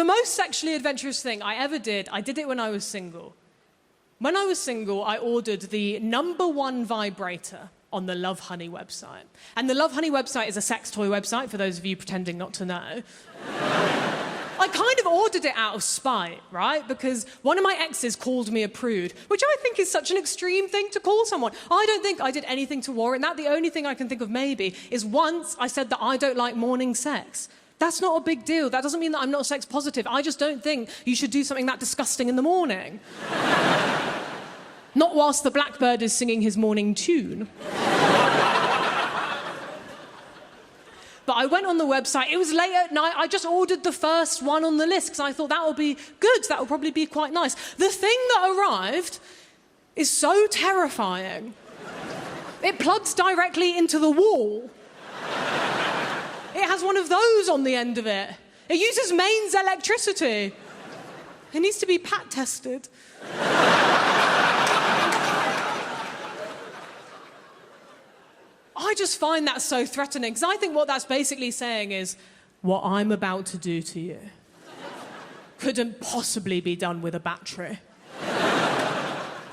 The most sexually adventurous thing I ever did, I did it when I was single. When I was single, I ordered the #1 vibrator on the Love Honey website. And the Love Honey website is a sex toy website, for those of you pretending not to know. I kind of ordered it out of spite, right? Because one of my exes called me a prude, which I think is such an extreme thing to call someone. I don't think I did anything to warrant that. The only thing I can think of maybe is once I said that I don't like morning sex. That's not a big deal. That doesn't mean that I'm not sex positive. I just don't think you should do something that disgusting in the morning. Not whilst the blackbird is singing his morning tune. But I went on the website. It was late at night. I just ordered the first one on the list because I thought that will be good. That will probably be quite nice. The thing that arrived is so terrifying. It plugs directly into the wall. It has one of those on the end of it. It uses mains electricity. It needs to be pat tested. I just find that so threatening, because I think what that's basically saying is, what I'm about to do to you couldn't possibly be done with a battery.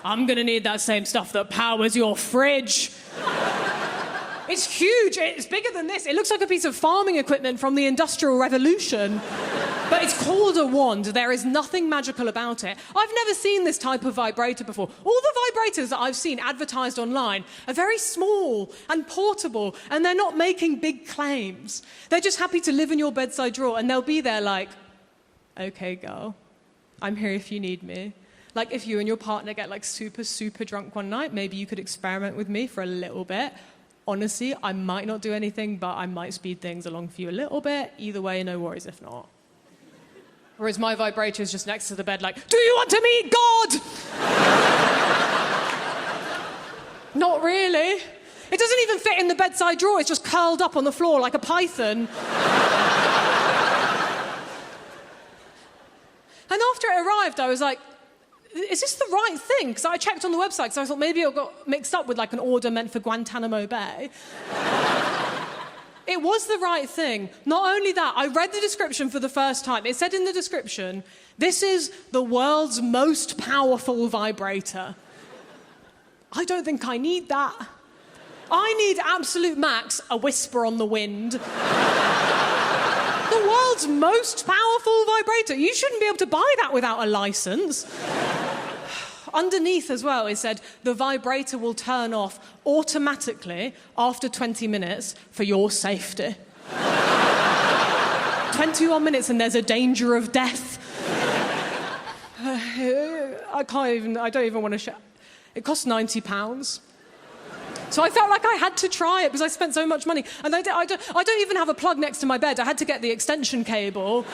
I'm gonna need that same stuff that powers your fridge. It's huge, it's bigger than this. It looks like a piece of farming equipment from the Industrial Revolution. But it's called a wand. There is nothing magical about it. I've never seen this type of vibrator before. All the vibrators that I've seen advertised online are very small and portable, and they're not making big claims. They're just happy to live in your bedside drawer, and they'll be there like, okay, girl, I'm here if you need me. Like, if you and your partner get like super, super drunk one night, maybe you could experiment with me for a little bit. Honestly, I might not do anything, but I might speed things along for you a little bit. Either way, no worries if not. Whereas my vibrator is just next to the bed like, do you want to meet God? Not really. It doesn't even fit in the bedside drawer. It's just curled up on the floor like a python. And after it arrived, I was like, is this the right thing? Because I checked on the website, because I thought maybe it got mixed up with like an order meant for Guantanamo Bay. It was the right thing. Not only that, I read the description for the first time. It said in the description, this is the world's most powerful vibrator. I don't think I need that. I need absolute max, a whisper on the wind. The world's most powerful vibrator. You shouldn't be able to buy that without a license. Underneath as well, it said, the vibrator will turn off automatically after 20 minutes for your safety. 21 minutes and there's a danger of death. I don't even want to share. It cost £90. So I felt like I had to try it because I spent so much money. And I don't even have a plug next to my bed. I had to get the extension cable.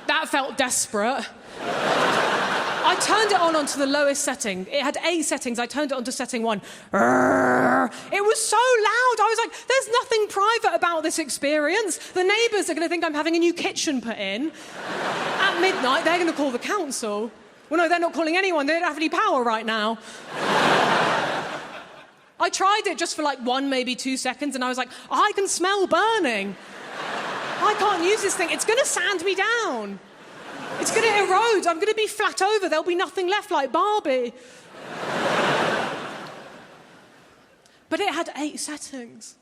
That felt desperate. I turned it on onto the lowest setting. It had 8 settings. I turned it onto setting 1. It was so loud. I was like, there's nothing private about this experience. The neighbours are going to think I'm having a new kitchen put in. At midnight, they're going to call the council. Well, no, they're not calling anyone. They don't have any power right now. I tried it just for like 1, maybe 2 seconds, and I was like, I can smell burning. I can't use this thing. It's going to sand me down. It's going to erode. I'm going to be flat over. There'll be nothing left like Barbie. But it had 8 settings.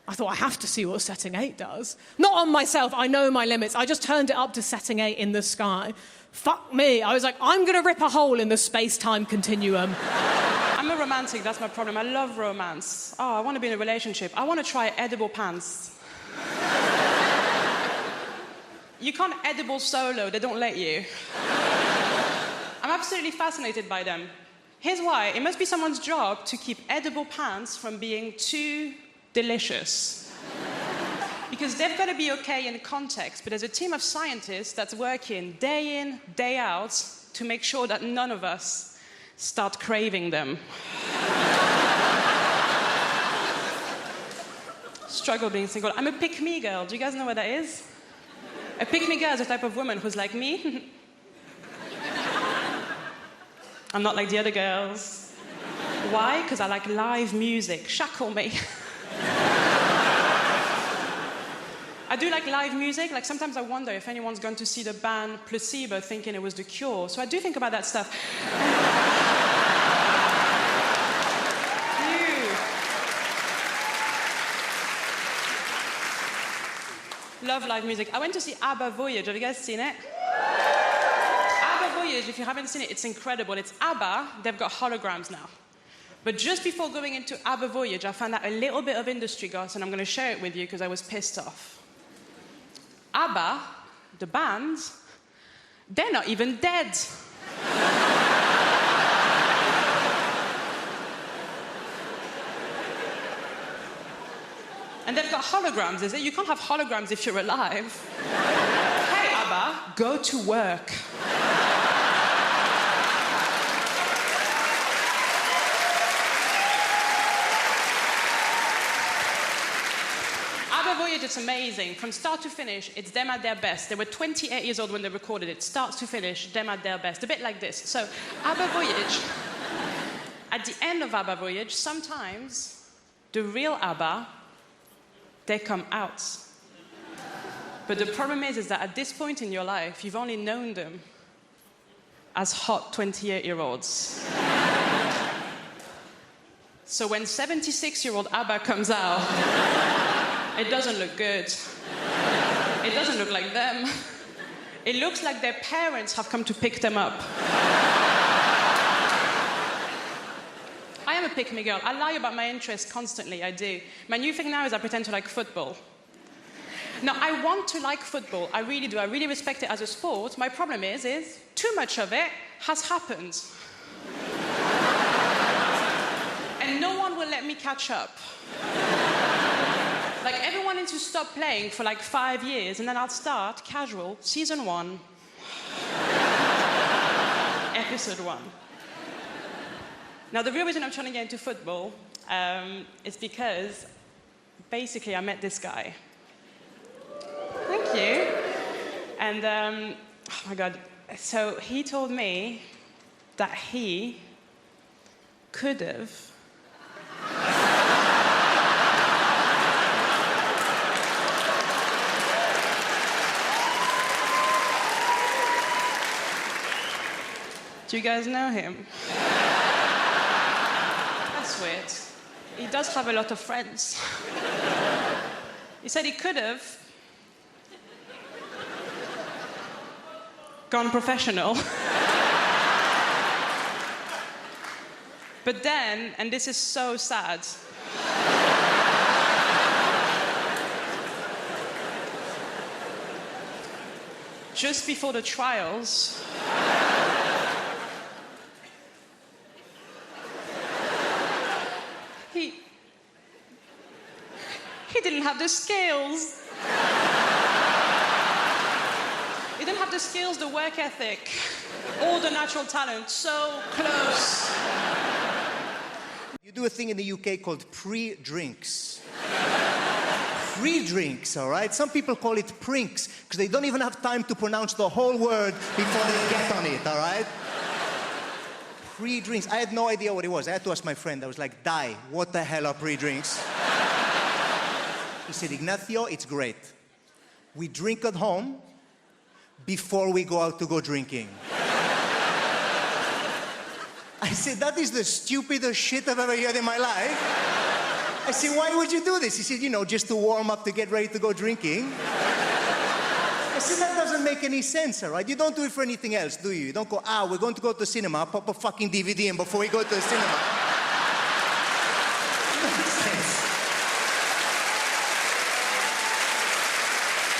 I thought, I have to see what setting 8 does. Not on myself. I know my limits. I just turned it up to setting 8 in the sky. Fuck me. I was like, I'm going to rip a hole in the space-time continuum. I'm a romantic. That's my problem. I love romance. Oh, I want to be in a relationship. I want to try edible pants. You can't edible solo, they don't let you. I'm absolutely fascinated by them. Here's why. It must be someone's job to keep edible pants from being too delicious. Because they've got to be okay in context, but there's a team of scientists that's working day in, day out to make sure that none of us start craving them. Struggle being single. I'm a pick-me girl. Do you guys know what that is? A pick-me girl is a type of woman who's like me. I'm not like the other girls. Why? Because I like live music. Shackle me. I do like live music. Like sometimes I wonder if anyone's gone to see the band Placebo thinking it was The Cure. So I do think about that stuff. Love live music. I went to see ABBA Voyage. Have you guys seen it? ABBA Voyage, if you haven't seen it, it's incredible. It's ABBA. They've got holograms now. But just before going into ABBA Voyage, I found out a little bit of industry gossip, and I'm going to share it with you because I was pissed off. ABBA, the band, they're not even dead. And they've got holograms, is it? You can't have holograms if you're alive. Hey, ABBA, go to work. ABBA Voyage, it's amazing. From start to finish, it's them at their best. They were 28 years old when they recorded it. Start to finish, them at their best. A bit like this. So, ABBA Voyage, at the end of ABBA Voyage, sometimes the real ABBA, they come out. But the problem is that at this point in your life, you've only known them as hot 28-year-olds. So when 76-year-old ABBA comes out, it doesn't look good. It doesn't look like them. It looks like their parents have come to pick them up. I am a pick-me girl. I lie about my interests constantly, I do. My new thing now is I pretend to like football. Now, I want to like football. I really do. I really respect it as a sport. My problem is too much of it has happened. And no one will let me catch up. Like, everyone needs to stop playing for like 5 years, and then I'll start casual, season 1, episode 1. Now, the real reason I'm trying to get into football is because, basically, I met this guy. Thank you. And, oh my God. So he told me that he could have Do you guys know him? That's weird. He does have a lot of friends. He said he could have gone professional. But then, and this is so sad, just before the trials, he didn't have the skills. He didn't have the skills, the work ethic, or the natural talent. So close. You do a thing in the UK called pre-drinks. Pre-drinks, all right? Some people call it prinks, because they don't even have time to pronounce the whole word before they get on it, all right? Pre-drinks. I had no idea what it was. I had to ask my friend. I was like, Dai, what the hell are pre-drinks? He said, Ignacio, it's great. We drink at home before we go out to go drinking. I said, that is the stupidest shit I've ever heard in my life. I said, why would you do this? He said, you know, just to warm up to get ready to go drinking. I said, that doesn't make any sense, all right? You don't do it for anything else, do you? You don't go, we're going to go to the cinema, pop a fucking DVD in before we go to the cinema.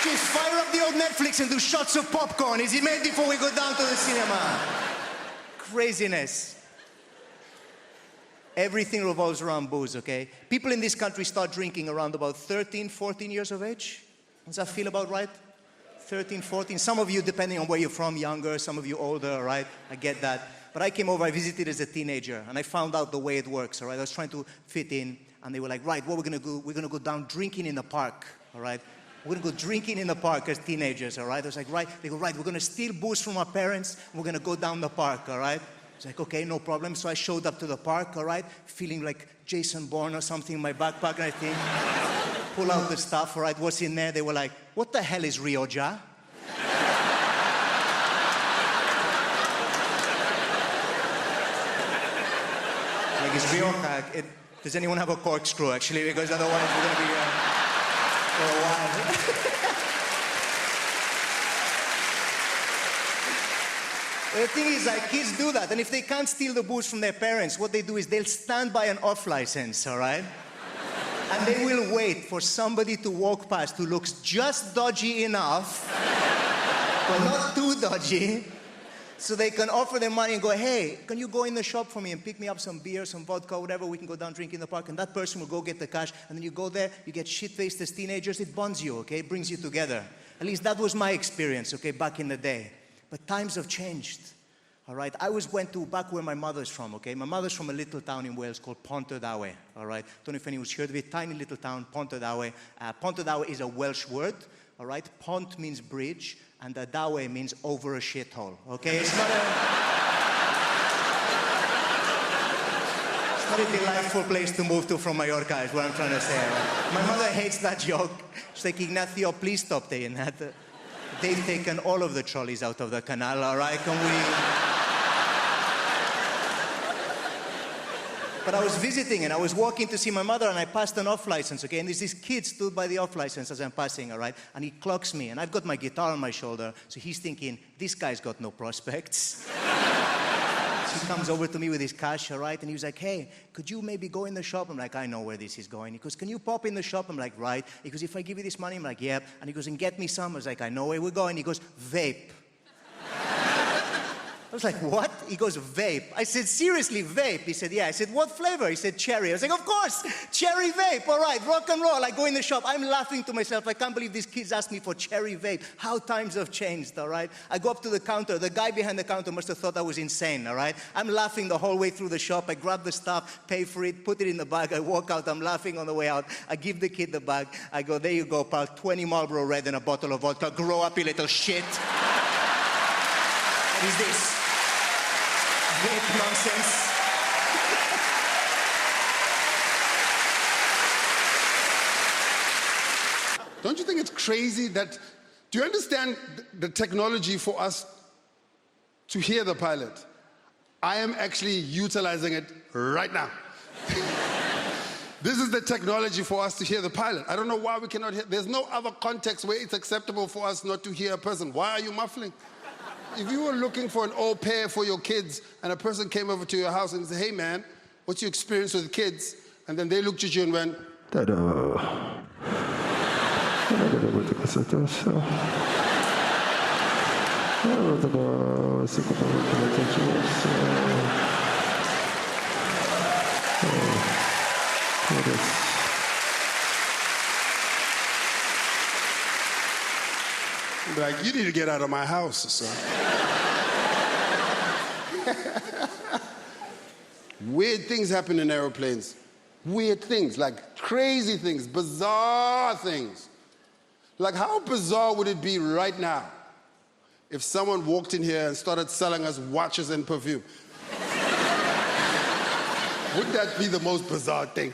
Just fire up the old Netflix and do shots of popcorn. Is it made before we go down to the cinema? Craziness. Everything revolves around booze, okay? People in this country start drinking around about 13, 14 years of age. Does that feel about right? 13, 14. Some of you, depending on where you're from, younger, some of you older, right? I get that. But I came over, I visited as a teenager, and I found out the way it works, all right? I was trying to fit in, and they were like, right, what we're gonna do? We're gonna go down drinking in the park, all right? We're gonna go drinking in the park as teenagers, all right? I was like, right. They go, right, we're gonna steal booze from our parents, and we're gonna go down the park, all right? I was like, okay, no problem. So I showed up to the park, all right? Feeling like Jason Bourne or something in my backpack, and I think, pull out the stuff, all right? What's in there? They were like, what the hell is Rioja? Like, it's Rioja. Does anyone have a corkscrew, actually? Because otherwise we're going to be here for a while. The thing is, like, kids do that, and if they can't steal the booze from their parents, what they do is they'll stand by an off license, all right? And they will wait for somebody to walk past who looks just dodgy enough, but not too dodgy, so they can offer them money and go, hey, can you go in the shop for me and pick me up some beer, some vodka, whatever, we can go down drink in the park, and that person will go get the cash, and then you go there, you get shit-faced as teenagers, it bonds you, okay? It brings you together. At least that was my experience, okay, back in the day. But times have changed, all right? I went to back where my mother's from, okay? My mother's from a little town in Wales called Pontardawe, all right? Don't know if anyone's heard of it. Tiny little town, Pontardawe. Pontardawe is a Welsh word, all right? Pont means bridge, and Dawe means over a shithole, okay? It's not a delightful place to move to from Mallorca, is what I'm trying to say. Right? My mother hates that joke. She's like, Ignacio, please stop saying that. They've taken all of the trolleys out of the canal, all right? Can we... But I was visiting and I was walking to see my mother and I passed an off license, okay? And there's this kid stood by the off license as I'm passing, all right? And he clocks me and I've got my guitar on my shoulder, so he's thinking, this guy's got no prospects. So he comes over to me with his cash, all right? And he was like, hey, could you maybe go in the shop? I'm like, I know where this is going. He goes, can you pop in the shop? I'm like, right. He goes, if I give you this money? I'm like, yep. And he goes, and get me some. I was like, I know where we're going. He goes, vape. I was like, what? He goes, vape. I said, seriously, vape? He said, yeah. I said, what flavor? He said, cherry. I was like, of course, cherry vape. All right, rock and roll. I go in the shop. I'm laughing to myself. I can't believe these kids asked me for cherry vape. How times have changed, all right? I go up to the counter. The guy behind the counter must have thought I was insane, all right? I'm laughing the whole way through the shop. I grab the stuff, pay for it, put it in the bag. I walk out. I'm laughing on the way out. I give the kid the bag. I go, there you go, pal. 20 Marlboro Red and a bottle of vodka. Grow up, you little shit. What is this? Vape nonsense. Don't you think it's crazy that, do you understand the technology for us to hear the pilot? I am actually utilizing it right now. This is the technology for us to hear the pilot. I don't know why we cannot hear. There's no other context where it's acceptable for us not to hear a person. Why are you muffling? If you were looking for an au pair for your kids and a person came over to your house and said, hey man, what's your experience with kids? And then they looked at you and went, ta-da. Like, you need to get out of my house, son. Weird things happen in airplanes. Weird things, like crazy things, bizarre things. Like, how bizarre would it be right now if someone walked in here and started selling us watches and perfume? Wouldn't that be the most bizarre thing?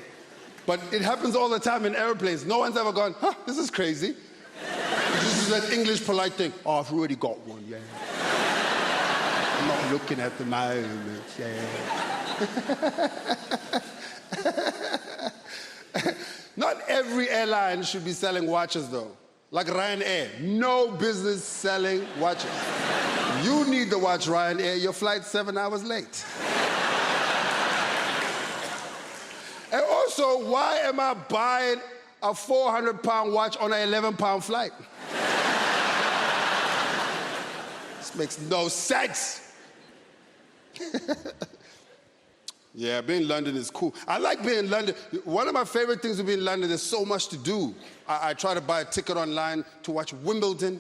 But it happens all the time in airplanes. No one's ever gone, huh, this is crazy. This is that English polite thing. Oh, I've already got one, yeah. I'm not looking at the moment, yeah. Not every airline should be selling watches, though. Like Ryanair, no business selling watches. You need the watch, Ryanair. Your flight's 7 hours late. And also, why am I buying a 400-pound watch on an 11-pound flight? This makes no sense. Yeah, being in London is cool. I like being in London. One of my favorite things to be in London, there's so much to do. I try to buy a ticket online to watch Wimbledon.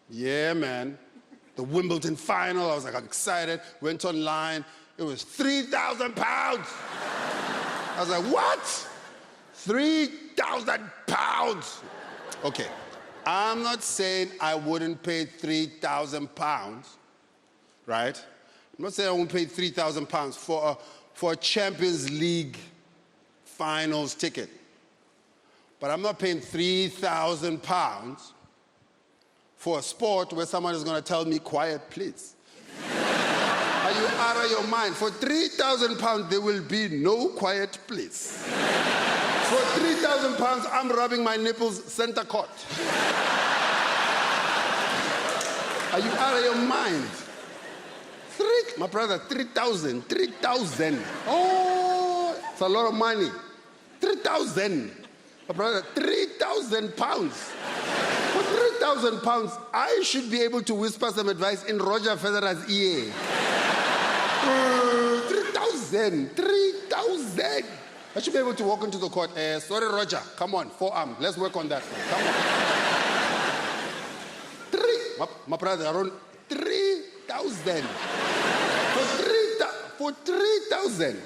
Yeah, man. The Wimbledon final, I was like, I'm excited. Went online, it was £3,000. I was like, what? £3,000. Okay, I'm not saying I wouldn't pay £3,000, right? I'm not saying I won't pay £3,000 for a Champions League finals ticket. But I'm not paying £3,000 for a sport where someone is going to tell me, quiet, please. Are you out of your mind? For 3,000 pounds, there will be no quiet, please. For 3,000 pounds, I'm rubbing my nipples center court. Are you out of your mind? My brother, 3,000. Oh, it's a lot of money. 3,000. My brother, 3,000 pounds. For 3,000 pounds, I should be able to whisper some advice in Roger Federer's ear. 3,000. I should be able to walk into the court. Sorry, Roger. Come on, forearm. Let's work on that. Come on. My brother, around 3,000. For 3,000,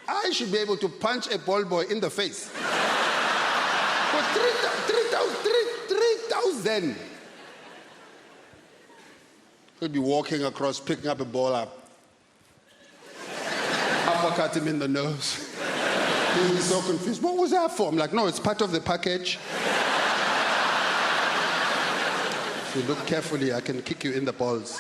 I should be able to punch a ball boy in the face. For 3,000. Could be walking across, picking up a ball up. Uppercut him in the nose. He'll be so confused. What was that for? I'm like, no, it's part of the package. If you look carefully, I can kick you in the balls.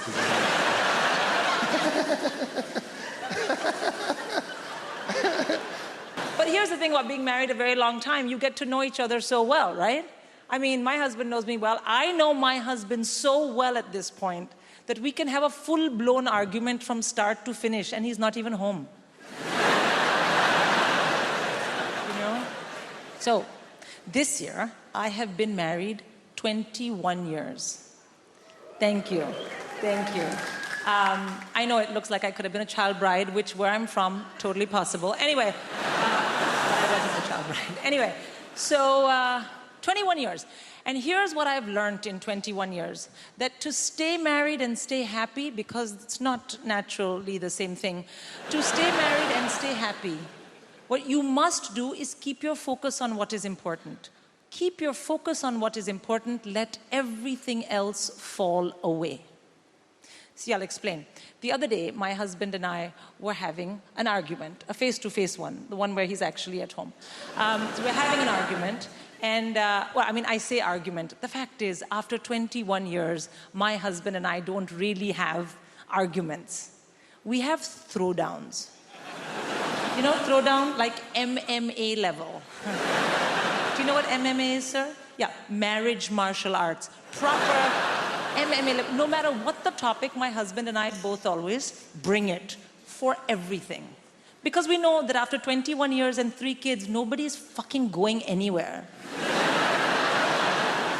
But here's the thing about being married a very long time. You get to know each other so well, right? I mean, my husband knows me well. I know my husband so well at this point that we can have a full-blown argument from start to finish, and he's not even home. You know? So, this year, I have been married 21 years. Thank you. I know it looks like I could have been a child bride, which where I'm from, totally possible. Anyway, I wasn't a child bride. Anyway, so 21 years. And here's what I've learned in 21 years. That to stay married and stay happy, because it's not naturally the same thing, to stay married and stay happy, what you must do is keep your focus on what is important. Keep your focus on what is important. Let everything else fall away. See, I'll explain. The other day, my husband and I were having an argument, a face-to-face one, the one where he's actually at home. So we're having an argument, and, I say argument. The fact is, after 21 years, my husband and I don't really have arguments. We have throwdowns. You know, throwdown, like MMA level. Do you know what MMA is, sir? Yeah, marriage martial arts. Proper MMA. No matter what the topic, my husband and I both always bring it for everything. Because we know that after 21 years and 3 kids, nobody's fucking going anywhere.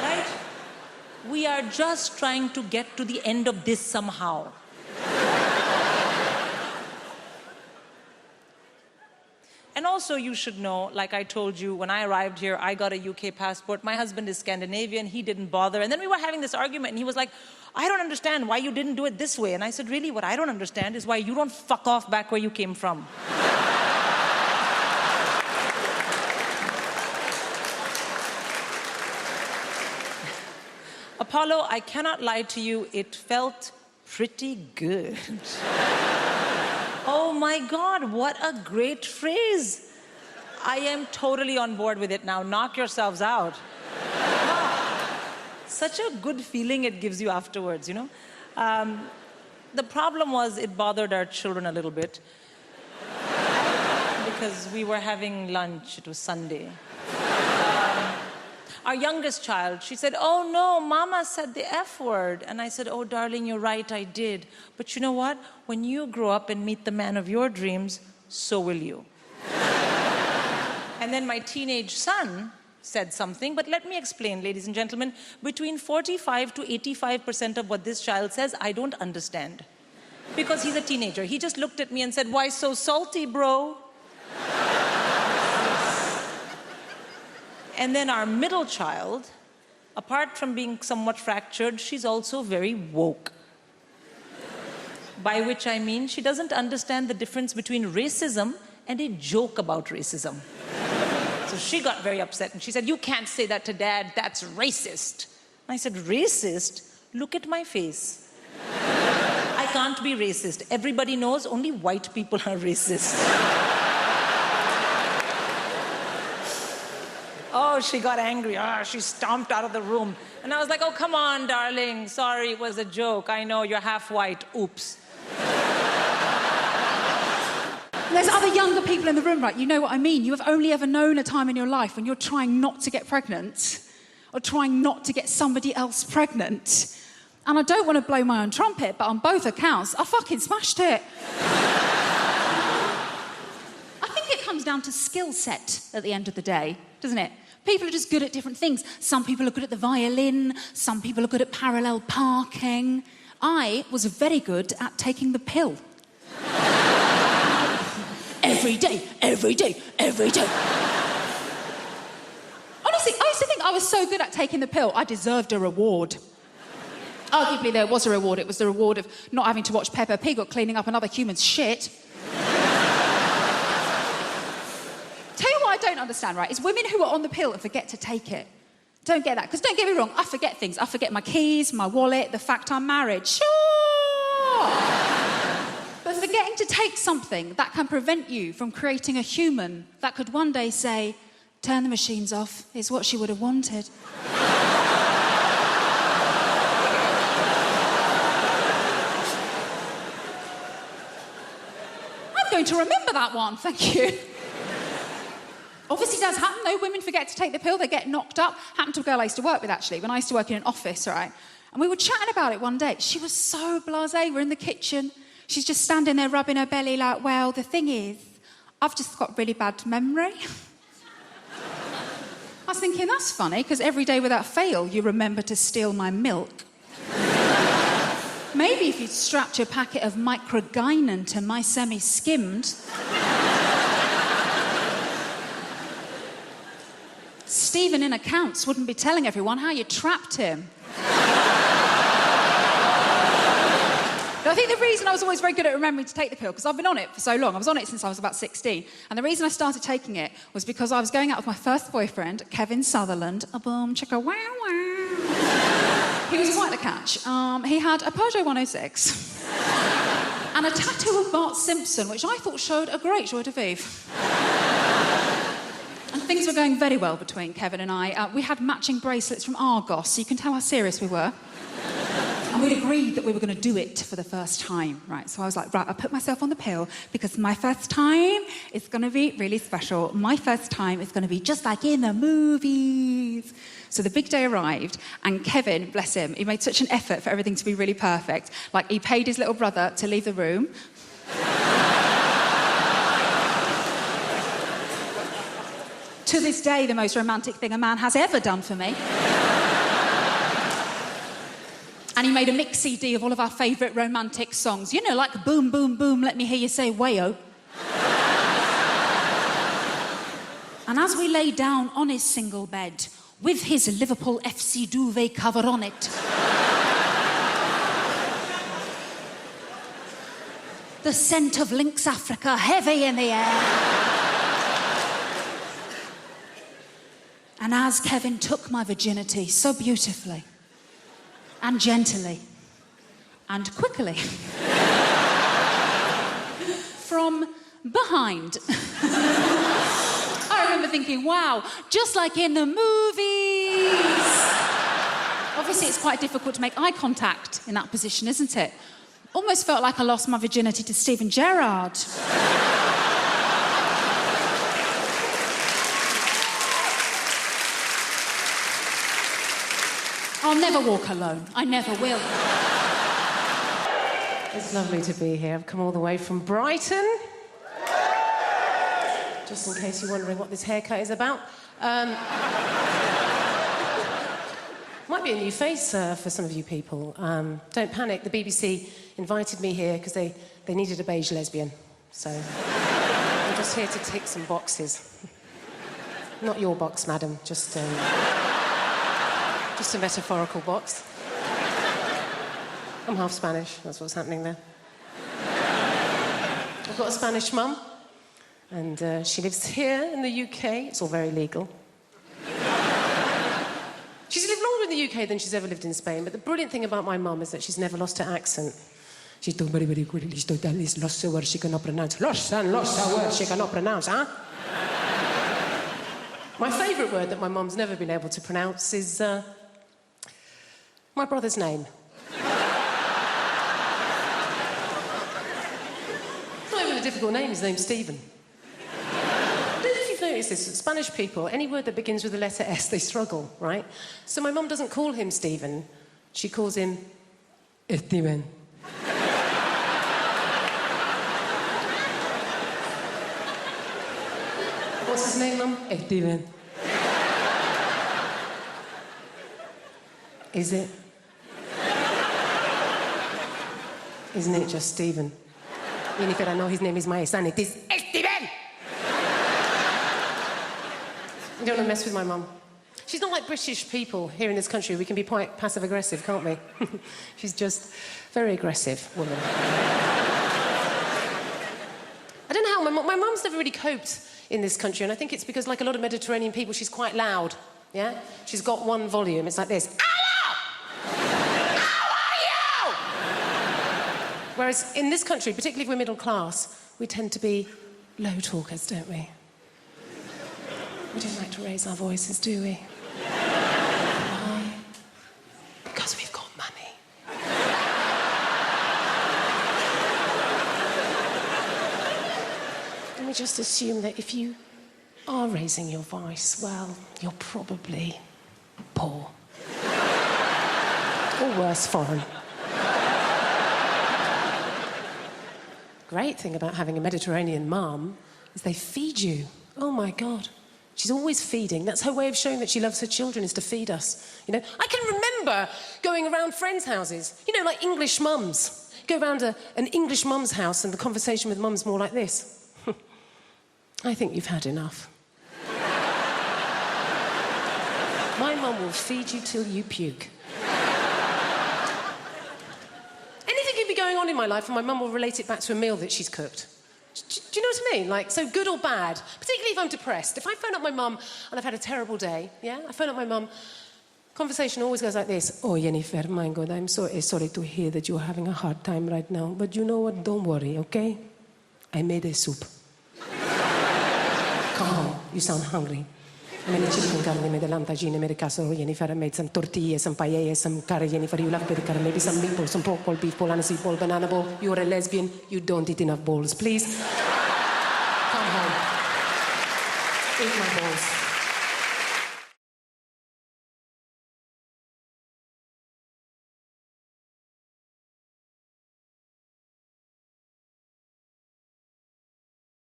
Right? We are just trying to get to the end of this somehow. And also, you should know, like I told you, when I arrived here, I got a UK passport. My husband is Scandinavian. He didn't bother. And then we were having this argument, and he was like, I don't understand why you didn't do it this way. And I said, really, what I don't understand is why you don't fuck off back where you came from. Apollo, I cannot lie to you, it felt pretty good. Oh my God, what a great phrase. I am totally on board with it now. Knock yourselves out. Such a good feeling it gives you afterwards, you know? The problem was it bothered our children a little bit because we were having lunch. It was Sunday. Our youngest child, she said, oh no, Mama said the F word. And I said, oh darling, you're right, I did. But you know what? When you grow up and meet the man of your dreams, so will you. And then my teenage son said something, but let me explain, ladies and gentlemen. Between 45 to 85% of what this child says, I don't understand. Because he's a teenager. He just looked at me and said, why so salty, bro? And then our middle child, apart from being somewhat fractured, she's also very woke. By which I mean she doesn't understand the difference between racism and a joke about racism. So she got very upset and she said, you can't say that to Dad, that's racist. And I said, racist? Look at my face. I can't be racist. Everybody knows only white people are racist. Oh, how she got angry. She stomped out of the room. And I was like, oh, come on, darling. Sorry, it was a joke. I know you're half white. Oops. There's other younger people in the room, right? You know what I mean. You have only ever known a time in your life when you're trying not to get pregnant or trying not to get somebody else pregnant. And I don't want to blow my own trumpet, but on both accounts, I fucking smashed it. I think it comes down to skill set at the end of the day, doesn't it? People are just good at different things. Some people are good at the violin. Some people are good at parallel parking. I was very good at taking the pill. Every day, every day, every day. Honestly, I used to think I was so good at taking the pill, I deserved a reward. Arguably, there was a reward. It was the reward of not having to watch Peppa Pig or cleaning up another human's shit. Tell you what I don't understand, right, is women who are on the pill and forget to take it. Don't get that. Because don't get me wrong, I forget things. I forget my keys, my wallet, the fact I'm married. Sure! But forgetting to take something that can prevent you from creating a human that could one day say, turn the machines off, is what she would have wanted. I'm going to remember that one, thank you. Obviously, it does happen, though. Women forget to take the pill, they get knocked up. Happened to a girl I used to work with, actually, when I used to work in an office, all right? And we were chatting about it one day. She was so blasé. We're in the kitchen. She's just standing there rubbing her belly like, well, the thing is, I've just got really bad memory. I was thinking, that's funny, because every day without fail, you remember to steal my milk. Maybe if you'd strapped your packet of microgynon to my semi-skimmed... Stephen in accounts wouldn't be telling everyone how you trapped him. I think the reason I was always very good at remembering to take the pill, because I've been on it for so long. I was on it since I was about 16. And the reason I started taking it was because I was going out with my first boyfriend, Kevin Sutherland. A boom, chicka, wow, wow. He was quite the catch. He had a Peugeot 106 and a tattoo of Bart Simpson, which I thought showed a great joie de vivre. And things were going very well between Kevin and I. We had matching bracelets from Argos, so you can tell how serious we were. And we'd agreed that we were going to do it for the first time, right? So I was like, right, I put myself on the pill because my first time is going to be really special. My first time is going to be just like in the movies. So the big day arrived, and Kevin, bless him, he made such an effort for everything to be really perfect. Like, he paid his little brother to leave the room. To this day, the most romantic thing a man has ever done for me. And he made a mix CD of all of our favourite romantic songs. You know, like Boom, Boom, Boom, Let Me Hear You Say Wayo. And as we lay down on his single bed, with his Liverpool FC duvet cover on it, the scent of Lynx Africa heavy in the air. And as Kevin took my virginity so beautifully, and gently, and quickly, from behind, I remember thinking, wow, just like in the movies. Obviously, it's quite difficult to make eye contact in that position, isn't it? Almost felt like I lost my virginity to Steven Gerrard. I'll never walk alone. I never will. It's lovely to be here. I've come all the way from Brighton. Just in case you're wondering what this haircut is about. Might be a new face for some of you people. Don't panic. The BBC invited me here because they needed a beige lesbian. So I'm just here to tick some boxes. Not your box, madam. Just a metaphorical box. I'm half Spanish, that's what's happening there. I've got a Spanish mum, and she lives here in the UK. It's all very legal. She's lived longer in the UK than she's ever lived in Spain, but the brilliant thing about my mum is that she's never lost her accent. She's done very, very quickly. She's lost the words she cannot pronounce. Lost words she cannot pronounce, huh? My favourite word that my mum's never been able to pronounce is my brother's name. Not even a difficult name, his name's Stephen. I don't know if you've noticed this, Spanish people, any word that begins with the letter S, they struggle, right? So my mum doesn't call him Stephen, she calls him Steven. What's his name, Mum? Steven. Is it? Isn't it just Stephen? Even if I know his name is my son, it is Steven! You don't want to mess with my mum. She's not like British people here in this country. We can be quite passive-aggressive, can't we? She's just very aggressive woman. I don't know how, my mum's never really coped in this country, and I think it's because, like a lot of Mediterranean people, she's quite loud, yeah? She's got one volume, it's like this. Hello! How are you? Whereas in this country, particularly if we're middle class, we tend to be low talkers, don't we? We don't like to raise our voices, do we? Why? Because we've got money. And we just assume that if you are raising your voice, well, you're probably poor. Or worse, foreign. Great thing about having a Mediterranean mum is they feed you. Oh, my God. She's always feeding. That's her way of showing that she loves her children, is to feed us. You know, I can remember going around friends' houses, you know, like English mums. Go around an English mum's house and the conversation with mum's more like this. I think you've had enough. My mum will feed you till you puke. Anything could be going on in my life and my mum will relate it back to a meal that she's cooked. Do you know what I mean? Like, so good or bad, particularly if I'm depressed. If I phone up my mum and I've had a terrible day, yeah? I phone up my mum, conversation always goes like this. Oh, Jennifer, my God, I'm so sorry to hear that you're having a hard time right now. But you know what? Don't worry, okay? I made a soup. Come home. You sound hungry. I made a chicken curry, I made a lamb tagine, I made a casserole, Jennifer. I made some tortillas, some paella, some curry, Jennifer. You love the curry. Maybe some meatballs, some pork ball, beef ball, aniseed ball, banana ball. You're a lesbian. You don't eat enough balls. Please, come home. Eat my balls.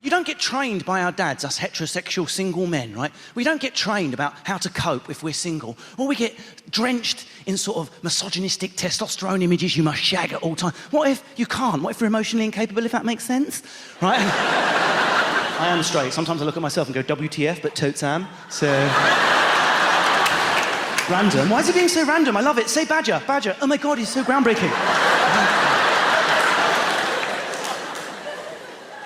You don't get trained by our dads, us heterosexual single men, right? We don't get trained about how to cope if we're single. Or we get drenched in sort of misogynistic testosterone images, you must shag at all times. What if you can't? What if you're emotionally incapable, if that makes sense? Right? I am straight. Sometimes I look at myself and go, WTF, but totes am. So... Random. Why is it being so random? I love it. Say badger, badger. Oh my God, he's so groundbreaking.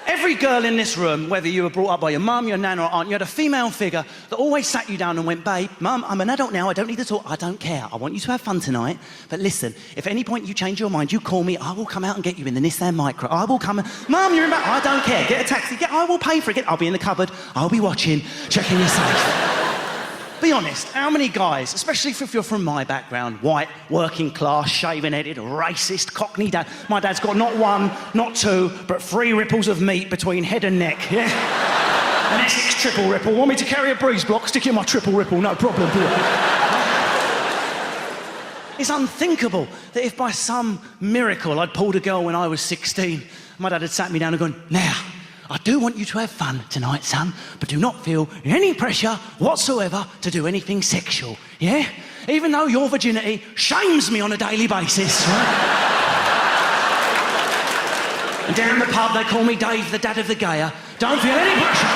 Every girl in this room, whether you were brought up by your mum, your nan or aunt, you had a female figure that always sat you down and went, babe, mum, I'm an adult now, I don't need to talk, I don't care. I want you to have fun tonight, but listen, if at any point you change your mind, you call me, I will come out and get you in the Nissan Micra. I will come, mum, you're in back, I don't care, get a taxi, I will pay for it, I'll be in the cupboard, I'll be watching, checking you're safe. Be honest, how many guys, especially if you're from my background, white, working class, shaven-headed, racist, cockney dad, my dad's got not one, not two, but 3 ripples of meat between head and neck, yeah? An Essex triple ripple. Want me to carry a breeze block? Stick in my triple ripple, no problem. It's unthinkable that if by some miracle I'd pulled a girl when I was 16, my dad had sat me down and gone, now, I do want you to have fun tonight, son, but do not feel any pressure whatsoever to do anything sexual, yeah? Even though your virginity shames me on a daily basis, right? And down the pub, they call me Dave, the dad of the gayer. Don't feel any pressure.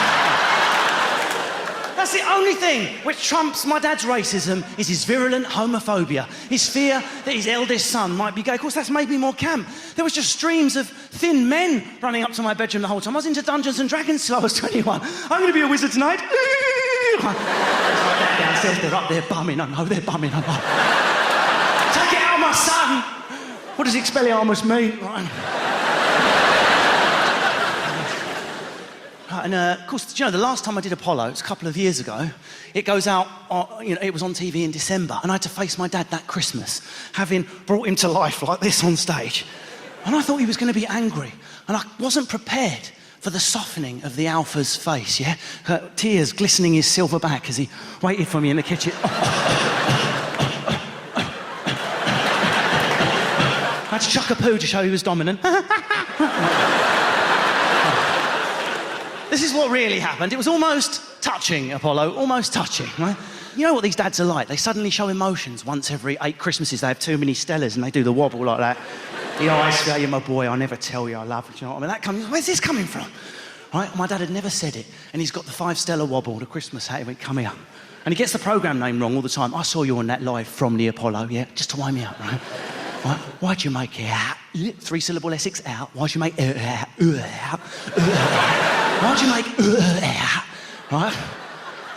That's the only thing which trumps my dad's racism is his virulent homophobia, his fear that his eldest son might be gay. Of course, that's made me more camp. There was just streams of thin men running up to my bedroom the whole time. I was into Dungeons and Dragons till I was 21. I'm going to be a wizard tonight. Downstairs, they're up there bumming. I know they're bumming. I know. Take it out, my son. What does Expelliarmus mean? Right. And of course, you know, the last time I did Apollo, it was a couple of years ago, it goes out, it was on TV in December, and I had to face my dad that Christmas, having brought him to life like this on stage. And I thought he was going to be angry, and I wasn't prepared for the softening of the alpha's face, yeah? Tears glistening his silver back as he waited for me in the kitchen. I had to chuck a poo to show he was dominant. This is what really happened. It was almost touching, Apollo, almost touching, right? You know what these dads are like? They suddenly show emotions once every 8 Christmases. They have too many Stellas and they do the wobble like that. The eyes say, you're my boy, I'll never tell you I love you. Do you know what I mean? Where's this coming from? Right? My dad had never said it. And he's got the 5 Stella wobble, the Christmas hat. He went, come here. And he gets the programme name wrong all the time. I saw you on that live from the Apollo, yeah? Just to wind me up, right? Right? Why'd you make it out? 3-syllable Essex out. Why'd you make it out? Why'd you make out? Right?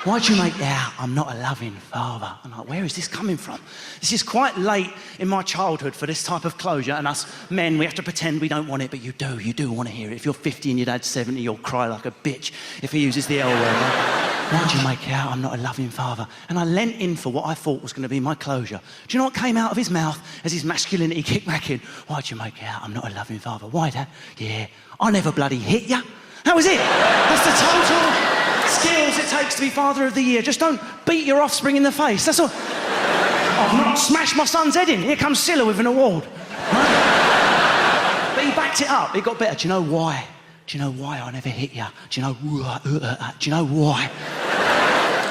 Why'd you make out? I'm not a loving father. I'm like, where is this coming from? This is quite late in my childhood for this type of closure, and us men, we have to pretend we don't want it, but you do want to hear it. If you're 50 and your dad's 70, you'll cry like a bitch if he uses the L word. Right? Why'd you make out? I'm not a loving father. And I leant in for what I thought was going to be my closure. Do you know what came out of his mouth as his masculinity kicked back in? Why'd you make out? I'm not a loving father. Why, Dad? Yeah, I never bloody hit ya. That was it. That's the total skills it takes to be father of the year. Just don't beat your offspring in the face. That's all. I've not smashed my son's head in. Here comes Scylla with an award. Right? But he backed it up. It got better. Do you know why? Do you know why I never hit you? Do you know why?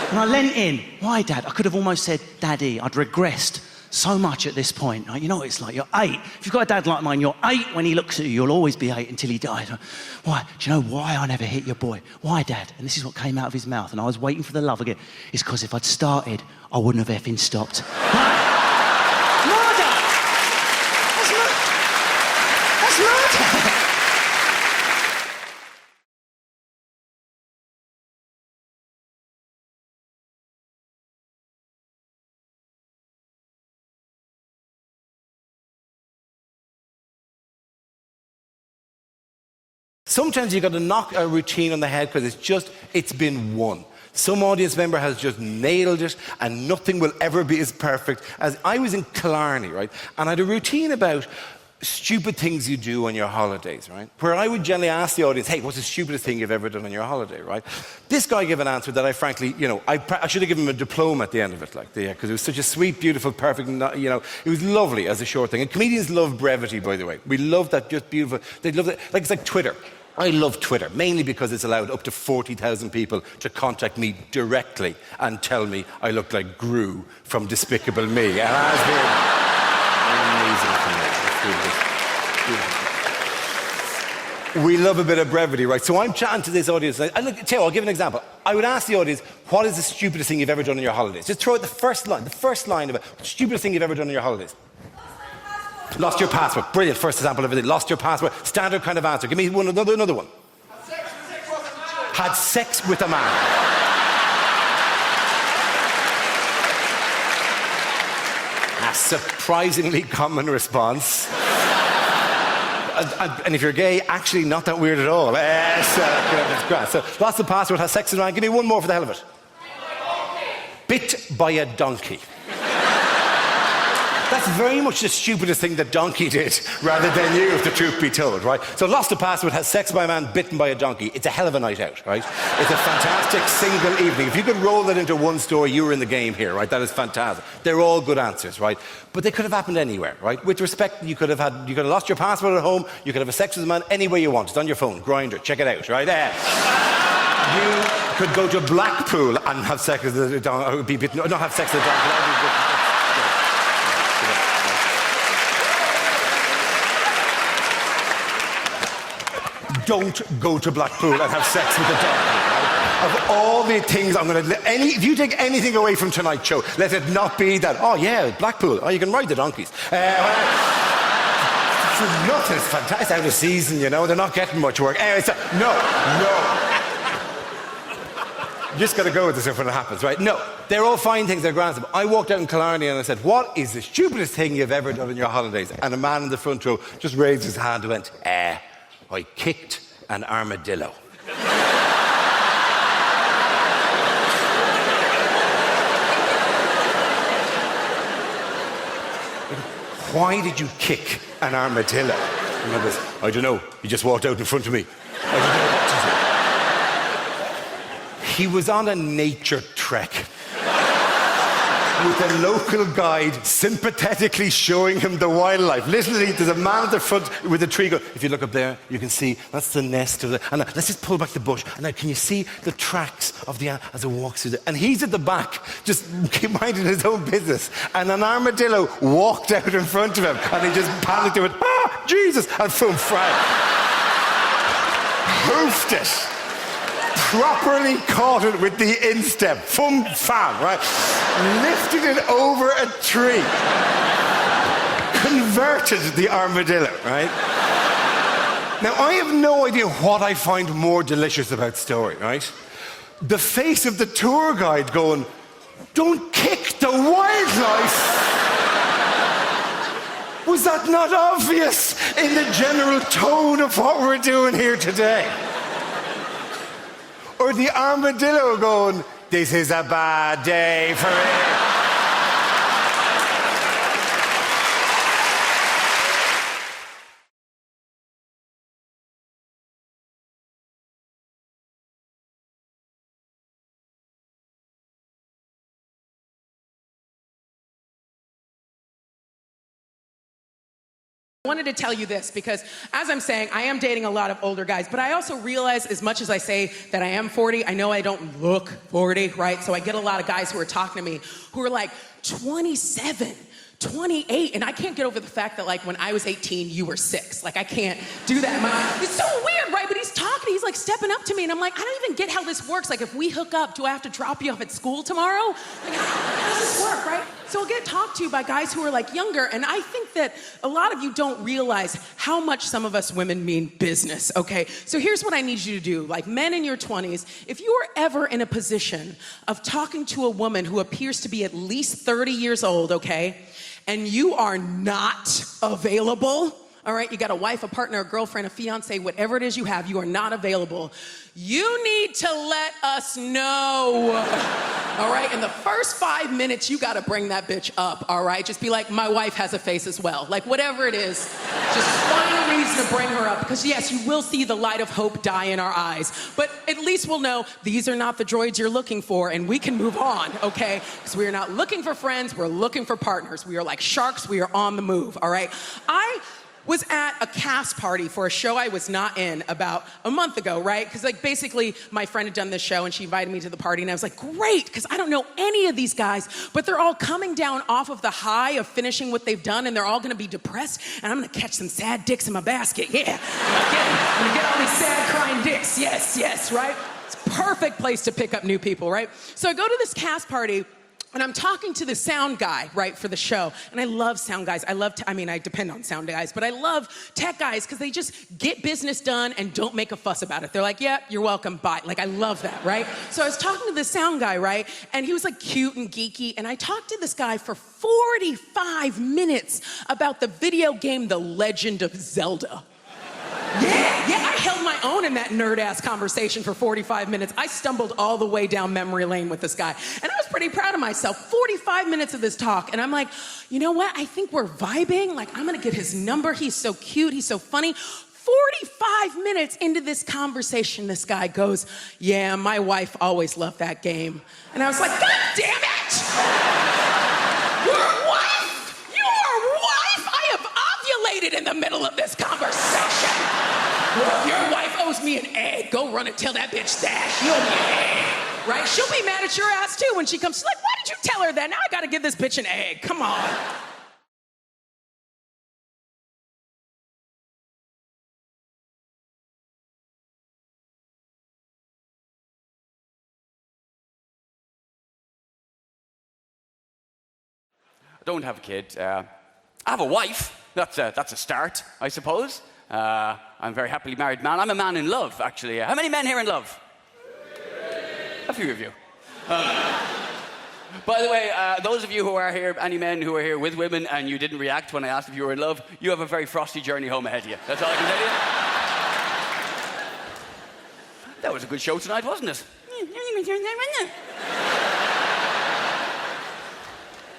And I leant in. Why, Dad? I could have almost said, Daddy. I'd regressed so much at this point. You know what it's like? You're 8. If you've got a dad like mine, you're 8 when he looks at you. You'll always be 8 until he dies. Why? Do you know why I never hit your boy? Why, Dad? And this is what came out of his mouth, and I was waiting for the love again. It's because if I'd started, I wouldn't have effing stopped. Murder! That's murder! Sometimes you've got to knock a routine on the head because it's been won. Some audience member has just nailed it and nothing will ever be as perfect as... I was in Killarney, right? And I had a routine about stupid things you do on your holidays, right? Where I would generally ask the audience, hey, what's the stupidest thing you've ever done on your holiday, right? This guy gave an answer that I frankly, I should have given him a diploma at the end of it, because it was such a sweet, beautiful, perfect, it was lovely as a short thing. And comedians love brevity, by the way. We love that, just beautiful. They love it. Like, it's like Twitter. I love Twitter, mainly because it's allowed up to 40,000 people to contact me directly and tell me I look like Gru from Despicable Me. And that has been amazing for me. We love a bit of brevity, right? So I'm chatting to this audience. I'll give an example. I would ask the audience, what is the stupidest thing you've ever done on your holidays? Just throw out the first line of it. Stupidest thing you've ever done on your holidays. Lost your passport. Brilliant. First example of everything. Lost your passport. Standard kind of answer. Give me another one. Had sex with a man. A surprisingly common response. And if you're gay, actually not that weird at all. It's great. So lost the passport, has sex with a man. Give me one more for the hell of it. Bit by a donkey. That's very much the stupidest thing that donkey did, rather than you, if the truth be told, right? So lost a passport, has sex by a man, bitten by a donkey. It's a hell of a night out, right? It's a fantastic single evening. If you could roll that into one story, you were in the game here, right? That is fantastic. They're all good answers, right? But they could have happened anywhere, right? With respect, you could have lost your passport at home, you could have a sex with a man anywhere you want. It's on your phone, Grindr, check it out, right? You could go to Blackpool and have sex with a donkey, not have sex with a donkey. Don't go to Blackpool and have sex with a donkey. Right? Of all the things I'm going to... If you take anything away from tonight's show, let it not be that, oh, yeah, Blackpool. Oh, you can ride the donkeys. Nothing. It's fantastic. It's out of season, They're not getting much work. Anyway, no. You just got to go with this when it happens, right? No. They're all fine things. They're grand stuff. I walked out in Killarney and I said, what is the stupidest thing you've ever done in your holidays? And a man in the front row just raised his hand and went, I kicked an armadillo. why did you kick an armadillo? And I goes, I don't know. He just walked out in front of me. I don't know what to do. He was on a nature trek with a local guide sympathetically showing him the wildlife. Literally, there's a man at the front with a tree going, if you look up there, you can see that's the nest of the... And let's just pull back the bush. And now, can you see the tracks of the... as it walks through the... And he's at the back, just minding his own business. And an armadillo walked out in front of him. And he just panicked and went, ah, Jesus! And boom, fried. Hoofed it. Properly caught it with the instep, fum fam, right? Lifted it over a tree. Converted the armadillo, right? Now, I have no idea what I find more delicious about story, right? The face of the tour guide going, don't kick the wildlife. Was that not obvious in the general tone of what we're doing here today? Or the armadillo going, this is a bad day for it. I wanted to tell you this because, as I'm saying, I am dating a lot of older guys, but I also realize, as much as I say that I am 40, I know I don't look 40, right? So I get a lot of guys who are talking to me who are like 27, 28, and I can't get over the fact that, like, when I was 18, you were 6. Like, I can't do that. It's so weird, right? But he's talking, he's like stepping up to me, and I'm like, I don't even get how this works. Like, if we hook up, do I have to drop you off at school tomorrow? Like, how does this work, right? So I'll get talked to by guys who are like younger, and I think that a lot of you don't realize how much some of us women mean business, okay? So here's what I need you to do. Like, men in your 20s, if you are ever in a position of talking to a woman who appears to be at least 30 years old, okay, and you are not available, all right, you got a wife, a partner, a girlfriend, a fiance, whatever it is you have, you are not available, you need to let us know, all right? In the first 5 minutes, you gotta bring that bitch up, all right? Just be like, my wife has a face as well. Like, whatever it is, just find a reason to bring her up, because yes, you will see the light of hope die in our eyes, but at least we'll know these are not the droids you're looking for, and we can move on, okay? Because we are not looking for friends, we're looking for partners. We are like sharks, we are on the move, all right? I was at a cast party for a show I was not in about a month ago, right? Because, like, basically, my friend had done this show, and she invited me to the party, and I was like, great, because I don't know any of these guys, but they're all coming down off of the high of finishing what they've done, and they're all gonna be depressed, and I'm gonna catch some sad dicks in my basket, yeah. I'm gonna get all these sad, crying dicks, yes, right? It's a perfect place to pick up new people, right? So I go to this cast party, and I'm talking to the sound guy, right, for the show. And I love sound guys. I depend on sound guys, but I love tech guys because they just get business done and don't make a fuss about it. They're like, yeah, you're welcome, bye. Like, I love that, right? So I was talking to the sound guy, right? And he was like cute and geeky. And I talked to this guy for 45 minutes about the video game The Legend of Zelda. Yeah, I held my own in that nerd-ass conversation for 45 minutes. I stumbled all the way down memory lane with this guy. And I was pretty proud of myself. 45 minutes of this talk. And I'm like, you know what? I think we're vibing. Like, I'm gonna get his number. He's so cute. He's so funny. 45 minutes into this conversation, this guy goes, yeah, my wife always loved that game. And I was like, God damn it! Your wife? Your wife? I have ovulated in the middle of this conversation. Your wife owes me an egg. Go run and tell that bitch that. You owe me an egg. Right? She'll be mad at your ass too when she comes. She's like, why did you tell her that? Now I gotta give this bitch an egg. Come on. I don't have a kid. I have a wife. That's a start, I suppose. I'm a very happily married man. I'm a man in love, actually. How many men here in love? A few of you. By the way, those of you who are here, any men who are here with women and you didn't react when I asked if you were in love, you have a very frosty journey home ahead of you. That's all I can tell you. That was a good show tonight, wasn't it?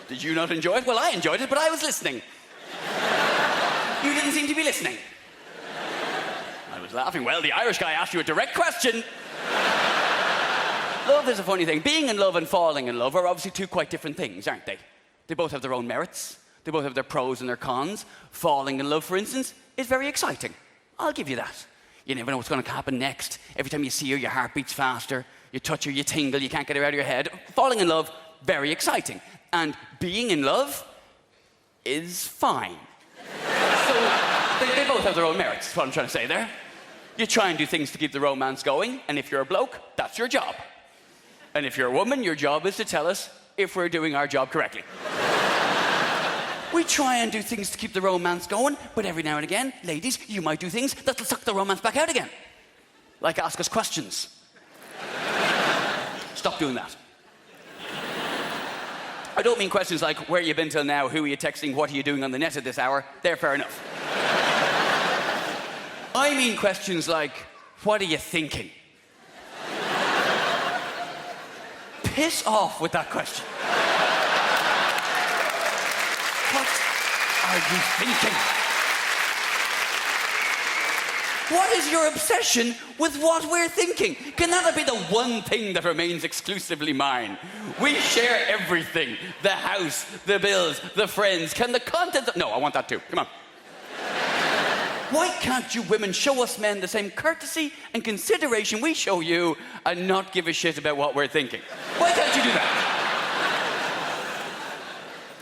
Did you not enjoy it? Well, I enjoyed it, but I was listening. You didn't seem to be listening. I was laughing. Well, the Irish guy asked you a direct question. Love is a funny thing. Being in love and falling in love are obviously two quite different things, aren't they? They both have their own merits. They both have their pros and their cons. Falling in love, for instance, is very exciting. I'll give you that. You never know what's going to happen next. Every time you see her, your heart beats faster. You touch her, you tingle, you can't get her out of your head. Falling in love, very exciting. And being in love is fine. So they both have their own merits, is what I'm trying to say there. You try and do things to keep the romance going, and if you're a bloke, that's your job. And if you're a woman, your job is to tell us if we're doing our job correctly. We try and do things to keep the romance going, but every now and again, ladies, you might do things that'll suck the romance back out again. Like ask us questions. Stop doing that. I don't mean questions like, where you been till now, who are you texting, what are you doing on the net at this hour? They're fair enough. I mean questions like, what are you thinking? Piss off with that question. What are you thinking? What is your obsession with what we're thinking? Can that be the one thing that remains exclusively mine? We share everything. The house, the bills, the friends. Can the content... No, I want that too. Come on. Why can't you women show us men the same courtesy and consideration we show you and not give a shit about what we're thinking? Why can't you do that?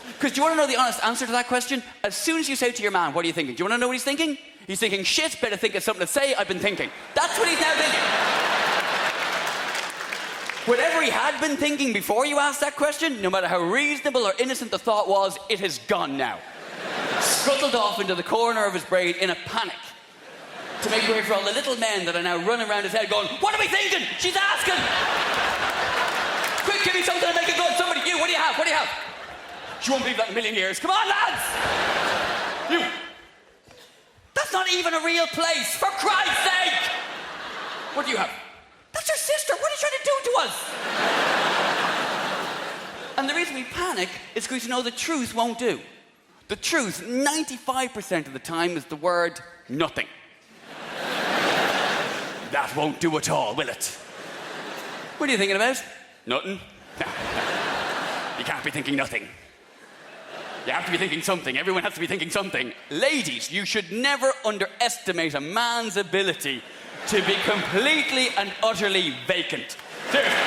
Because do you want to know the honest answer to that question? As soon as you say to your man, what are you thinking? Do you want to know what he's thinking? He's thinking, shit, better think of something to say, I've been thinking. That's what he's now thinking. Whatever he had been thinking before you asked that question, no matter how reasonable or innocent the thought was, it has gone now. Scuttled off into the corner of his brain in a panic to make way for all the little men that are now running around his head going, what are we thinking? She's asking! Quick, give me something to make it good. Somebody, you, what do you have? What do you have? She won't believe that in a million years. Come on, lads! You. That's not even a real place, for Christ's sake! What do you have? That's your sister. What are you trying to do to us? And the reason we panic is because, you know, the truth won't do. The truth, 95% of the time, is the word nothing. That won't do at all, will it? What are you thinking about? Nothing? You can't be thinking nothing. You have to be thinking something. Everyone has to be thinking something. Ladies, you should never underestimate a man's ability to be completely and utterly vacant. Seriously.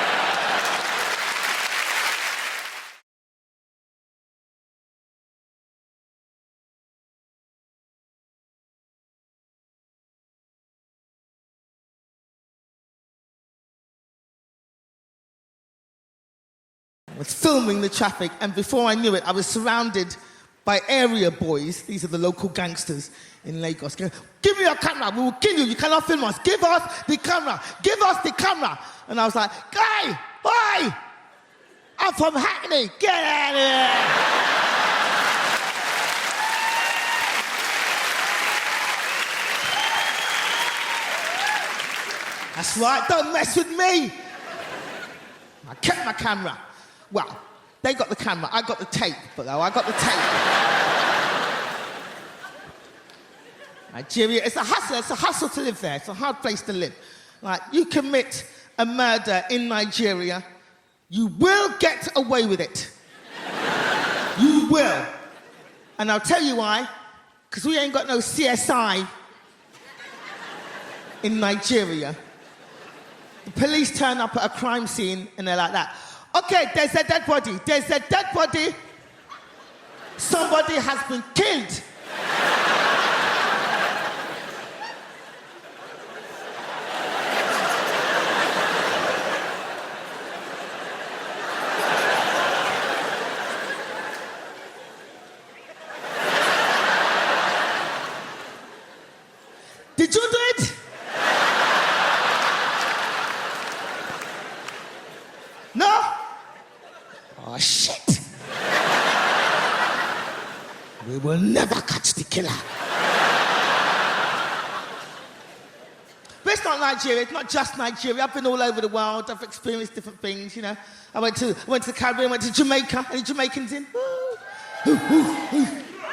I was filming the traffic, and before I knew it, I was surrounded by area boys. These are the local gangsters in Lagos. Going, give me your camera, we will kill you, you cannot film us. Give us the camera, give us the camera. And I was like, guy, why? I'm from Hackney, get out of here. That's right, don't mess with me. I kept my camera. Well, they got the camera, I got the tape, but I got the tape. Nigeria, it's a hustle to live there. It's a hard place to live. Like, you commit a murder in Nigeria, you will get away with it. You will. And I'll tell you why, because we ain't got no CSI in Nigeria. The police turn up at a crime scene and they're like that. Okay, there's a dead body. There's a dead body. Somebody has been killed. Did you do it? No? Oh, shit. We will never catch the killer. But it's not Nigeria, it's not just Nigeria. I've been all over the world, I've experienced different things, you know. I went to the Caribbean, went to Jamaica. Any Jamaicans in?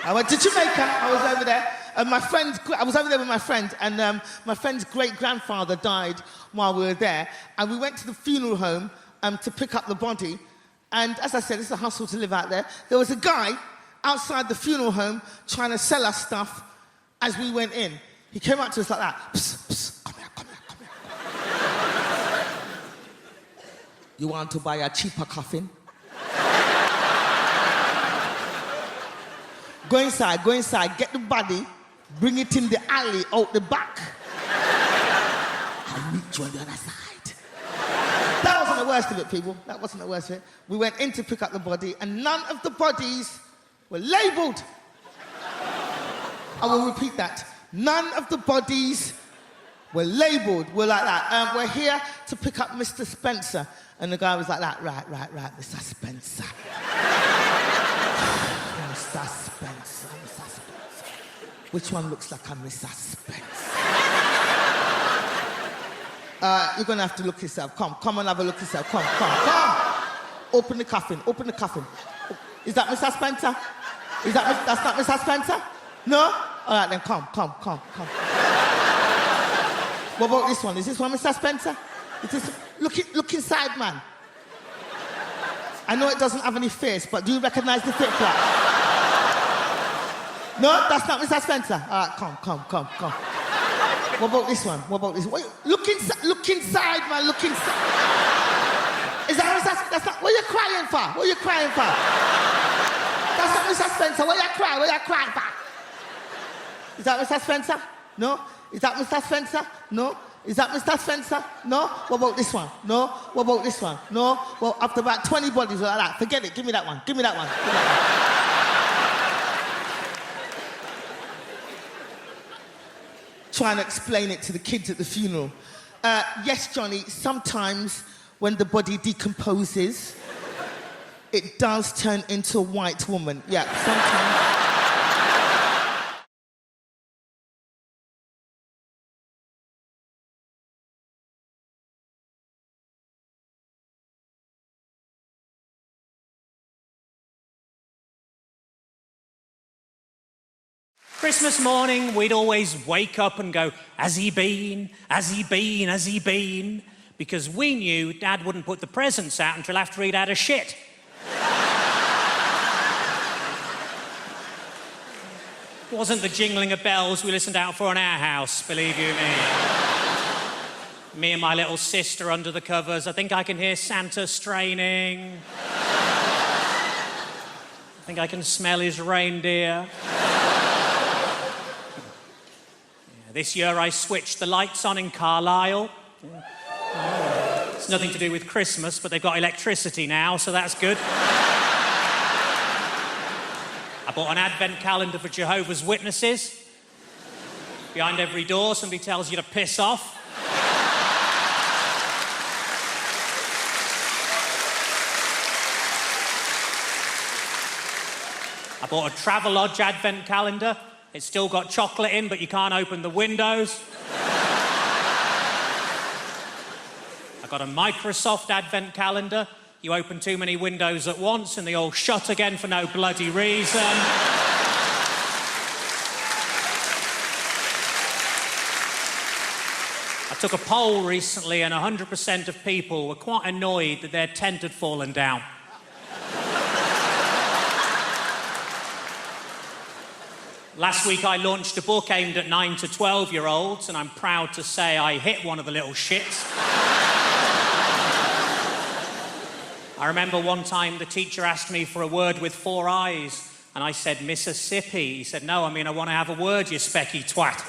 I went to Jamaica, I was over there. and I was over there with my friend, and my friend's great-grandfather died while we were there, and we went to the funeral home to pick up the body, and as I said, it's a hustle to live out there. There was a guy outside the funeral home trying to sell us stuff as we went in. He came up to us like that. Psst, psst, come here, come here, come here. You want to buy a cheaper coffin? Go inside, get the body, bring it in the alley out the back. I'll meet you on the other side. That wasn't the worst of it, people. That wasn't the worst of it. We went in to pick up the body, and none of the bodies were labelled. I will repeat that. None of the bodies were labelled. We're like that. We're here to pick up Mr. Spencer. And the guy was like that. Right, Mr. Spencer. Mr. Spencer. Which one looks like a Mr. Spencer? You're going to have to look yourself. Come and have a look yourself. Come. Open the coffin. Is that Mr. Spencer? That's not Mr. Spencer? No? All right, then come. What about this one? Is this one Mr. Spencer? Look inside, man. I know it doesn't have any face, but do you recognize the foot flap? No, that's not Mr. Spencer. All right, come. What about this one? Look inside, man. Look inside. Is that Mr. That's not. What are you crying for? That's not Mr. Spencer. What are you crying for? Is that Mr. Spencer? No. Is that Mr. Spencer? No. Is that Mr. Spencer? No. What about this one? No. What about this one? No. Well, after about 20 bodies like that, forget it. Give me that one. Trying to explain it to the kids at the funeral. Yes, Johnny, sometimes when the body decomposes, it does turn into a white woman. Yeah, sometimes. Christmas morning, we'd always wake up and go, has he been? Because we knew Dad wouldn't put the presents out until after he'd had a shit. It wasn't the jingling of bells we listened out for in our house, believe you me. Me and my little sister under the covers. I think I can hear Santa straining. I think I can smell his reindeer. This year I switched the lights on in Carlisle. It's nothing to do with Christmas, but they've got electricity now, so that's good. I bought an advent calendar for Jehovah's Witnesses. Behind every door, somebody tells you to piss off. I bought a Travelodge advent calendar. It's still got chocolate in, but you can't open the windows. I got a Microsoft advent calendar. You open too many windows at once and they all shut again for no bloody reason. I took a poll recently and 100% of people were quite annoyed that their tent had fallen down. Last week I launched a book aimed at 9 to 12-year-olds, and I'm proud to say I hit one of the little shits. I remember one time the teacher asked me for a word with 4 eyes, and I said, Mississippi. He said, no, I mean, I want to have a word, you specky twat.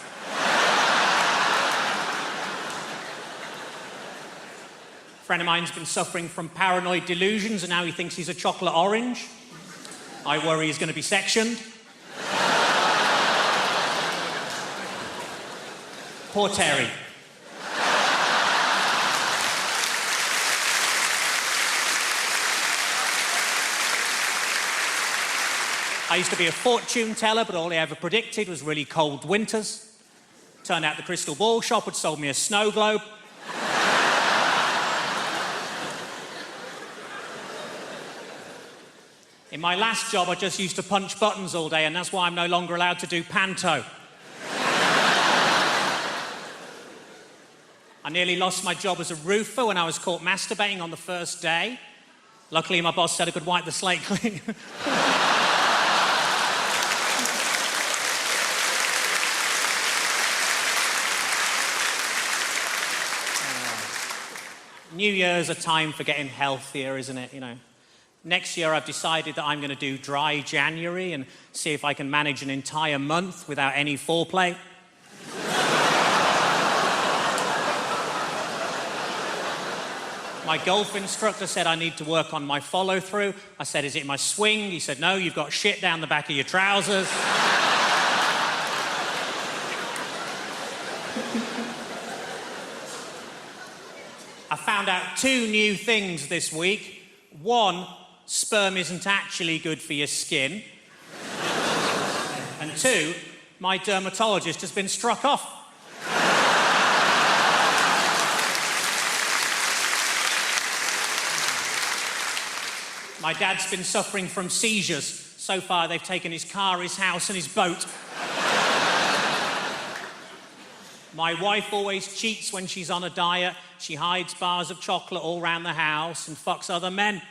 A friend of mine's been suffering from paranoid delusions, and now he thinks he's a chocolate orange. I worry he's going to be sectioned. Poor Terry. I used to be a fortune teller, but all he ever predicted was really cold winters. Turned out the crystal ball shop had sold me a snow globe. In my last job, I just used to punch buttons all day, and that's why I'm no longer allowed to do panto. I nearly lost my job as a roofer when I was caught masturbating on the first day. Luckily, my boss said I could wipe the slate clean. New Year's a time for getting healthier, isn't it? You know. Next year, I've decided that I'm going to do dry January and see if I can manage an entire month without any foreplay. My golf instructor said I need to work on my follow-through. I said, is it my swing? He said, no, you've got shit down the back of your trousers. I found out 2 new things this week. 1, sperm isn't actually good for your skin. And 2, my dermatologist has been struck off. My dad's been suffering from seizures. So far, they've taken his car, his house, and his boat. My wife always cheats when she's on a diet. She hides bars of chocolate all around the house and fucks other men.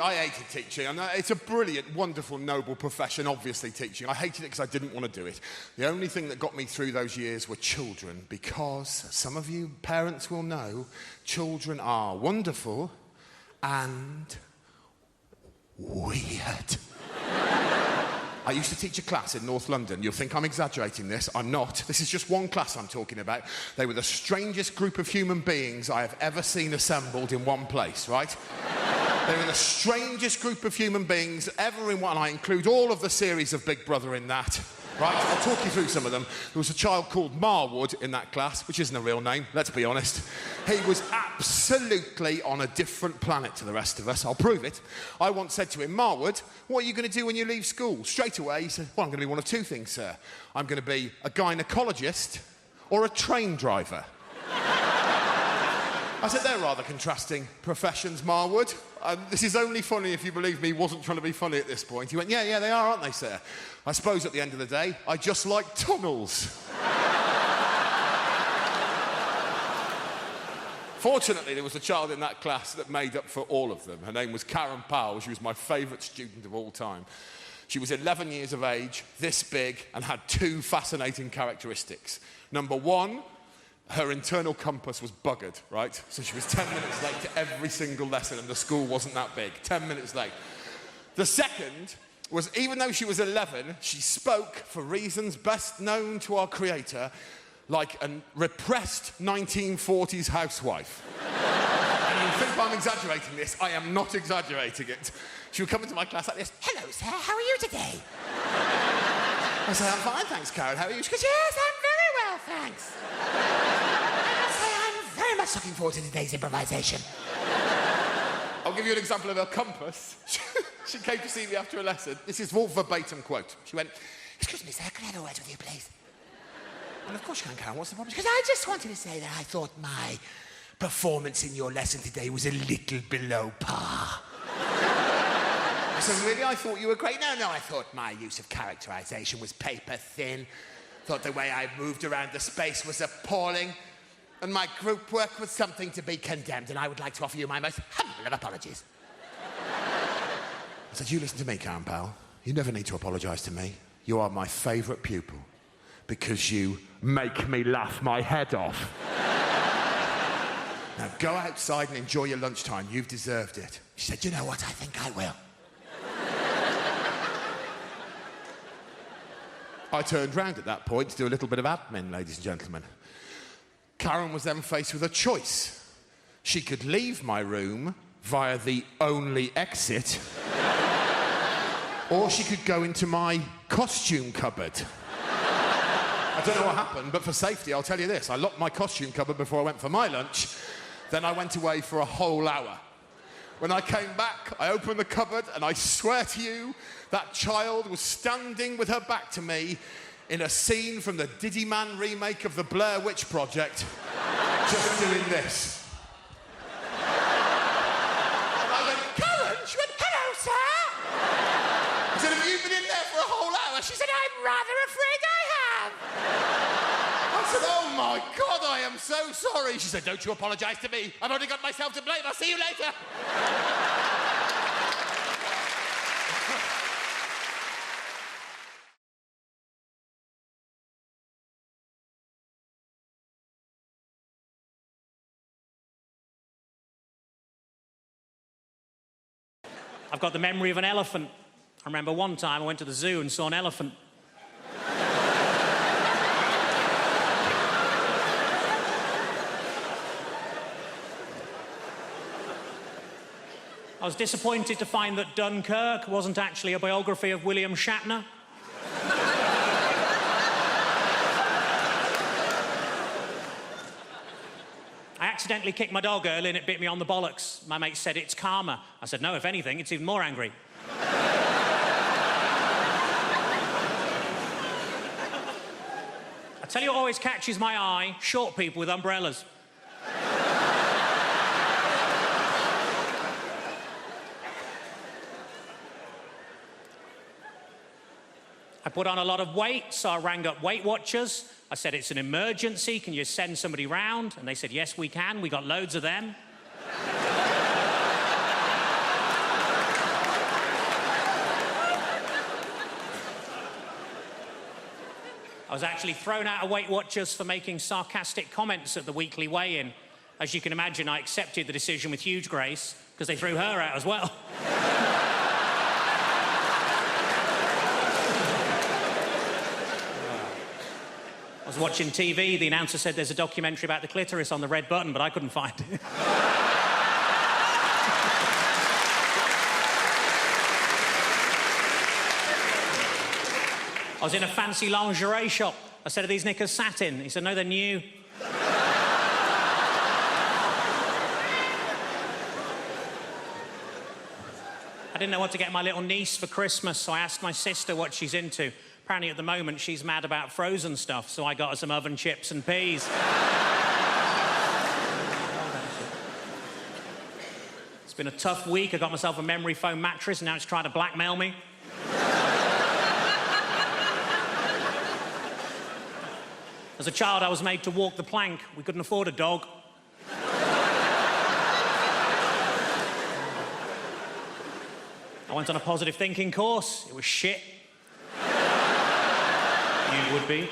I hated teaching, and it's a brilliant, wonderful, noble profession, obviously, teaching. I hated it because I didn't want to do it. The only thing that got me through those years were children, because some of you parents will know, children are wonderful and weird. I used to teach a class in North London. You'll think I'm exaggerating this. I'm not. This is just one class I'm talking about. They were the strangest group of human beings I have ever seen assembled in one place, right? They were the strangest group of human beings ever in one. I include all of the series of Big Brother in that. Right? I'll talk you through some of them. There was a child called Marwood in that class, which isn't a real name, let's be honest. He was absolutely on a different planet to the rest of us. I'll prove it. I once said to him, Marwood, what are you going to do when you leave school? Straight away, he said, well, I'm going to be one of 2 things, sir. I'm going to be a gynecologist or a train driver. I said, they're rather contrasting professions, Marwood. This is only funny if you believe me, he wasn't trying to be funny at this point. He went, yeah, they are, aren't they, sir? I suppose at the end of the day, I just like tunnels. Fortunately, there was a child in that class that made up for all of them. Her name was Karen Powell. She was my favourite student of all time. She was 11 years of age, this big, and had 2 fascinating characteristics. Number 1, her internal compass was buggered, right? So she was 10 minutes late to every single lesson, and the school wasn't that big. 10 minutes late. The second was, even though she was 11, she spoke, for reasons best known to our creator, like a repressed 1940s housewife. And you think I'm exaggerating this? I am not exaggerating it. She would come into my class like this. Hello, sir, how are you today? I say, I'm fine, thanks, Karen. How are you? She goes, yes, I'm very well, thanks. I say, I'm very much looking forward to today's improvisation. I'll give you an example of her compass. She came to see me after a lesson. This is all verbatim quote. She went, excuse me, sir, can I have a word with you, please? And of course you can, Karen. What's the problem? Because I just wanted to say that I thought my performance in your lesson today was a little below par. I said, really? I thought you were great. No, I thought my use of characterization was paper thin. Thought the way I moved around the space was appalling. And my group work was something to be condemned, and I would like to offer you my most humble of apologies. I said, you listen to me, Karen Powell. You never need to apologize to me. You are my favorite pupil because you make me laugh my head off. Now go outside and enjoy your lunchtime. You've deserved it. She said, you know what? I think I will. I turned round at that point to do a little bit of admin, ladies and gentlemen. Karen was then faced with a choice. She could leave my room via the only exit, or she could go into my costume cupboard. I don't know what happened, but for safety, I'll tell you this. I locked my costume cupboard before I went for my lunch. Then I went away for a whole hour. When I came back, I opened the cupboard, and I swear to you, that child was standing with her back to me in a scene from the Diddy Man remake of the Blair Witch Project, just doing this. And I went, Karen? She went, hello, sir. I said, have you been in there for a whole hour? She said, I'm rather afraid I have. I said, oh my God, I am so sorry. She said, don't you apologise to me. I've only got myself to blame. I'll see you later. I've got the memory of an elephant. I remember one time I went to the zoo and saw an elephant. I was disappointed to find that Dunkirk wasn't actually a biography of William Shatner. I accidentally kicked my dog early and it bit me on the bollocks. My mate said it's karma. I said, no, if anything, it's even more angry. I tell you what always catches my eye, short people with umbrellas. I put on a lot of weight, so I rang up Weight Watchers. I said, it's an emergency, can you send somebody round? And they said, yes, we can, we got loads of them. I was actually thrown out of Weight Watchers for making sarcastic comments at the weekly weigh-in. As you can imagine, I accepted the decision with huge grace, because they threw her out as well. I was watching TV, the announcer said there's a documentary about the clitoris on the red button, but I couldn't find it. I was in a fancy lingerie shop. I said, are these knickers satin? He said, no, they're new. I didn't know what to get my little niece for Christmas, so I asked my sister what she's into. Apparently, at the moment, she's mad about frozen stuff, so I got her some oven chips and peas. It's been a tough week. I got myself a memory foam mattress, and now it's trying to blackmail me. As a child, I was made to walk the plank. We couldn't afford a dog. I went on a positive thinking course. It was shit. You would be.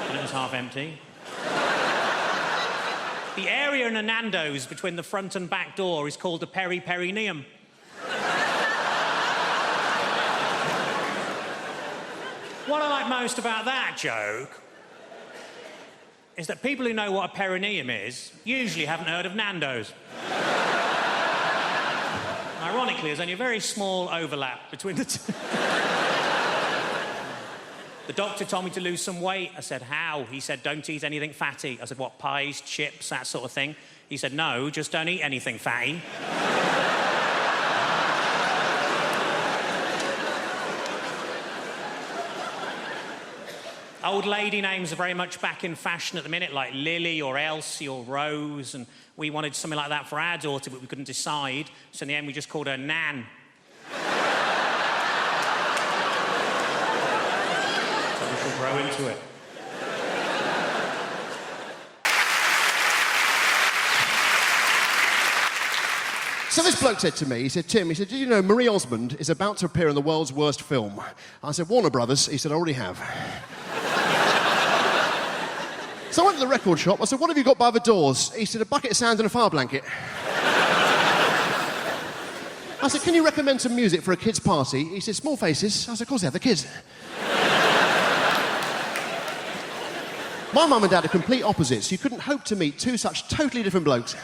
And it was half empty. The area in a Nando's between the front and back door is called the peri-perineum. What I like most about that joke is that people who know what a perineum is usually haven't heard of Nando's. Ironically, there's only a very small overlap between the two. The doctor told me to lose some weight. I said, how? He said, don't eat anything fatty. I said, what, pies, chips, that sort of thing? He said, no, just don't eat anything fatty. Old lady names are very much back in fashion at the minute, like Lily or Elsie or Rose, and we wanted something like that for our daughter, but we couldn't decide, so in the end we just called her Nan. So we shall grow into it. So this bloke said to me, he said, Tim, he said, did you know Marie Osmond is about to appear in the world's worst film? I said, Warner Brothers. He said, I already have. So I went to the record shop. I said, what have you got by the doors? He said, a bucket of sand and a fire blanket. I said, can you recommend some music for a kid's party? He said, Small Faces. I said, of course they have, the kids. My mum and dad are complete opposites. You couldn't hope to meet two such totally different blokes.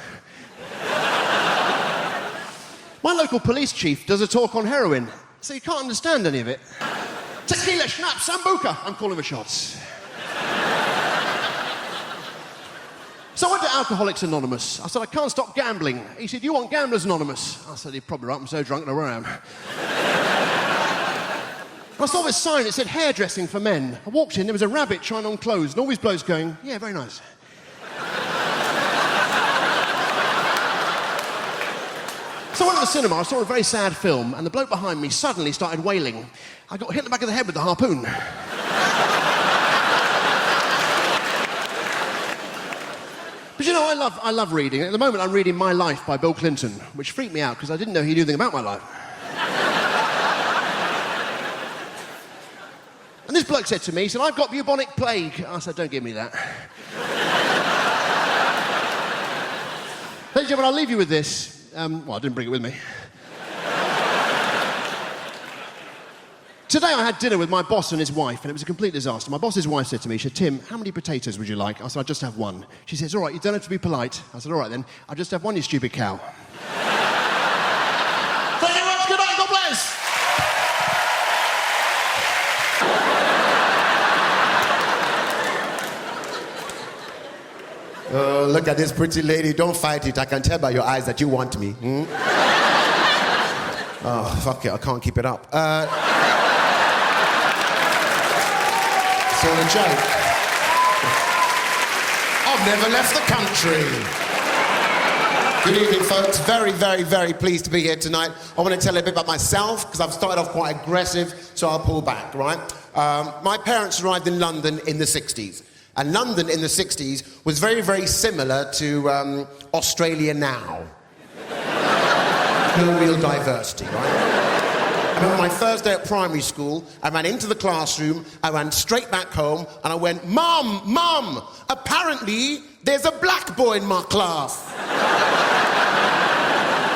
My local police chief does a talk on heroin, so you can't understand any of it. Tequila, schnapps, sambuca. I'm calling the shots. So I went to Alcoholics Anonymous. I said, I can't stop gambling. He said, you want Gamblers Anonymous? I said, you're probably right, I'm so drunk, I know where I am. I saw this sign, it said hairdressing for men. I walked in, there was a rabbit trying on clothes, and all these blokes going, yeah, very nice. So I went to the cinema, I saw a very sad film, and the bloke behind me suddenly started wailing. I got hit in the back of the head with the harpoon. But you know, I love reading. At the moment, I'm reading My Life by Bill Clinton, which freaked me out because I didn't know he knew anything about my life. And this bloke said to me, he said, I've got bubonic plague. I said, don't give me that. Ladies and gentlemen, I'll leave you with this. Well, I didn't bring it with me. Today I had dinner with my boss and his wife, and it was a complete disaster. My boss's wife said to me, she said, Tim, how many potatoes would you like? I said, I'll just have one. She says, all right, you don't have to be polite. I said, all right then, I'll just have one, you stupid cow. Thank you very much, good night, God bless! Oh, look at this pretty lady. Don't fight it. I can tell by your eyes that you want me. Hmm? Oh, fuck it. I can't keep it up. It's all a joke. I've never left the country. Good evening, folks. Very, very, very pleased to be here tonight. I want to tell you a bit about myself, because I've started off quite aggressive, so I'll pull back, right? My parents arrived in London in the 60s. And London in the 60s was very, very similar to Australia now. No real diversity, right? I remember my first day at primary school, I ran into the classroom, I ran straight back home, and I went, Mum, Mum, apparently there's a black boy in my class.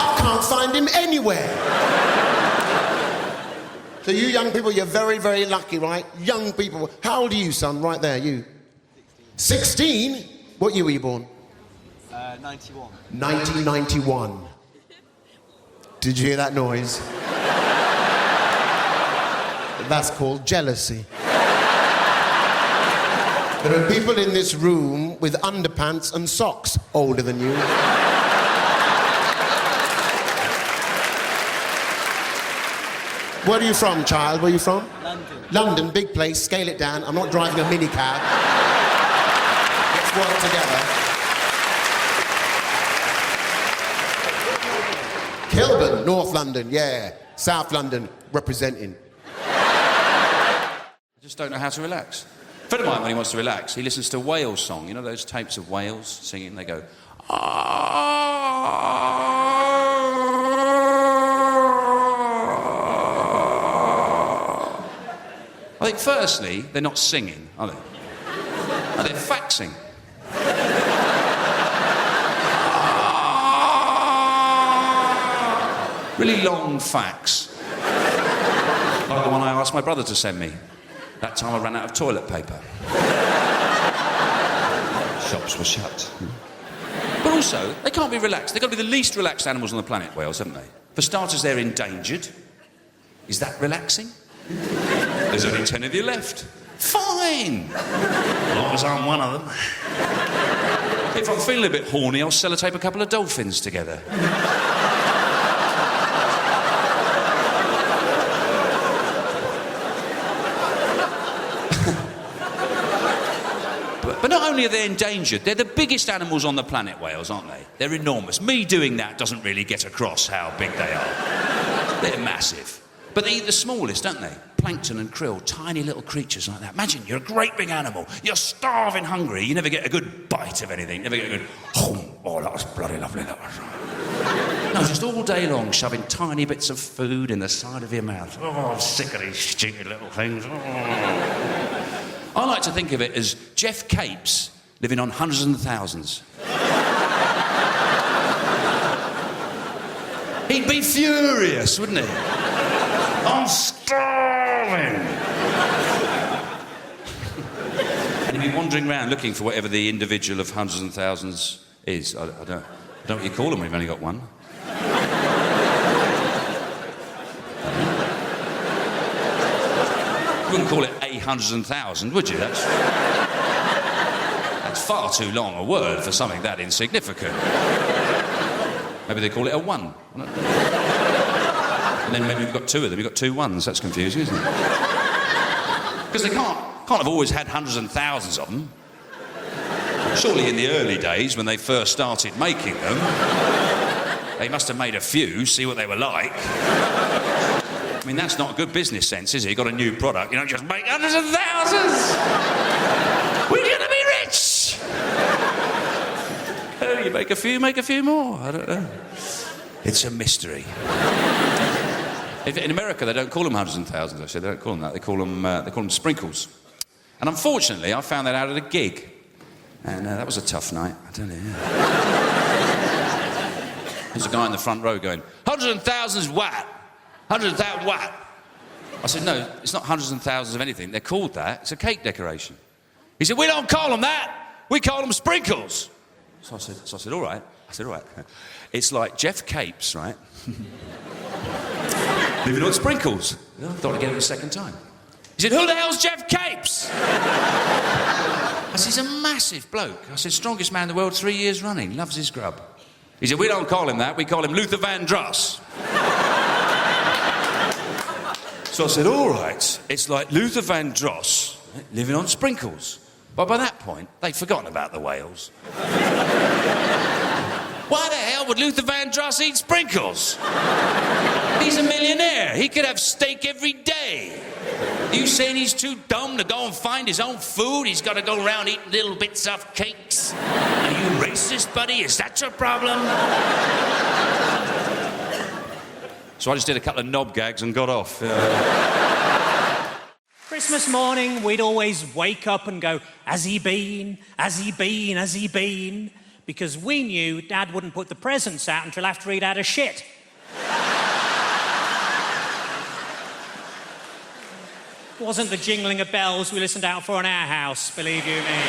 I can't find him anywhere. So you young people, you're very, very lucky, right? Young people. How old are you, son? Right there, you. 16? What year were you born? 91. 1991. Did you hear that noise? That's called jealousy. There are people in this room with underpants and socks older than you. Where are you from, child? Where are you from? London. London, big place. Scale it down. I'm not driving a minicab. Let's work together. Kilburn, North London, yeah. South London, representing. I just don't know how to relax. A friend of mine, when he wants to relax, he listens to whale song. You know those tapes of whales singing? They go, I think, firstly, they're not singing, are they? No, they're faxing. Really long fax. Like the one I asked my brother to send me. That time I ran out of toilet paper. Shops were shut. But also, they can't be relaxed. They've got to be the least relaxed animals on the planet, whales, haven't they? For starters, they're endangered. Is that relaxing? There's only 10 of you left. Fine! As long as I'm one of them. If I'm feeling a bit horny, I'll sellotape a couple of dolphins together. But not only are they endangered, they're the biggest animals on the planet, whales, aren't they? They're enormous. Me doing that doesn't really get across how big they are. They're massive. But they eat the smallest, don't they? Plankton and krill, tiny little creatures like that. Imagine, you're a great big animal, you're starving hungry, you never get a good bite of anything, never get a good, oh, that was bloody lovely, that was. No, just all day long shoving tiny bits of food in the side of your mouth. Oh, I'm sick of these stupid little things. Oh. I like to think of it as Jeff Capes living on hundreds and thousands. He'd be furious, wouldn't he? I'm starving! And he'd be wandering around looking for whatever the individual of hundreds and thousands is. I don't know what you call them when you've only got one. You wouldn't call it a hundreds and thousand, would you? That's far too long a word for something that insignificant. Maybe they call it a one. And then maybe we've got two of them. You've got two ones. That's confusing, isn't it? Because they can't have always had hundreds and thousands of them. Surely in the early days, when they first started making them, they must have made a few, see what they were like. I mean, that's not good business sense, is it? You've got a new product, you don't just make hundreds of thousands! We're gonna be rich! Oh, you make a few more. I don't know. It's a mystery. In America, they don't call them hundreds and thousands, actually. They don't call them that. They call them sprinkles. And unfortunately, I found that out at a gig. And that was a tough night, I tell you. Yeah. There's a guy in the front row going, hundreds and thousands what? Hundreds and thousands what? I said, no, it's not hundreds and thousands of anything. They're called that. It's a cake decoration. He said, we don't call them that. We call them sprinkles. So I said, all right. I said, all right. It's like Jeff Capes, right? Living on sprinkles. I thought I'd get it a second time. He said, who the hell's Jeff Capes? I said, he's a massive bloke. I said, strongest man in the world 3 years running. Loves his grub. He said, we don't call him that. We call him Luther Vandross. So I said, all right. It's like Luther Vandross living on sprinkles. But by that point, they'd forgotten about the whales. Why the hell would Luther Vandross eat sprinkles? He's a millionaire. He could have steak every day. You saying he's too dumb to go and find his own food? He's got to go around eating little bits of cakes? Are you racist, buddy? Is that your problem? So I just did a couple of knob gags and got off. Christmas morning, we'd always wake up and go, has he been? Has he been? Has he been? Because we knew Dad wouldn't put the presents out until after he'd had a shit. It wasn't the jingling of bells we listened out for in our house, believe you me.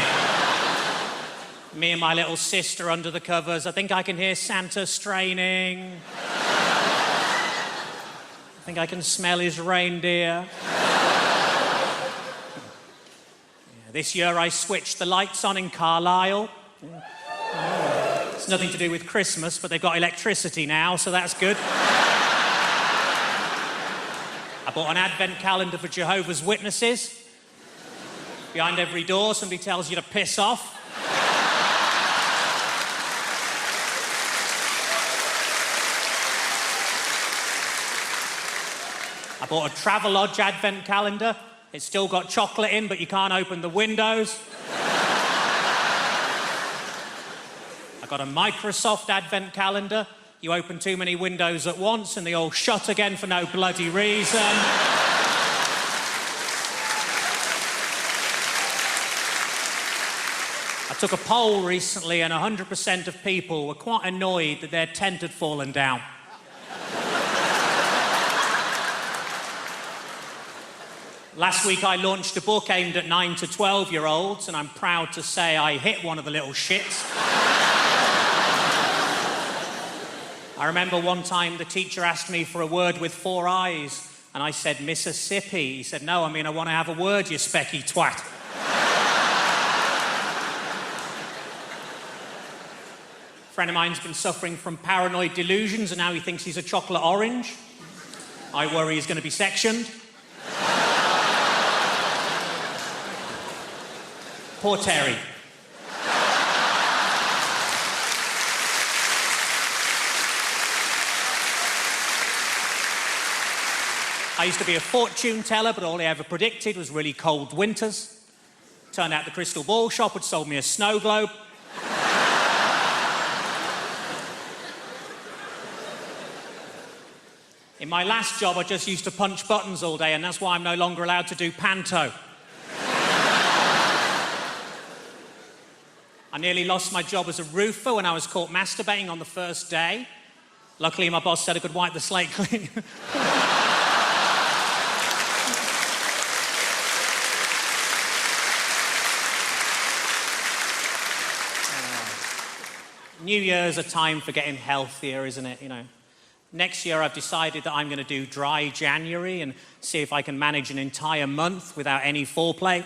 Me and my little sister under the covers. I think I can hear Santa straining. I think I can smell his reindeer. This year I switched the lights on in Carlisle. It's nothing to do with Christmas, but they've got electricity now, so that's good. I bought an advent calendar for Jehovah's Witnesses. Behind every door, somebody tells you to piss off. I bought a Travelodge advent calendar. It's still got chocolate in, but you can't open the windows. I got a Microsoft advent calendar. You open too many windows at once and they all shut again for no bloody reason. I took a poll recently and 100% of people were quite annoyed that their tent had fallen down. Last week I launched a book aimed at 9 to 12-year-olds, and I'm proud to say I hit one of the little shits. I remember one time the teacher asked me for a word with 4 eyes, and I said, Mississippi. He said, no, I mean, I want to have a word, you specky twat. A friend of mine's been suffering from paranoid delusions, and now he thinks he's a chocolate orange. I worry he's going to be sectioned. Poor Terry. I used to be a fortune teller, but all I ever predicted was really cold winters. Turned out the crystal ball shop had sold me a snow globe. In my last job, I just used to punch buttons all day, and that's why I'm no longer allowed to do panto. I nearly lost my job as a roofer when I was caught masturbating on the first day. Luckily, my boss said I could wipe the slate clean. New Year's a time for getting healthier, isn't it? You know. Next year, I've decided that I'm going to do dry January and see if I can manage an entire month without any foreplay.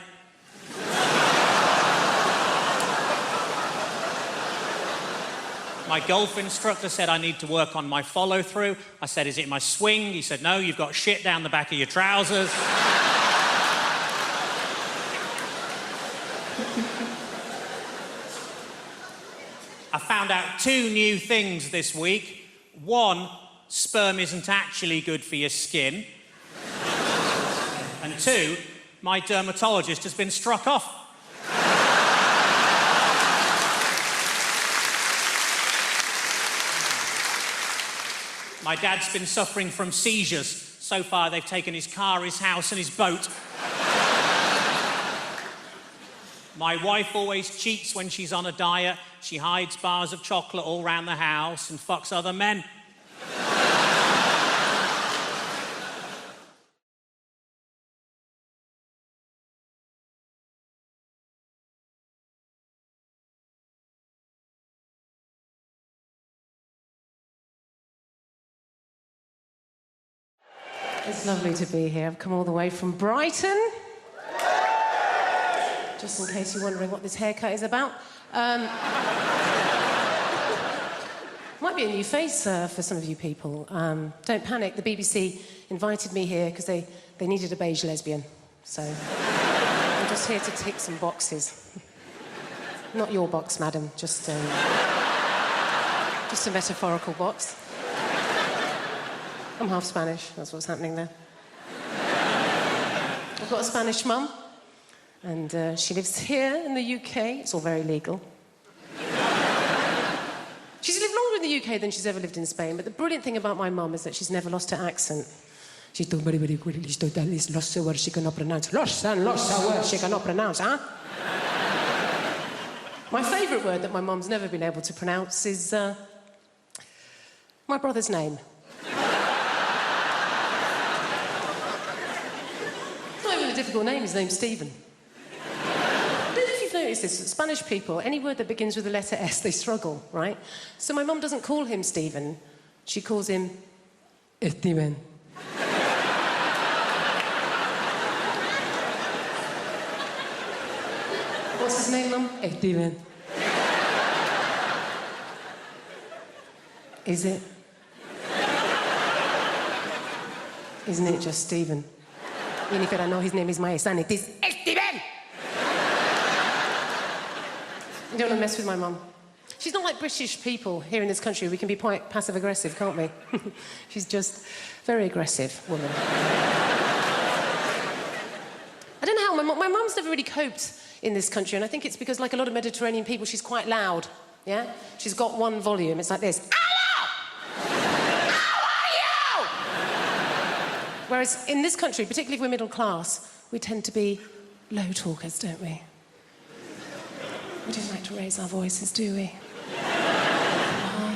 My golf instructor said I need to work on my follow-through. I said, is it my swing? He said, no, you've got shit down the back of your trousers. I found out 2 new things this week. 1, sperm isn't actually good for your skin. And 2, my dermatologist has been struck off. My dad's been suffering from seizures. So far, they've taken his car, his house, and his boat. My wife always cheats when she's on a diet. She hides bars of chocolate all around the house and fucks other men. It's lovely to be here. I've come all the way from Brighton. Just in case you're wondering what this haircut is about. Might be a new face for some of you people. Don't panic, the BBC invited me here because they needed a beige lesbian. So I'm just here to tick some boxes. Not your box, madam, just a metaphorical box. I'm half Spanish, that's what's happening there. I've got a Spanish mum, and she lives here in the UK. It's all very legal. She's lived longer in the UK than she's ever lived in Spain, but the brilliant thing about my mum is that she's never lost her accent. She's done very, very quickly. She's done lost the words she cannot pronounce. Lost the words she cannot pronounce, huh? My favourite word that my mum's never been able to pronounce is my brother's name. A difficult name. His name's Stephen. I don't know if you've noticed this. Spanish people, any word that begins with the letter S, they struggle, right? So my mum doesn't call him Stephen. She calls him Steven. What's his name, Mum? Steven. Is it? Isn't it just Stephen? Jennifer, I know his name is my son. It is Steven! You don't want to mess with my mum. She's not like British people here in this country. We can be quite passive-aggressive, can't we? She's just very aggressive woman. I don't know how my mum's never really coped in this country, and I think it's because, like a lot of Mediterranean people, she's quite loud, yeah? She's got one volume. It's like this. Whereas in this country, particularly if we're middle class, we tend to be low talkers, don't we? We don't like to raise our voices, do we? Why?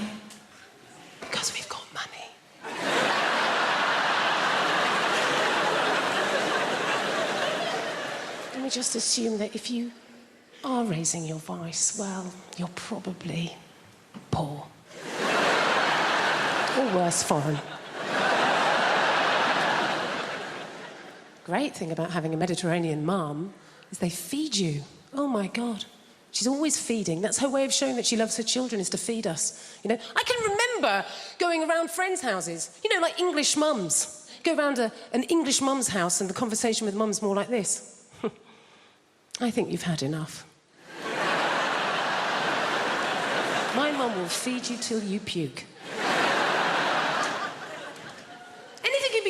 Because we've got money. And we just assume that if you are raising your voice, well, you're probably poor. Or worse, foreign. Great thing about having a Mediterranean mum is they feed you. Oh, my God. She's always feeding. That's her way of showing that she loves her children, is to feed us. You know, I can remember going around friends' houses, you know, like English mums. Go around an English mum's house and the conversation with mum's more like this. I think you've had enough. My mum will feed you till you puke.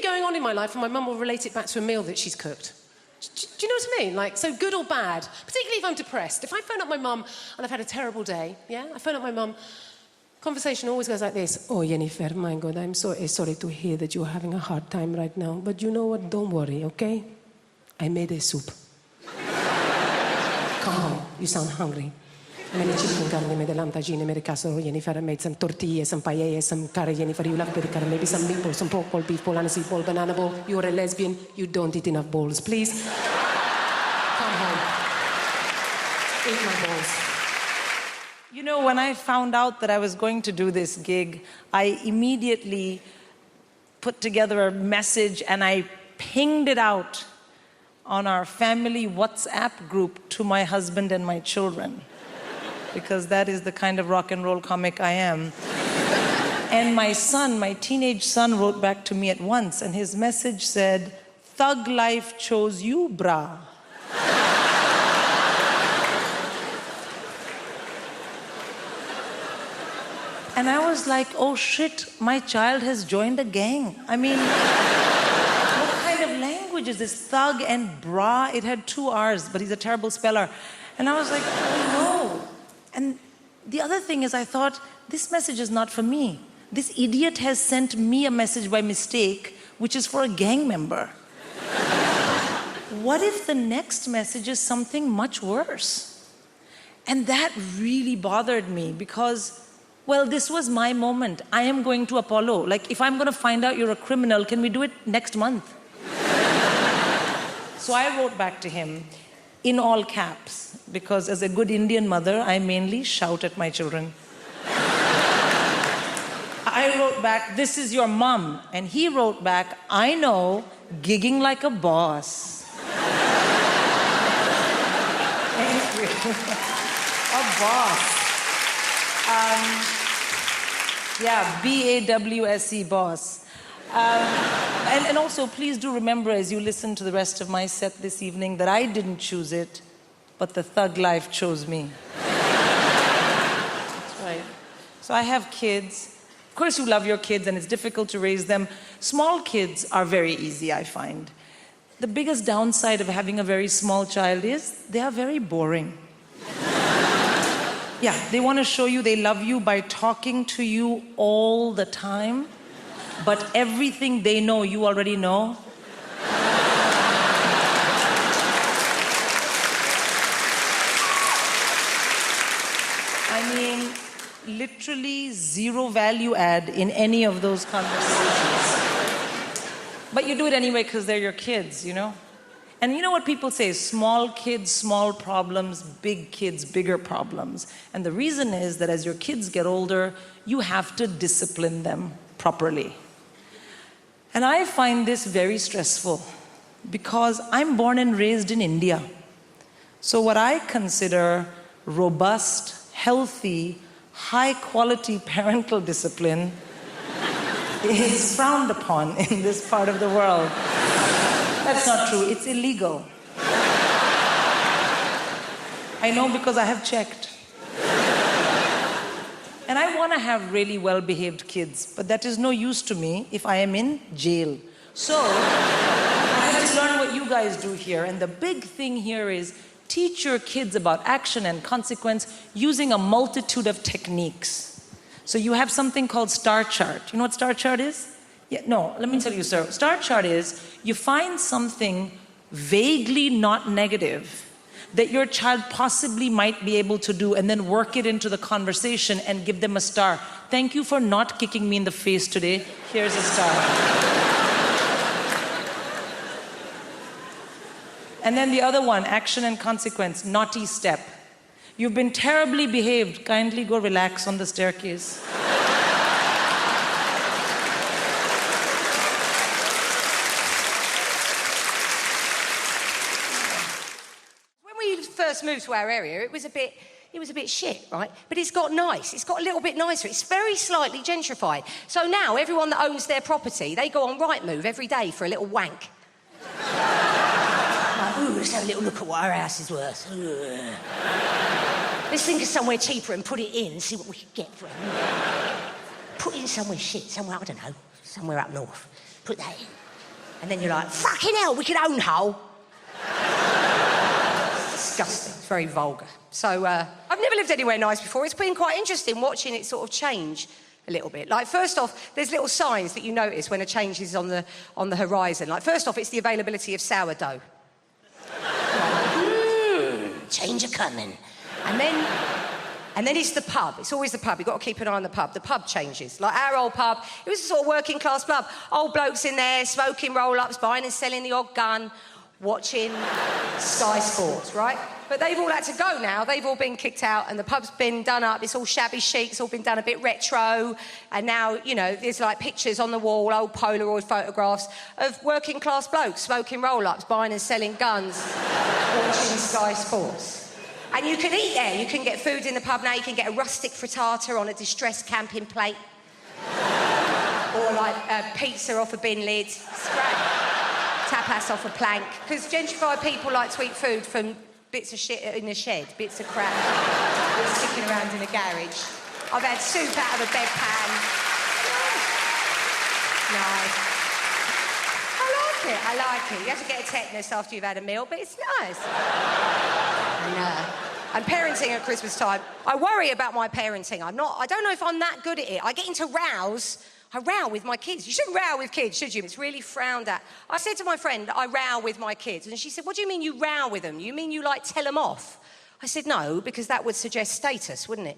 Going on in my life, and my mum will relate it back to a meal that she's cooked. Do you know what I mean? Like, so good or bad, particularly if I'm depressed. If I phone up my mum and I've had a terrible day, yeah? I phone up my mum, conversation always goes like this. Oh, Jennifer, my God, I'm so sorry to hear that you're having a hard time right now. But you know what? Don't worry, okay? I made a soup. Come home. You sound hungry. I made a chicken curry, I made a lamb tagine, I made a casserole, Jennifer. I made some tortillas, some paella, some curry, Jennifer. You love the curry. Maybe some meatballs, some pork ball, beef ball, aniseed ball, banana ball. You're a lesbian. You don't eat enough balls. Please, come home. Eat my balls. You know, when I found out that I was going to do this gig, I immediately put together a message and I pinged it out on our family WhatsApp group to my husband and my children. Because that is the kind of rock and roll comic I am. And my son, my teenage son, wrote back to me at once, and his message said, "Thug life chose you, brah." And I was like, oh shit, my child has joined a gang. I mean, what kind of language is this? Thug and bra. It had 2 R's, but he's a terrible speller. And I was like, oh no. And the other thing is I thought, this message is not for me. This idiot has sent me a message by mistake, which is for a gang member. What if the next message is something much worse? And that really bothered me because, well, this was my moment. I am going to Apollo. Like, if I'm going to find out you're a criminal, can we do it next month? So I wrote back to him in all caps, because as a good Indian mother, I mainly shout at my children. I wrote back, this is your mom. And he wrote back, I know, gigging like a boss. Thank you. A boss. Yeah, B-A-W-S-E, boss. And also, please do remember as you listen to the rest of my set this evening that I didn't choose it, but the thug life chose me. That's right. So I have kids. Of course, you love your kids, and it's difficult to raise them. Small kids are very easy, I find. The biggest downside of having a very small child is they are very boring. Yeah, they want to show you they love you by talking to you all the time, but everything they know, you already know. I mean, literally zero value add in any of those conversations. But you do it anyway because they're your kids, you know? And you know what people say, small kids, small problems, big kids, bigger problems. And the reason is that as your kids get older, you have to discipline them properly. And I find this very stressful because I'm born and raised in India. So what I consider robust, healthy, high-quality parental discipline is frowned upon in this part of the world. That's not true. It's illegal. I know because I have checked. And I want to have really well-behaved kids, but that is no use to me if I am in jail. So, I have to learn what you guys do here. And the big thing here is teach your kids about action and consequence using a multitude of techniques. So you have something called star chart. You know what star chart is? Yeah, no, let me tell you, sir. Star chart is you find something vaguely not negative that your child possibly might be able to do and then work it into the conversation and give them a star. Thank you for not kicking me in the face today. Here's a star. And then the other one, action and consequence, naughty step. You've been terribly behaved. Kindly go relax on the staircase. When we first moved to our area, it was a bit shit, right? But it's got nice. It's got a little bit nicer. It's very slightly gentrified. So now everyone that owns their property, they go on Rightmove every day for a little wank. Ooh, let's have a little look at what our house is worth. Let's think of somewhere cheaper and put it in and see what we can get for it. Put it in somewhere shit, somewhere, I don't know, somewhere up north. Put that in. And then you're like, fucking hell, we could own Hull. It's disgusting. It's very vulgar. So, I've never lived anywhere nice before. It's been quite interesting watching it sort of change a little bit. Like, first off, there's little signs that you notice when a change is on the horizon. Like, first off, it's the availability of sourdough. Change a-coming. And then it's the pub. It's always the pub. You've got to keep an eye on the pub. The pub changes. Like our old pub, it was a sort of working class pub. Old blokes in there, smoking roll-ups, buying and selling the odd gun, watching Sky Sports, right? But they've all had to go now. They've all been kicked out and the pub's been done up. It's all shabby chic. It's all been done a bit retro. And now, you know, there's like pictures on the wall, old Polaroid photographs of working class blokes smoking roll-ups, buying and selling guns, watching Sky Sports. And you can eat there. You can get food in the pub now. You can get a rustic frittata on a distressed camping plate. Or like pizza off a bin lid. It's great. Tapas off a plank. Because gentrified people like to eat food from bits of shit in the shed, bits of crap, bits sticking around in a garage. I've had soup out of a bedpan. Nice. I like it. You have to get a tetanus after you've had a meal, but it's nice. And parenting at Christmas time, I worry about my parenting. I don't know if I'm that good at it. I get into rows. I row with my kids. You shouldn't row with kids, should you? It's really frowned at. I said to my friend, I row with my kids. And she said, what do you mean you row with them? You mean you, like, tell them off? I said, no, because that would suggest status, wouldn't it?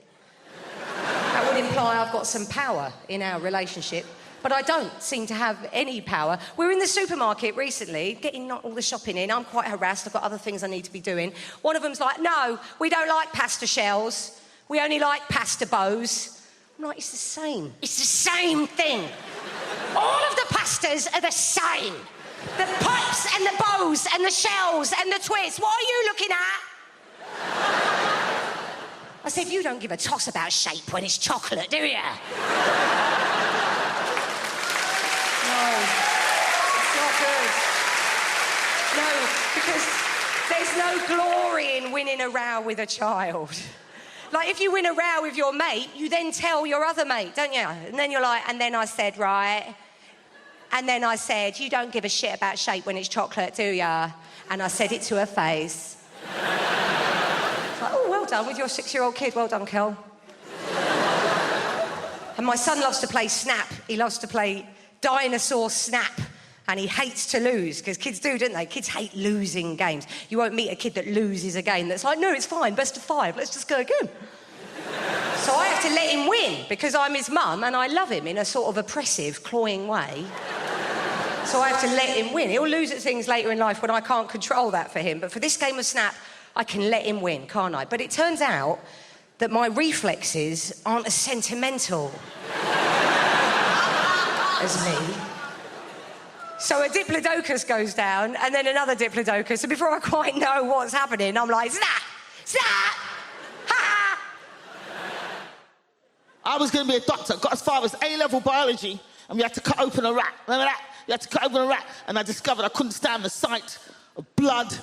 That would imply I've got some power in our relationship. But I don't seem to have any power. We're in the supermarket recently, getting all the shopping in. I'm quite harassed. I've got other things I need to be doing. One of them's like, no, we don't like pasta shells. We only like pasta bows. I'm like, it's the same. It's the same thing. All of the pastas are the same. The pipes and the bows and the shells and the twists. What are you looking at? I said, you don't give a toss about shape when it's chocolate, do you? No, it's not good. No, because there's no glory in winning a row with a child. Like, if you win a row with your mate, you then tell your other mate, don't you? And then you're like, and then I said, right? And then I said, you don't give a shit about shape when it's chocolate, do ya? And I said it to her face. It's like, oh, well done with your 6-year-old kid. Well done, Kel. And my son loves to play Snap. He loves to play Dinosaur Snap, and he hates to lose, because kids do, don't they? Kids hate losing games. You won't meet a kid that loses a game that's like, no, it's fine, best of 5, let's just go again. So I have to let him win, because I'm his mum, and I love him in a sort of oppressive, cloying way. So I have to let him win. He'll lose at things later in life when I can't control that for him, but for this game of Snap, I can let him win, can't I? But it turns out that my reflexes aren't as sentimental as me. So a diplodocus goes down, and then another diplodocus, and before I quite know what's happening, I'm like, snap, snap, ha! I was going to be a doctor, got as far as A-level biology, and we had to cut open a rat. Remember that? You had to cut open a rat, and I discovered I couldn't stand the sight of blood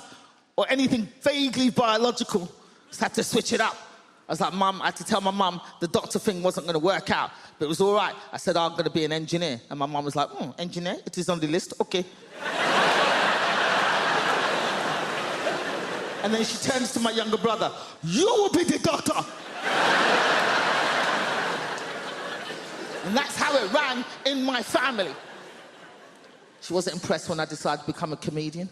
or anything vaguely biological. Just had to switch it up. I was like, Mum, I had to tell my mum the doctor thing wasn't going to work out, but it was all right. I said, I'm going to be an engineer. And my mum was like, engineer? It is on the list? Okay. And then she turns to my younger brother, you will be the doctor. And that's how it ran in my family. She wasn't impressed when I decided to become a comedian.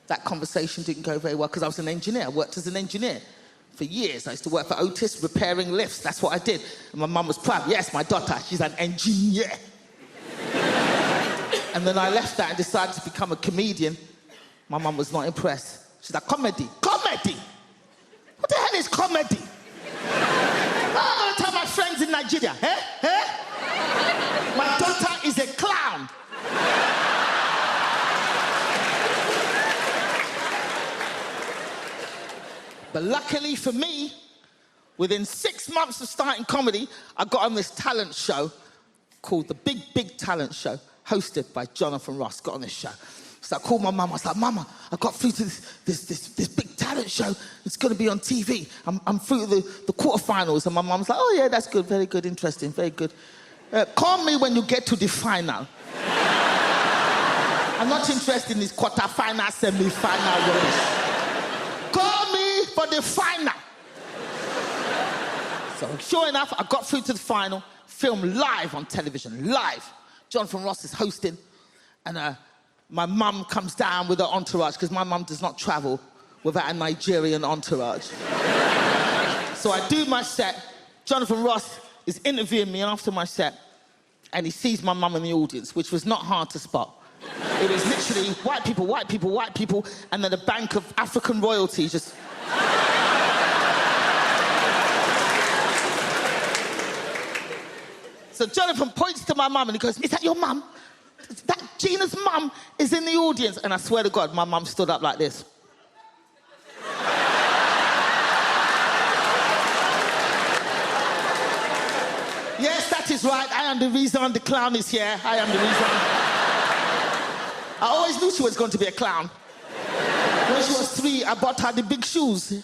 That conversation didn't go very well because I was an engineer. I worked as an engineer for years. I used to work for Otis, repairing lifts. That's what I did. And my mum was proud. Yes, my daughter, she's an engineer. And then I left that and decided to become a comedian. My mum was not impressed. She's like, comedy, comedy. What the hell is comedy? I'm going to tell my friends in Nigeria, My daughter is a clown. But luckily for me, within 6 months of starting comedy, I got on this talent show called The Big, Big Talent Show, hosted by Jonathan Ross. Got on this show. So I called my mum. I was like, Mama, I got through to this big talent show. It's going to be on TV. I'm through the quarterfinals. And my mum's like, oh, yeah, that's good. Very good. Interesting. Very good. Call me when you get to the final. I'm not interested in this quarterfinal, semi-final rubbish. Call me for the final. So sure enough, I got through to the final, filmed live on television, live. Jonathan Ross is hosting, and my mum comes down with her entourage, because my mum does not travel without a Nigerian entourage. So I do my set. Jonathan Ross is interviewing me after my set, and he sees my mum in the audience, which was not hard to spot. It was literally white people, white people, white people, and then a bank of African royalty just... So Jonathan points to my mum and he goes, is that your mum? That Gina's mum is in the audience. And I swear to God, my mum stood up like this. Yes, that is right. I am the reason the clown is here. I am the reason. I always knew she was going to be a clown. When she was 3, I bought her the big shoes.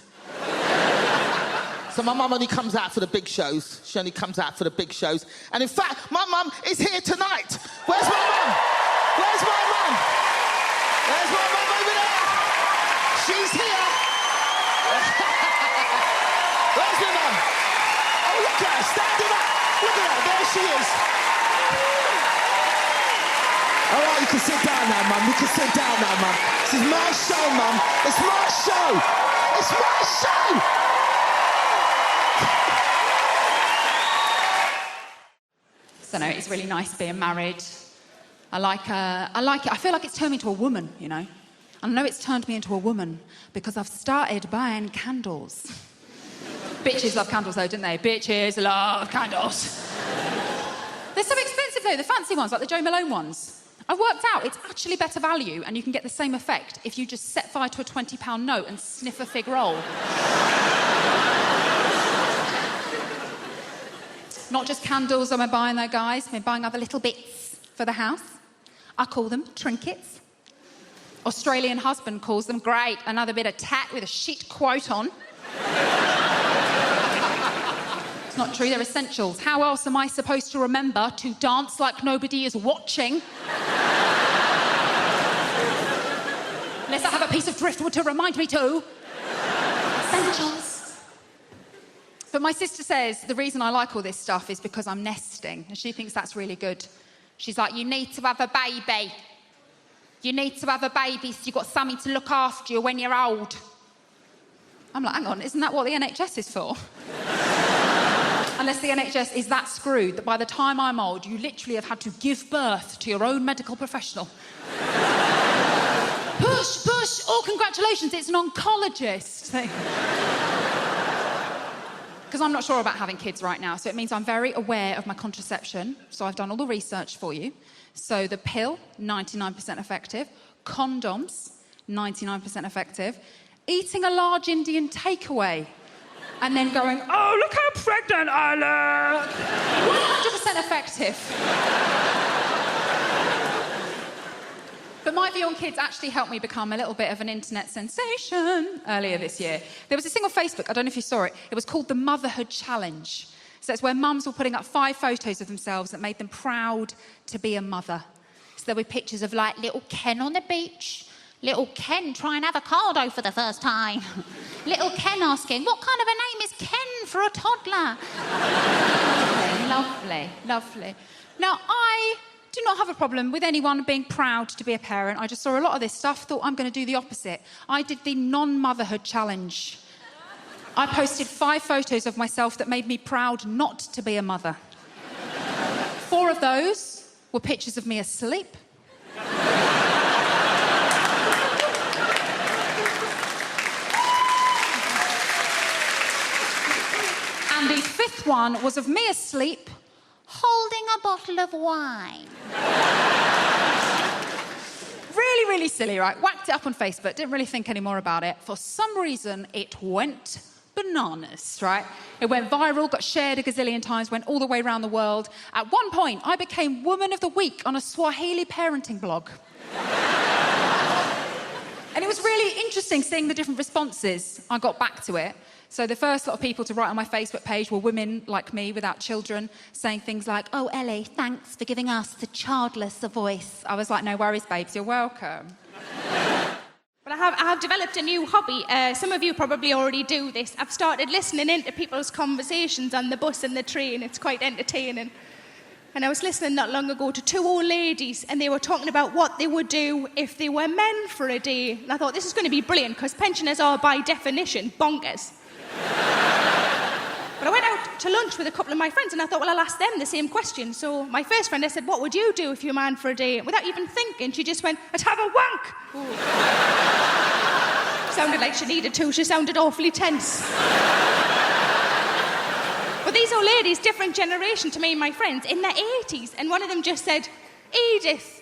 So my mum only comes out for the big shows. She only comes out for the big shows. And in fact, my mum is here tonight. Where's my mum? Where's my mum? Where's my mum over there? She's here. Where's my mum? Oh, look at her, standing up. Look at her, there she is. All right, you can sit down now, Mum. You can sit down now, Mum. This is my show, Mum. It's my show. It's my show. So no, it's really nice being married. I like it. I feel like it's turned me into a woman, you know. I know it's turned me into a woman because I've started buying candles. Bitches love candles though, don't they? Bitches love candles. They're so expensive though, the fancy ones, like the Joe Malone ones. I've worked out it's actually better value and you can get the same effect if you just set fire to a £20 note and sniff a fig roll. Not just candles am I buying though, guys. I'm buying other little bits for the house. I call them trinkets. Australian husband calls them great. Another bit of tat with a shit quote on. It's not true, they're essentials. How else am I supposed to remember to dance like nobody is watching? Unless I have a piece of driftwood to remind me to. Essentials. But my sister says the reason I like all this stuff is because I'm nesting, and she thinks that's really good. She's like, you need to have a baby. You need to have a baby so you've got something to look after you when you're old. I'm like, hang on, isn't that what the NHS is for? Unless the NHS is that screwed that by the time I'm old, you literally have had to give birth to your own medical professional. Push, push, oh, congratulations, it's an oncologist. Because I'm not sure about having kids right now, so it means I'm very aware of my contraception. So I've done all the research for you. So the pill, 99% effective. Condoms, 99% effective. Eating a large Indian takeaway. And then going, oh, look how pregnant I look. 100% effective. But my view on kids actually helped me become a little bit of an internet sensation earlier this year. There was this thing on Facebook, I don't know if you saw it. It was called the Motherhood Challenge. So it's where mums were putting up 5 photos of themselves that made them proud to be a mother. So there were pictures of, like, little Ken on the beach, little Ken trying avocado for the first time, little Ken asking, what kind of a name is Ken for a toddler? Lovely, lovely. Now, I do not have a problem with anyone being proud to be a parent. I just saw a lot of this stuff, thought I'm going to do the opposite. I did the non-motherhood challenge. I posted 5 photos of myself that made me proud not to be a mother. 4 of those were pictures of me asleep. And the 5th one was of me asleep, holding a bottle of wine. Really, really silly, right? Whacked it up on Facebook, didn't really think any more about it. For some reason, it went bananas, right? It went viral, got shared a gazillion times, went all the way around the world. At one point, I became Woman of the Week on a Swahili parenting blog. And it was really interesting seeing the different responses I got back to it. So the first lot of people to write on my Facebook page were women like me without children, saying things like, oh, Ellie, thanks for giving us, the childless, a voice. I was like, no worries, babes, you're welcome. Well, I have developed a new hobby. Some of you probably already do this. I've started listening into people's conversations on the bus and the train. It's quite entertaining. And I was listening not long ago to 2 old ladies, and they were talking about what they would do if they were men for a day. And I thought, this is going to be brilliant, because pensioners are, by definition, bonkers. But I went out to lunch with a couple of my friends, and I thought, well, I'll ask them the same question. So my first friend, I said, what would you do if you're a man for a day? And without even thinking, she just went, I'd have a wank. Sounded like she needed to. She sounded awfully tense. But these old ladies, different generation to me and my friends, in their 80s, and one of them just said, Edith,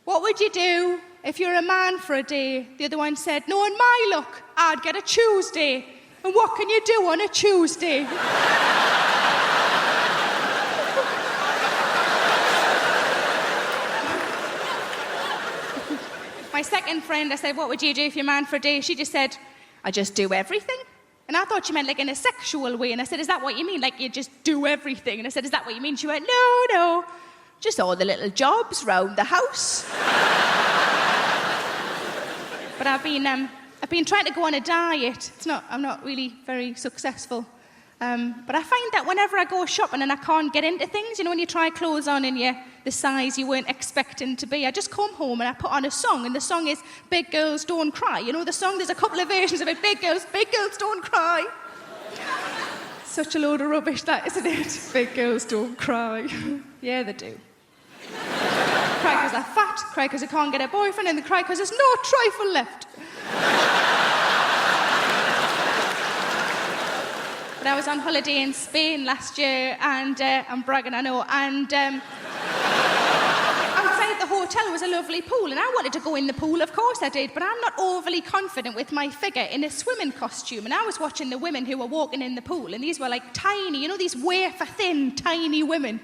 what would you do if you're a man for a day? The other one said, knowing my luck, I'd get a Tuesday. And what can you do on a Tuesday? My second friend, I said, what would you do if you're a man for a day? She just said, I just do everything. And I thought she meant like in a sexual way. And I said, is that what you mean? Like you just do everything? And I said, is that what you mean? She went, no, just all the little jobs round the house. But I've been trying to go on a diet. I'm not really very successful. But I find that whenever I go shopping and I can't get into things, you know, when you try clothes on and you're the size you weren't expecting to be, I just come home and I put on a song, and the song is Big Girls Don't Cry. You know the song? There's a couple of versions of it. Big girls don't cry. Such a load of rubbish, that, isn't it? Big girls don't cry. Yeah, they do. Cry because they're fat, cry because they can't get a boyfriend, and they cry because there's no trifle left. But I was on holiday in Spain last year, and I'm bragging, I know, and outside the hotel was a lovely pool, and I wanted to go in the pool, of course I did, but I'm not overly confident with my figure in a swimming costume, and I was watching the women who were walking in the pool, and these were like tiny, you know, these wafer-thin, tiny women.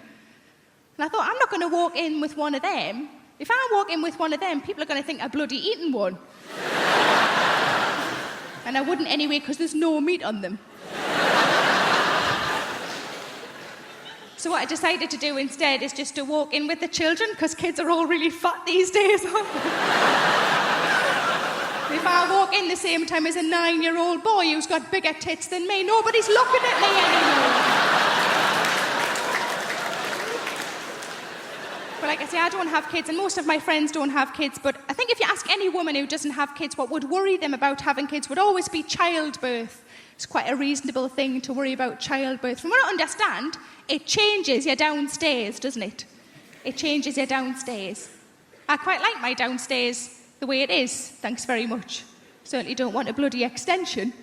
And I thought, I'm not going to walk in with one of them. If I walk in with one of them, people are going to think I've bloody eaten one. And I wouldn't anyway, because there's no meat on them. So what I decided to do instead is just to walk in with the children, because kids are all really fat these days. If I walk in the same time as a 9-year-old boy who's got bigger tits than me, nobody's looking at me anymore. But like I say, I don't have kids, and most of my friends don't have kids, but I think if you ask any woman who doesn't have kids what would worry them about having kids would always be childbirth. It's quite a reasonable thing to worry about childbirth. From what I understand, it changes you downstairs, doesn't it? It changes you downstairs. I quite like my downstairs the way it is, thanks very much. Certainly don't want a bloody extension.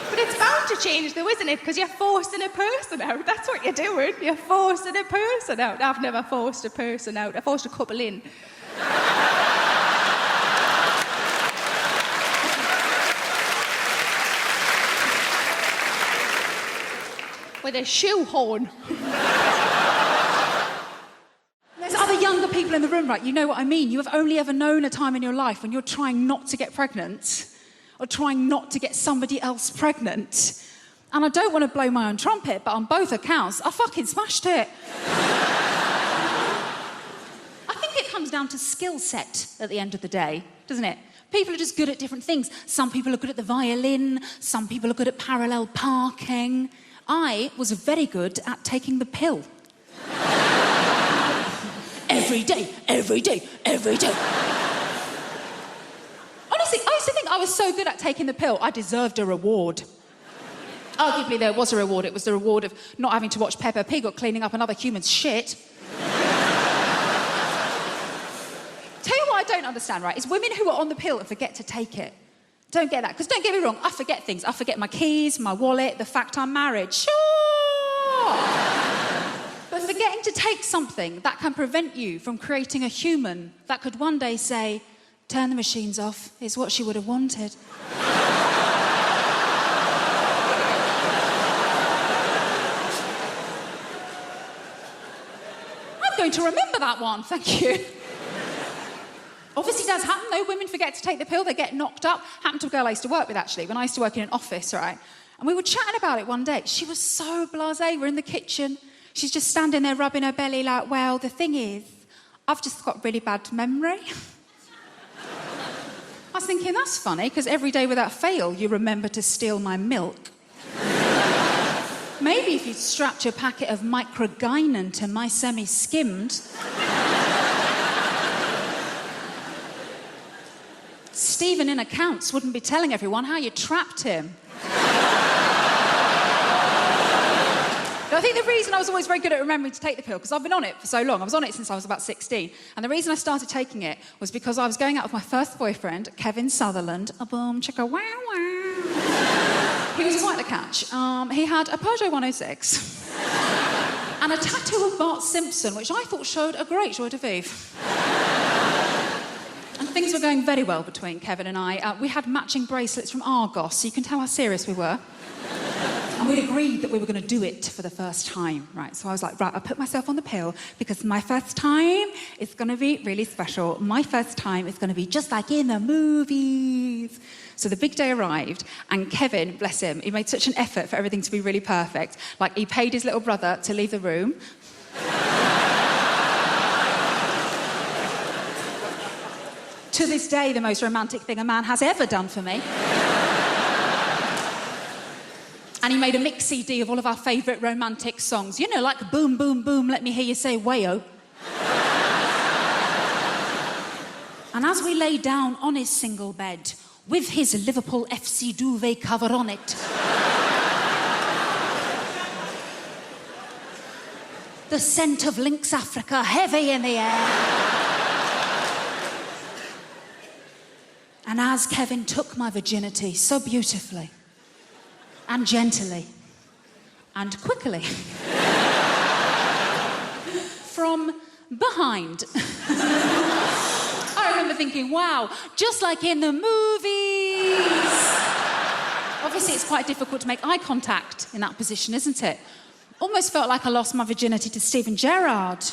But it's bound to change though, isn't it? Because you're forcing a person out. That's what you're doing. You're forcing a person out. I've never forced a person out. I forced a couple in. With a shoehorn. There's other younger people in the room, right? You know what I mean. You have only ever known a time in your life when you're trying not to get pregnant or trying not to get somebody else pregnant. And I don't want to blow my own trumpet, but on both accounts, I fucking smashed it. I think it comes down to skill set at the end of the day, doesn't it? People are just good at different things. Some people are good at the violin. Some people are good at parallel parking. I was very good at taking the pill. Every day, every day, every day. Honestly, I used to think I was so good at taking the pill, I deserved a reward. Arguably, there was a reward. It was the reward of not having to watch Peppa Pig or cleaning up another human's shit. Tell you what I don't understand, right, is women who are on the pill and forget to take it. Don't get that, because don't get me wrong, I forget things. I forget my keys, my wallet, the fact I'm married. Sure! But forgetting to take something that can prevent you from creating a human that could one day say, turn the machines off, is what she would have wanted. I'm going to remember that one, thank you. Obviously does happen though, women forget to take the pill, they get knocked up. Happened to a girl I used to work with actually, when I used to work in an office, right? And we were chatting about it one day. She was so blasé, we're in the kitchen. She's just standing there rubbing her belly like, well, the thing is, I've just got really bad memory. I was thinking, that's funny, because every day without fail, you remember to steal my milk. Maybe if you'd strapped your packet of microgynon to my semi-skimmed... Stephen in accounts wouldn't be telling everyone how you trapped him. But I think the reason I was always very good at remembering to take the pill, because I've been on it for so long. I was on it since I was about 16. And the reason I started taking it was because I was going out with my first boyfriend, Kevin Sutherland. A boom, chicka, wow, wow. He was quite the catch. He had a Peugeot 106 and a tattoo of Bart Simpson, which I thought showed a great joie de vivre. And things were going very well between Kevin and I. We had matching bracelets from Argos, so you can tell how serious we were. And we'd agreed that we were going to do it for the first time, right? So I was like, right, I put myself on the pill because my first time is going to be really special. My first time is going to be just like in the movies. 14th. So the big day arrived, and Kevin, bless him, he made such an effort for everything to be really perfect. Like, he paid his little brother to leave the room. To this day, the most romantic thing a man has ever done for me. And he made a mix CD of all of our favourite romantic songs. You know, like Boom, Boom, Boom, Let Me Hear You Say Wayo. And as we lay down on his single bed, with his Liverpool FC duvet cover on it, the scent of Lynx Africa heavy in the air. And as Kevin took my virginity so beautifully, and gently, and quickly, from behind, I remember thinking, wow, just like in the movies. Obviously, it's quite difficult to make eye contact in that position, isn't it? Almost felt like I lost my virginity to Stephen Gerrard.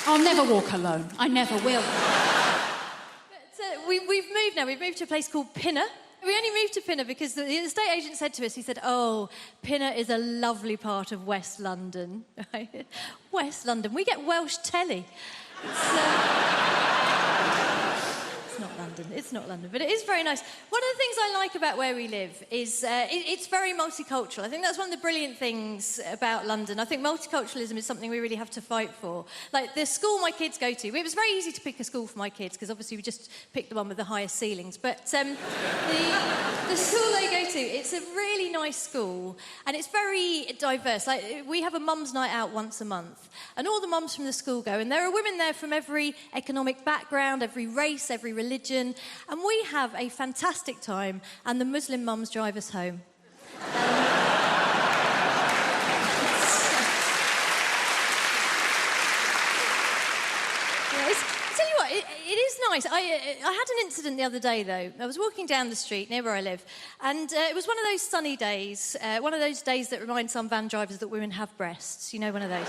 I'll never walk alone. I never will. We've moved now. We've moved to a place called Pinner. We only moved to Pinner because the estate agent said to us, he said, oh, Pinner is a lovely part of West London. West London. We get Welsh telly. It's not London. It's not London. But it is very nice. One of the things I like about where we live is it's very multicultural. I think that's one of the brilliant things about London. I think multiculturalism is something we really have to fight for. Like the school my kids go to, it was very easy to pick a school for my kids because obviously we just picked the one with the highest ceilings. But the school they go to, it's a really nice school and it's very diverse. Like we have a mum's night out once a month and all the mums from the school go and there are women there from every economic background, every race, every religion, and we have a fantastic time and the Muslim mums drive us home. Tell you what, it is nice. I had an incident the other day, though. I was walking down the street near where I live, and it was one of those sunny days, one of those days that remind some van drivers that women have breasts. You know, one of those.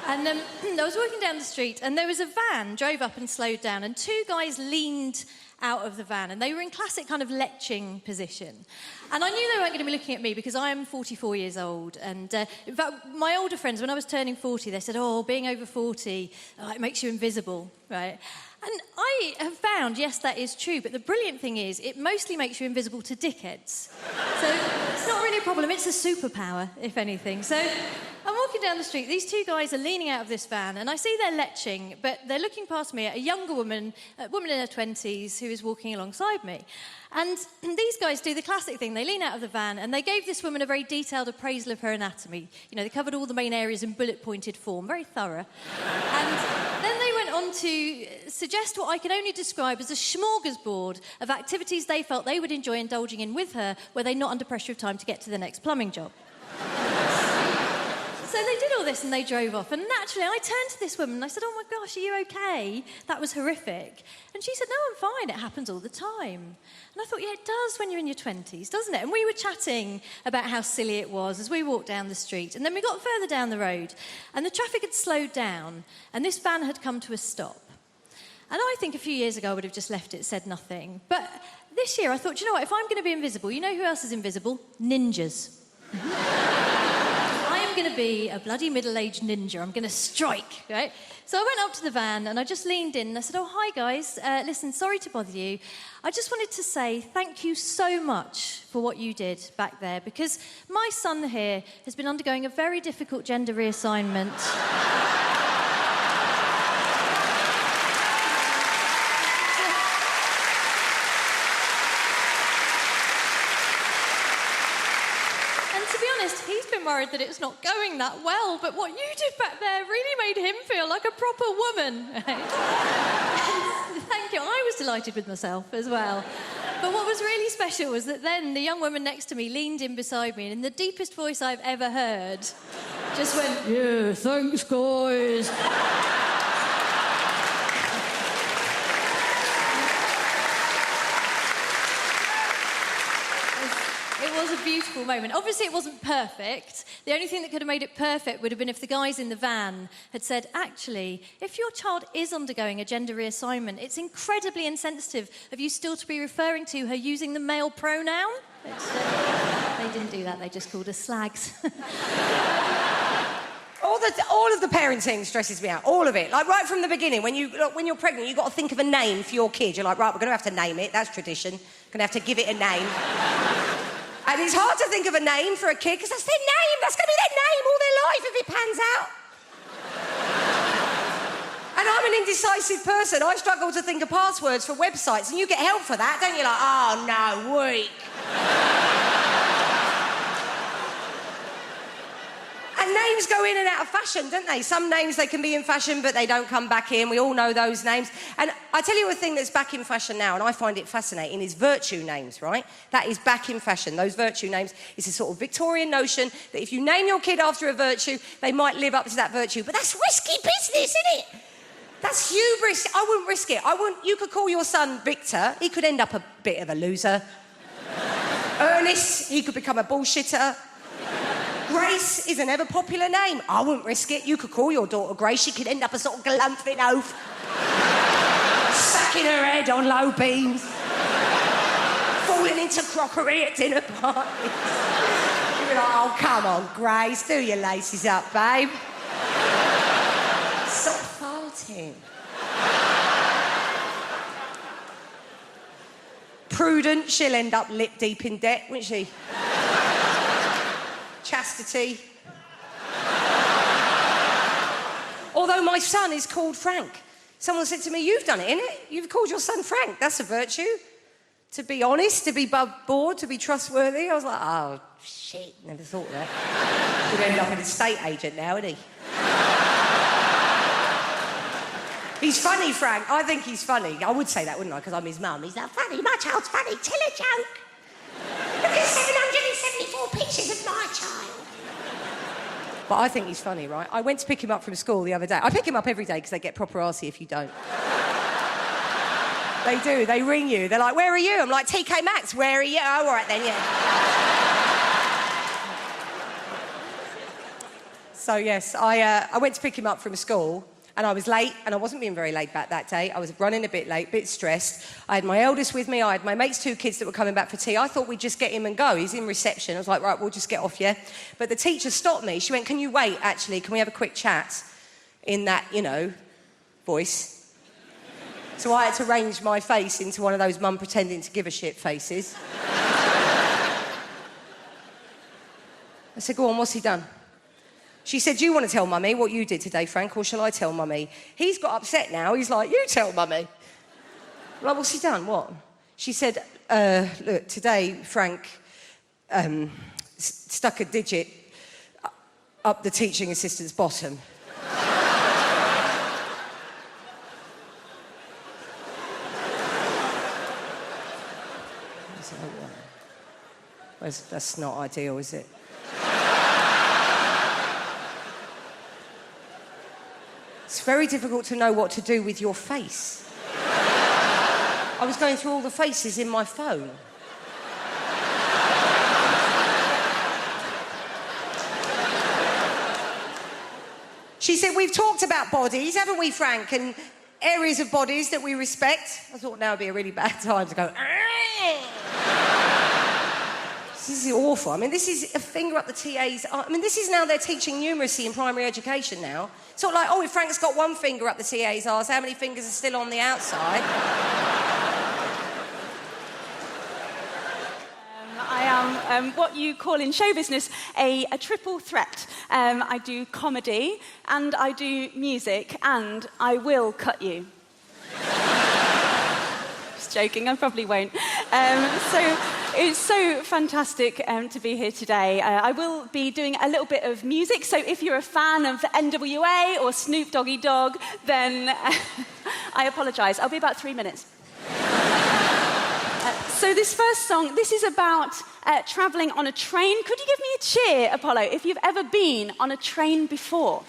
And I was walking down the street, and there was a van drove up and slowed down, and two guys leaned out of the van, and they were in classic kind of leching position. And I knew they weren't going to be looking at me because I am 44 years old. And in fact, my older friends, when I was turning 40, they said, oh, being over 40, it makes you invisible, right? And I have found, yes, that is true, but the brilliant thing is it mostly makes you invisible to dickheads. So it's not really a problem, it's a superpower, if anything. So I'm walking down the street, these two guys are leaning out of this van, and I see they're leching, but they're looking past me at a younger woman, a woman in her 20s, who is walking alongside me. And these guys do the classic thing. They lean out of the van and they gave this woman a very detailed appraisal of her anatomy. You know, they covered all the main areas in bullet-pointed form, very thorough. And then they went on to suggest what I can only describe as a smorgasbord of activities they felt they would enjoy indulging in with her were they not under pressure of time to get to the next plumbing job. So they did all this and they drove off. And naturally, I turned to this woman and I said, oh my gosh, are you okay? That was horrific. And she said, no, I'm fine. It happens all the time. And I thought, yeah, it does when you're in your 20s, doesn't it? And we were chatting about how silly it was as we walked down the street. And then we got further down the road and the traffic had slowed down and this van had come to a stop. And I think a few years ago I would have just left it, said nothing. But this year I thought, do you know what? If I'm going to be invisible, you know who else is invisible? Ninjas. I am going to be a bloody middle-aged ninja. I'm going to strike, right? So I went up to the van and I just leaned in and I said, oh, hi, guys. Listen, sorry to bother you. I just wanted to say thank you so much for what you did back there because my son here has been undergoing a very difficult gender reassignment. He's been worried that it's not going that well, but what you did back there really made him feel like a proper woman. Thank you. I was delighted with myself as well. But what was really special was that then the young woman next to me leaned in beside me and in the deepest voice I've ever heard, just went, yeah, thanks, guys. It was a beautiful moment. Obviously, it wasn't perfect. The only thing that could have made it perfect would have been if the guys in the van had said, actually, if your child is undergoing a gender reassignment, it's incredibly insensitive of you still to be referring to her using the male pronoun. But, they didn't do that. They just called us slags. All of the parenting stresses me out. All of it. Like, right from the beginning, when you're pregnant, you've got to think of a name for your kid. You're like, right, we're going to have to name it. That's tradition. Going to have to give it a name. And it's hard to think of a name for a kid, because that's their name. That's going to be their name all their life if it pans out. And I'm an indecisive person. I struggle to think of passwords for websites, and you get help for that, don't you? Like, oh, no, weak. And names go in and out of fashion, don't they? Some names, they can be in fashion, but they don't come back in. We all know those names. And I tell you a thing that's back in fashion now, and I find it fascinating, is virtue names, right? That is back in fashion. Those virtue names is a sort of Victorian notion that if you name your kid after a virtue, they might live up to that virtue. But that's risky business, isn't it? That's hubris. I wouldn't risk it. You could call your son Victor. He could end up a bit of a loser. Ernest, he could become a bullshitter. Grace is an ever-popular name. I wouldn't risk it. You could call your daughter Grace. She could end up a sort of galumphing oaf. Smacking her head on low beams. Falling into crockery at dinner parties. You'd be like, oh, come on, Grace. Do your laces up, babe. Stop farting. Prudent, she'll end up lip deep in debt, won't she? Chastity. Although my son is called Frank. Someone said to me, you've done it, innit? You've called your son Frank. That's a virtue. To be honest, to be above board, to be trustworthy. I was like, oh, shit, never thought of that. Could end up an estate agent now, isn't he? He's funny, Frank. I think he's funny. I would say that, wouldn't I? Because I'm his mum. He's not funny. My child's funny. Tell a joke. Look at 774 pictures of my child. But I think he's funny, right? I went to pick him up from school the other day. I pick him up every day because they get proper arsey if you don't. They do. They ring you. They're like, where are you? I'm like, TK Maxx, where are you? Oh, all right then, yeah. So, yes, I went to pick him up from school. And I was late, and I wasn't being very laid back that day. I was running a bit late, a bit stressed. I had my eldest with me. I had my mate's 2 kids that were coming back for tea. I thought we'd just get him and go. He's in reception. I was like, right, we'll just get off, yeah? But the teacher stopped me. She went, can you wait, actually? Can we have a quick chat? In that, voice. So I had to arrange my face into one of those mum pretending to give a shit faces. I said, go on, what's he done? She said, do you want to tell Mummy what you did today, Frank, or shall I tell Mummy? He's got upset now. He's like, you tell Mummy. I'm like, what's he done? What? She said, look, today Frank stuck a digit up the teaching assistant's bottom. That's not ideal, is it? It's very difficult to know what to do with your face. I was going through all the faces in my phone. She said, we've talked about bodies, haven't we, Frank? And areas of bodies that we respect. I thought now would be a really bad time to go, this is awful. I mean, this is a finger up the TA's... I mean, this is now they're teaching numeracy in primary education now. It's not like, oh, if Frank's got one finger up the TA's arse, how many fingers are still on the outside? I am what you call in show business a triple threat. I do comedy, and I do music, and I will cut you. Just joking, I probably won't. It's so fantastic to be here today. I will be doing a little bit of music, so if you're a fan of NWA or Snoop Doggy Dogg, then I apologise. I'll be about 3 minutes. So this first song, this is about travelling on a train. Could you give me a cheer, Apollo, if you've ever been on a train before?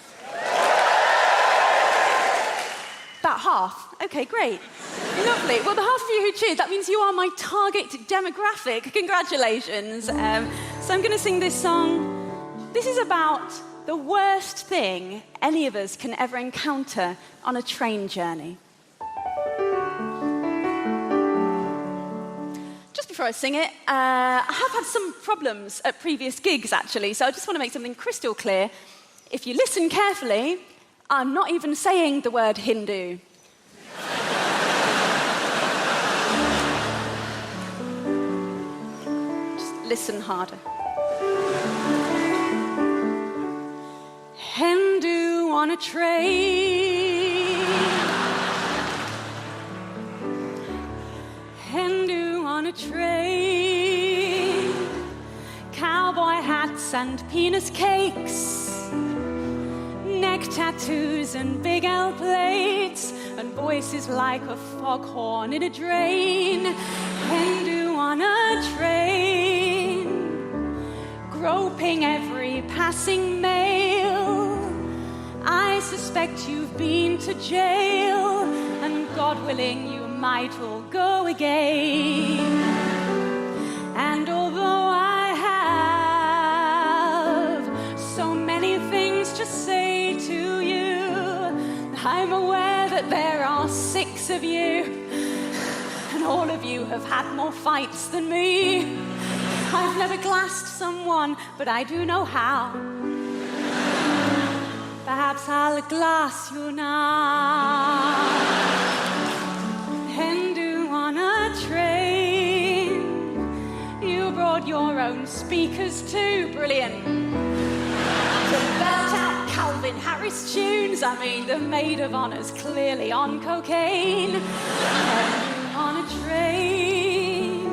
About half. Okay, great. Lovely. Well, the half of you who cheered, that means you are my target demographic. Congratulations. So I'm going to sing this song. This is about the worst thing any of us can ever encounter on a train journey. Just before I sing it, I have had some problems at previous gigs, actually, so I just want to make something crystal clear. If you listen carefully, I'm not even saying the word Hindu. Just listen harder. Hindu on a train. Hindu on a train. Cowboy hats and penis cakes. Neck tattoos and big L plates. And voices like a foghorn in a drain. Hindu on a train. Groping every passing male. I suspect you've been to jail, and God willing, you might all go again. And although I have so many things to say to you, I'm aware that there are 6 of you, and all of you have had more fights than me. I've never glassed someone, but I do know how. Perhaps I'll glass you now. Hindu on a train. You brought your own speakers too. Brilliant. To belt out Calvin Harris tunes. I mean, the maid of honor's clearly on cocaine. Hindu on a train.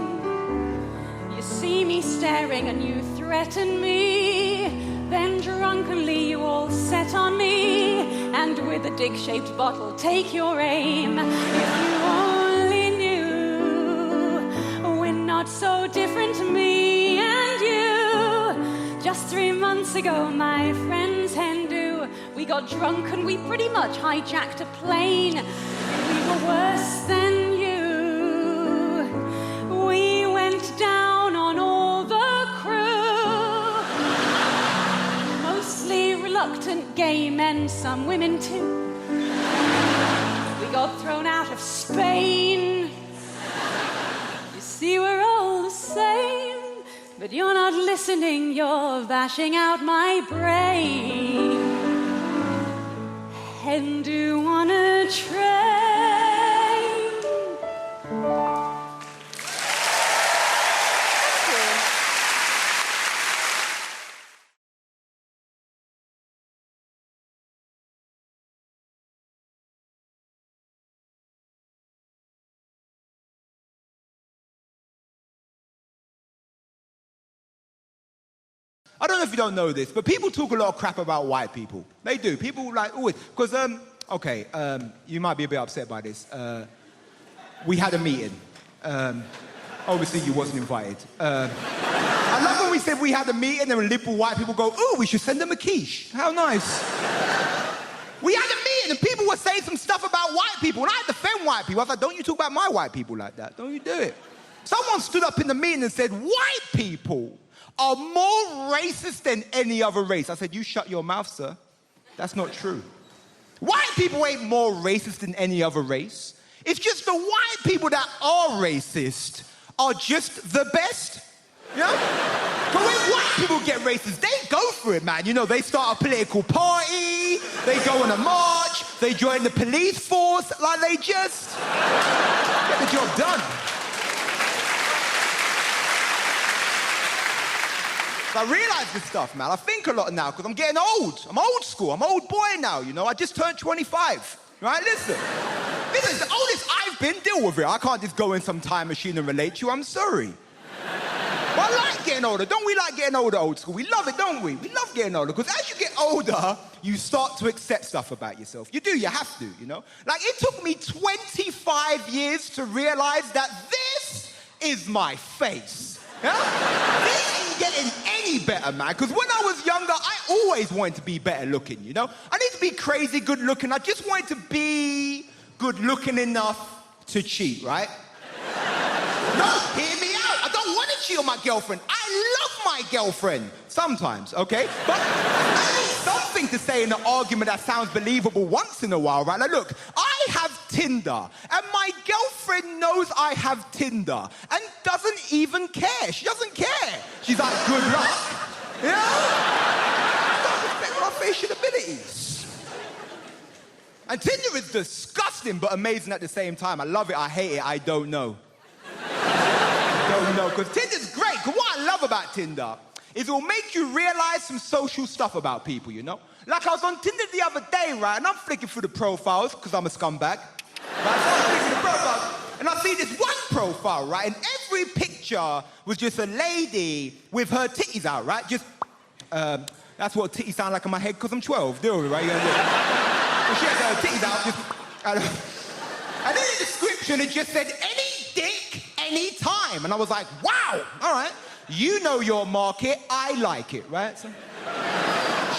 You see me staring and you threaten me. Then drunkenly you all set on me, and with a dick-shaped bottle take your aim. If you only knew, we're not so different, me and you. Just 3 months ago, my friends Hindu, we got drunk and we pretty much hijacked a plane. We were worse than you. We went down on all the reluctant gay men, some women too. We got thrown out of Spain. You see, we're all the same, but you're not listening, you're bashing out my brain. Hindu on a train. I don't know if you don't know this, but people talk a lot of crap about white people. They do. People like always, because, you might be a bit upset by this. We had a meeting. Obviously, you wasn't invited. I love when we said we had a meeting and liberal white people go, ooh, we should send them a quiche. How nice. We had a meeting and people were saying some stuff about white people, and I defend white people. I was like, don't you talk about my white people like that. Don't you do it. Someone stood up in the meeting and said, white people are more racist than any other race. I said, you shut your mouth, sir. That's not true. White people ain't more racist than any other race. It's just the white people that are racist are just the best. You know? But when white people get racist, they go for it, man. You know, they start a political party, they go on a march, they join the police force, like they just get the job done. I realise this stuff, man. I think a lot now, because I'm getting old. I'm old school. I'm old boy now, you know. I just turned 25, right? Listen, the oldest I've been, deal with it. I can't just go in some time machine and relate to you. I'm sorry. But I like getting older. Don't we like getting older, old school? We love it, don't we? We love getting older, because as you get older, you start to accept stuff about yourself. You do, you have to, you know? Like, it took me 25 years to realise that this is my face. Yeah? This ain't getting any better, man, because when I was younger, I always wanted to be better looking, you know? I need to be crazy good looking. I just wanted to be good looking enough to cheat, right? No, hear me out. I don't want to cheat on my girlfriend. I love my girlfriend. Sometimes, okay? But I need something to say in an argument that sounds believable once in a while, right? Like, look, I have Tinder, and my girlfriend knows I have Tinder and doesn't even care. She doesn't care. She's like, good luck. You know? I don't respect my facial abilities. And Tinder is disgusting but amazing at the same time. I love it, I hate it, I don't know. Don't know, because Tinder's great. Because what I love about Tinder is it'll make you realize some social stuff about people, you know? Like I was on Tinder the other day, right, and I'm flicking through the profiles, because I'm a scumbag. Right, so I'm flicking the profiles, and I see this one profile, right, and every picture was just a lady with her titties out, right? Just, that's what titties sound like in my head, because I'm 12, deal with it, right? You know, she had her titties out, just, and in the description, it just said, any dick, any time. And I was like, wow, all right. You know your market, I like it, right? So,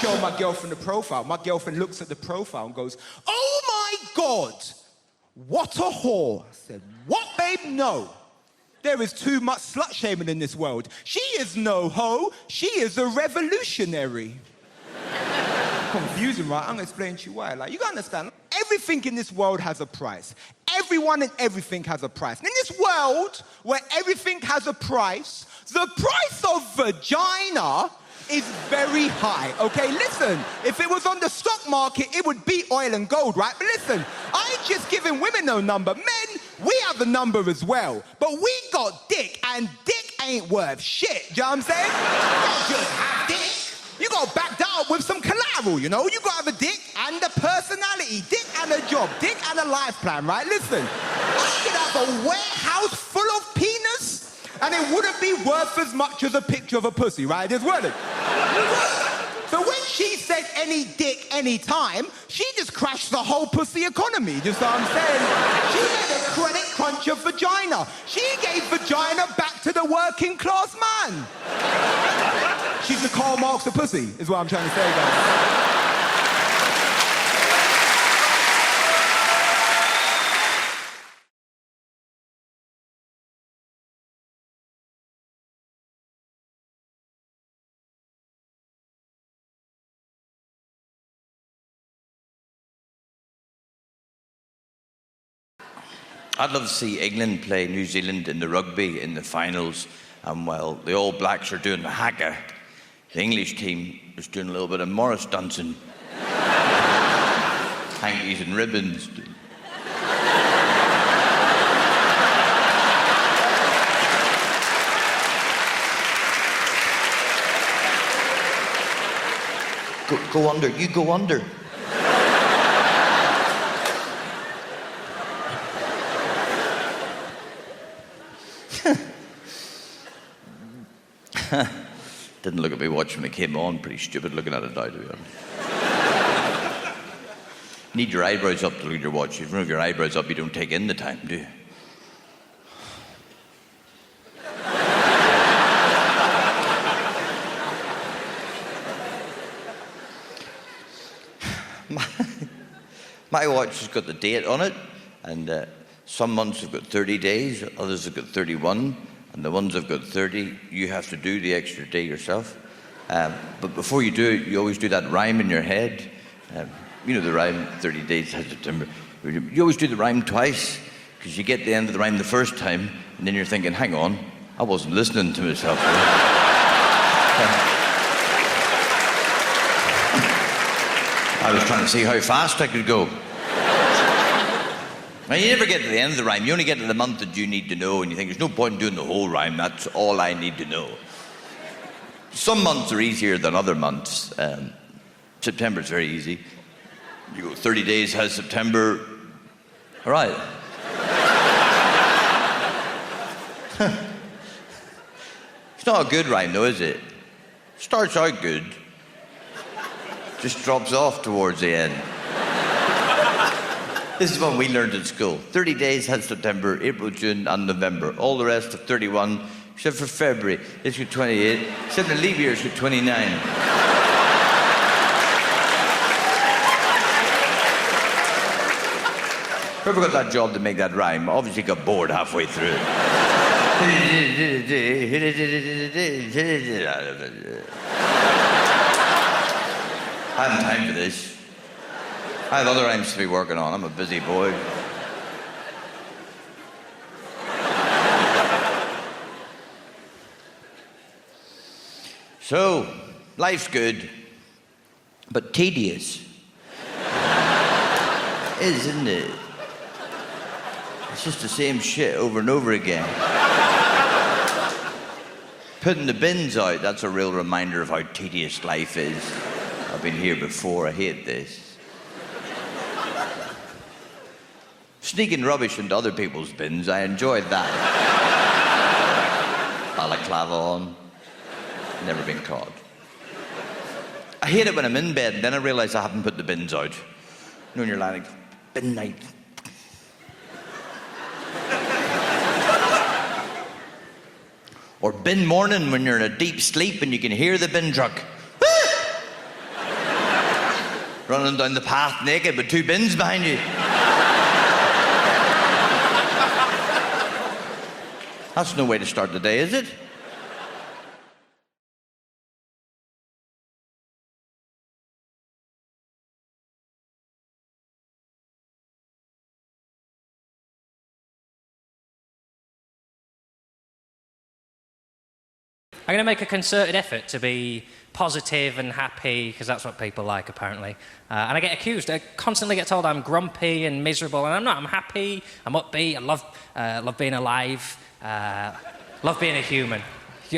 show my girlfriend the profile. My girlfriend looks at the profile and goes, oh my God, what a whore. I said, what, babe? No. There is too much slut-shaming in this world. She is no hoe, she is a revolutionary. Confusing, right? I'm gonna explain to you why. Like, you gotta understand, everything in this world has a price. Everyone and everything has a price. And in this world where everything has a price, the price of vagina is very high, okay? Listen, if it was on the stock market, it would beat oil and gold, right? But listen, I ain't just giving women no number. Men, we have a number as well. But we got dick, and dick ain't worth shit. Do you know what I'm saying? You don't just have dick. You gotta back that up with some collateral, you know? You gotta have a dick and a personality, dick and a job, dick and a life plan, right? Listen, I could have a warehouse full of penis and it wouldn't be worth as much as a picture of a pussy, right? It just wouldn't. So when she said any dick, any time, she just crashed the whole pussy economy, just what I'm saying. She made a credit crunch of vagina. She gave vagina back to the working class man. She's the Karl Marx of pussy, is what I'm trying to say, guys. I'd love to see England play New Zealand in the rugby in the finals, and while the All Blacks are doing the haka, the English team is doing a little bit of Morris dancing. Hankies and ribbons. Go under, you go under. Didn't look at me watching when it came on. Pretty stupid looking at it now, to be honest. Need your eyebrows up to look at your watch. If you don't have your eyebrows up, you don't take in the time, do you? My watch has got the date on it, and some months have got 30 days, others have got 31. And the ones I've got 30, you have to do the extra day yourself. But before you do it, you always do that rhyme in your head. You know the rhyme, 30 days has September. You always do the rhyme twice, because you get the end of the rhyme the first time, and then you're thinking, hang on, I wasn't listening to myself. I was trying to see how fast I could go. Now, you never get to the end of the rhyme. You only get to the month that you need to know, and you think, there's no point in doing the whole rhyme. That's all I need to know. Some months are easier than other months. September's very easy. You go 30 days has September. All right. It's not a good rhyme, though, is it? Starts out good. Just drops off towards the end. This is what we learned in school. 30 days had September, April, June, and November. All the rest of 31, except for February. It's got 28, except the leap year, it's got 29. Whoever got that job to make that rhyme obviously got bored halfway through. I haven't time for this. I have other rhymes to be working on. I'm a busy boy. So, life's good, but tedious. Isn't it? It's just the same shit over and over again. Putting the bins out, that's a real reminder of how tedious life is. I've been here before, I hate this. Sneaking rubbish into other people's bins, I enjoyed that. Balaclava on. Never been caught. I hate it when I'm in bed and then I realise I haven't put the bins out. You know when you're lying like, bin night. Or bin morning when you're in a deep sleep and you can hear the bin truck. Running down the path naked with 2 bins behind you. That's no way to start the day, is it? I'm going to make a concerted effort to be positive and happy, because that's what people like, apparently. And I get accused. I constantly get told I'm grumpy and miserable, and I'm not. I'm happy, I'm upbeat, I love being alive, love being a human.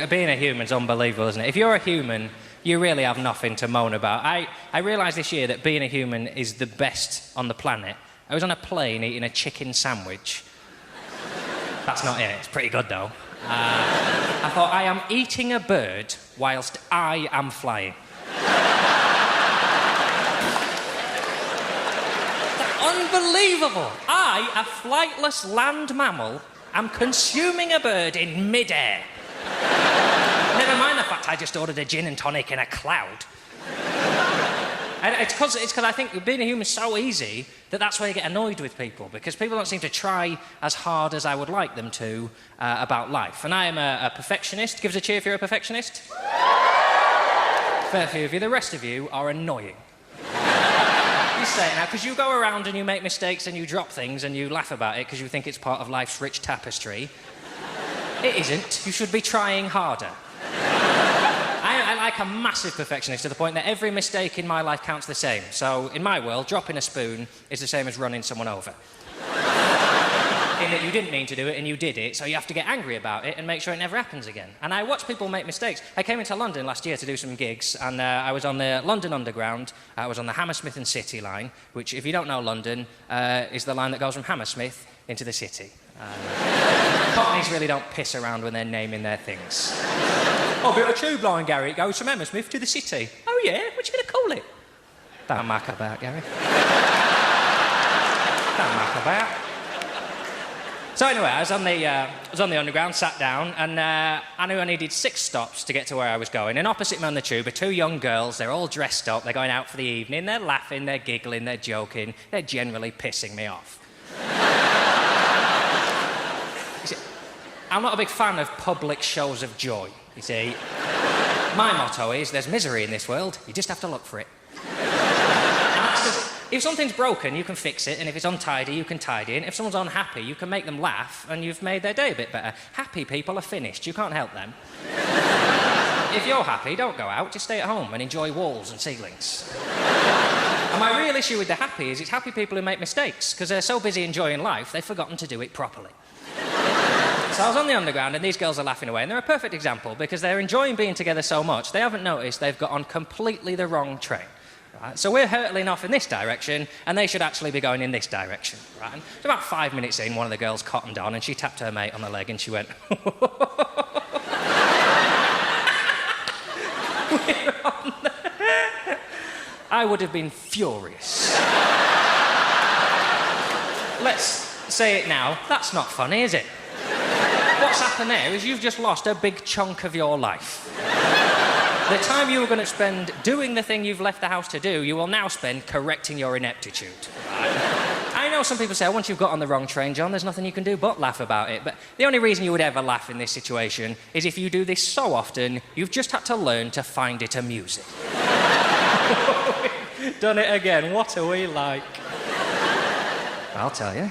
Being a human's unbelievable, isn't it? If you're a human, you really have nothing to moan about. I realised this year that being a human is the best on the planet. I was on a plane eating a chicken sandwich. That's not it. It's pretty good, though. I thought, I am eating a bird whilst I am flying. Unbelievable! I, a flightless land mammal, am consuming a bird in mid-air. Never mind the fact I just ordered a gin and tonic in a cloud. And it's because I think being a human is so easy that's why you get annoyed with people, because people don't seem to try as hard as I would like them to about life. And I am a perfectionist. Give us a cheer if you're a perfectionist. Fair few of you. The rest of you are annoying. You say it now, because you go around and you make mistakes and you drop things and you laugh about it because you think it's part of life's rich tapestry. It isn't. You should be trying harder. I like a massive perfectionist to the point that every mistake in my life counts the same. So, in my world, dropping a spoon is the same as running someone over. In that you didn't mean to do it and you did it, so you have to get angry about it and make sure it never happens again. And I watch people make mistakes. I came into London last year to do some gigs, and I was on the London Underground. I was on the Hammersmith and City line, which, if you don't know London, is the line that goes from Hammersmith into the city. Cockneys really don't piss around when they're naming their things. Oh, bit of a tube line, Gary. It goes from Hammersmith to the city. Oh, yeah? What you going to call it? Don't muck about, Gary. Don't muck about. So anyway, I was on the Underground, sat down, and I knew I needed 6 stops to get to where I was going. And opposite me on the tube are 2 young girls. They're all dressed up. They're going out for the evening. They're laughing. They're giggling. They're joking. They're generally pissing me off. I'm not a big fan of public shows of joy, you see. My motto is, there's misery in this world, you just have to look for it. If something's broken, you can fix it, and if it's untidy, you can tidy it. And if someone's unhappy, you can make them laugh, and you've made their day a bit better. Happy people are finished, you can't help them. If you're happy, don't go out, just stay at home and enjoy walls and ceilings. And my real issue with the happy is it's happy people who make mistakes, because they're so busy enjoying life, they've forgotten to do it properly. So I was on the Underground, and these girls are laughing away, and they're a perfect example, because they're enjoying being together so much, they haven't noticed they've got on completely the wrong train. Right? So we're hurtling off in this direction, and they should actually be going in this direction. Right? And so about 5 minutes in, one of the girls cottoned on, and she tapped her mate on the leg, and she went... I would have been furious. Let's say it now, that's not funny, is it? What's happened there is you've just lost a big chunk of your life. The time you were going to spend doing the thing you've left the house to do, you will now spend correcting your ineptitude. Right? I know know some people say, once you've got on the wrong train, John, there's nothing you can do but laugh about it. But the only reason you would ever laugh in this situation is if you do this so often, you've just had to learn to find it amusing. Done it again. What are we like? I'll tell you.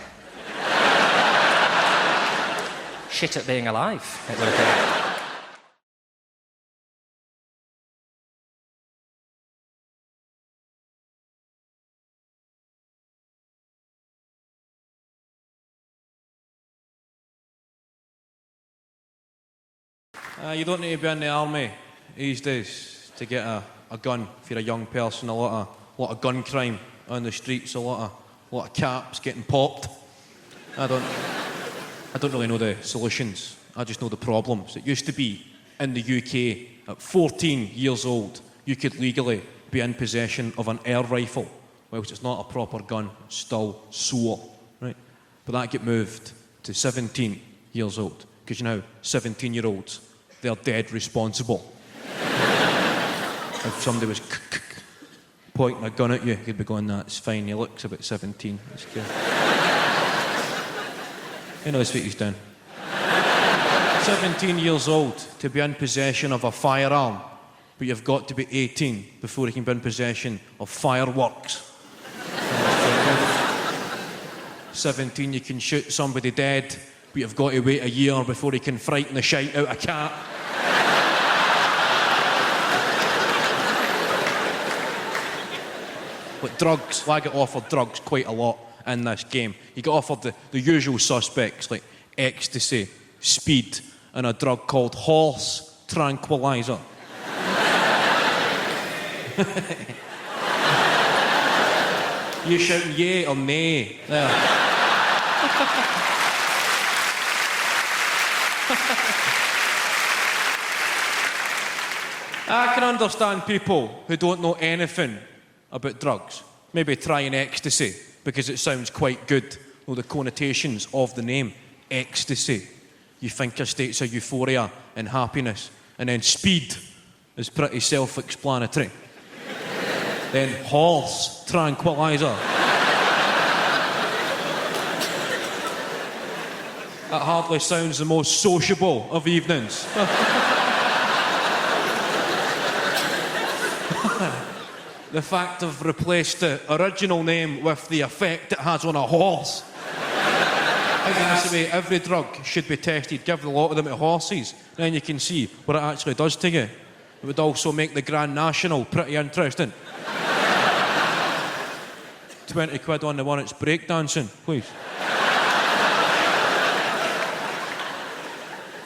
Shit at being alive, it would appear. You don't need to be in the army these days to get a gun if you're a young person. A lot of gun crime on the streets, a lot of caps getting popped. I don't really know the solutions. I just know the problems. It used to be in the UK at 14 years old you could legally be in possession of an air rifle, whilst it's not a proper gun, it's still SWAT, right? But that get moved to 17 years old because 17-year-olds. They're dead responsible. If somebody was pointing a gun at you, you'd be going, that's fine, he looks about 17. It's good. That's what he's done. 17 years old to be in possession of a firearm, but you've got to be 18 before you can be in possession of fireworks. 17, you can shoot somebody dead, but you've got to wait a year before you can frighten the shite out of a cat. But drugs, I get offered drugs quite a lot in this game. You get offered the usual suspects like ecstasy, speed, and a drug called horse tranquilizer. You shouting yay or nay? There. I can understand people who don't know anything about drugs. Maybe trying ecstasy because it sounds quite good. Well, the connotations of the name, ecstasy. You think of states of euphoria and happiness. And then speed is pretty self-explanatory. Then horse tranquilizer. That hardly sounds the most sociable of evenings. The fact I've replaced the original name with the effect it has on a horse. I think that's the way every drug should be tested. Give a lot of them to horses, then you can see what it actually does to you. It would also make the Grand National pretty interesting. 20 quid on the one that's breakdancing, please.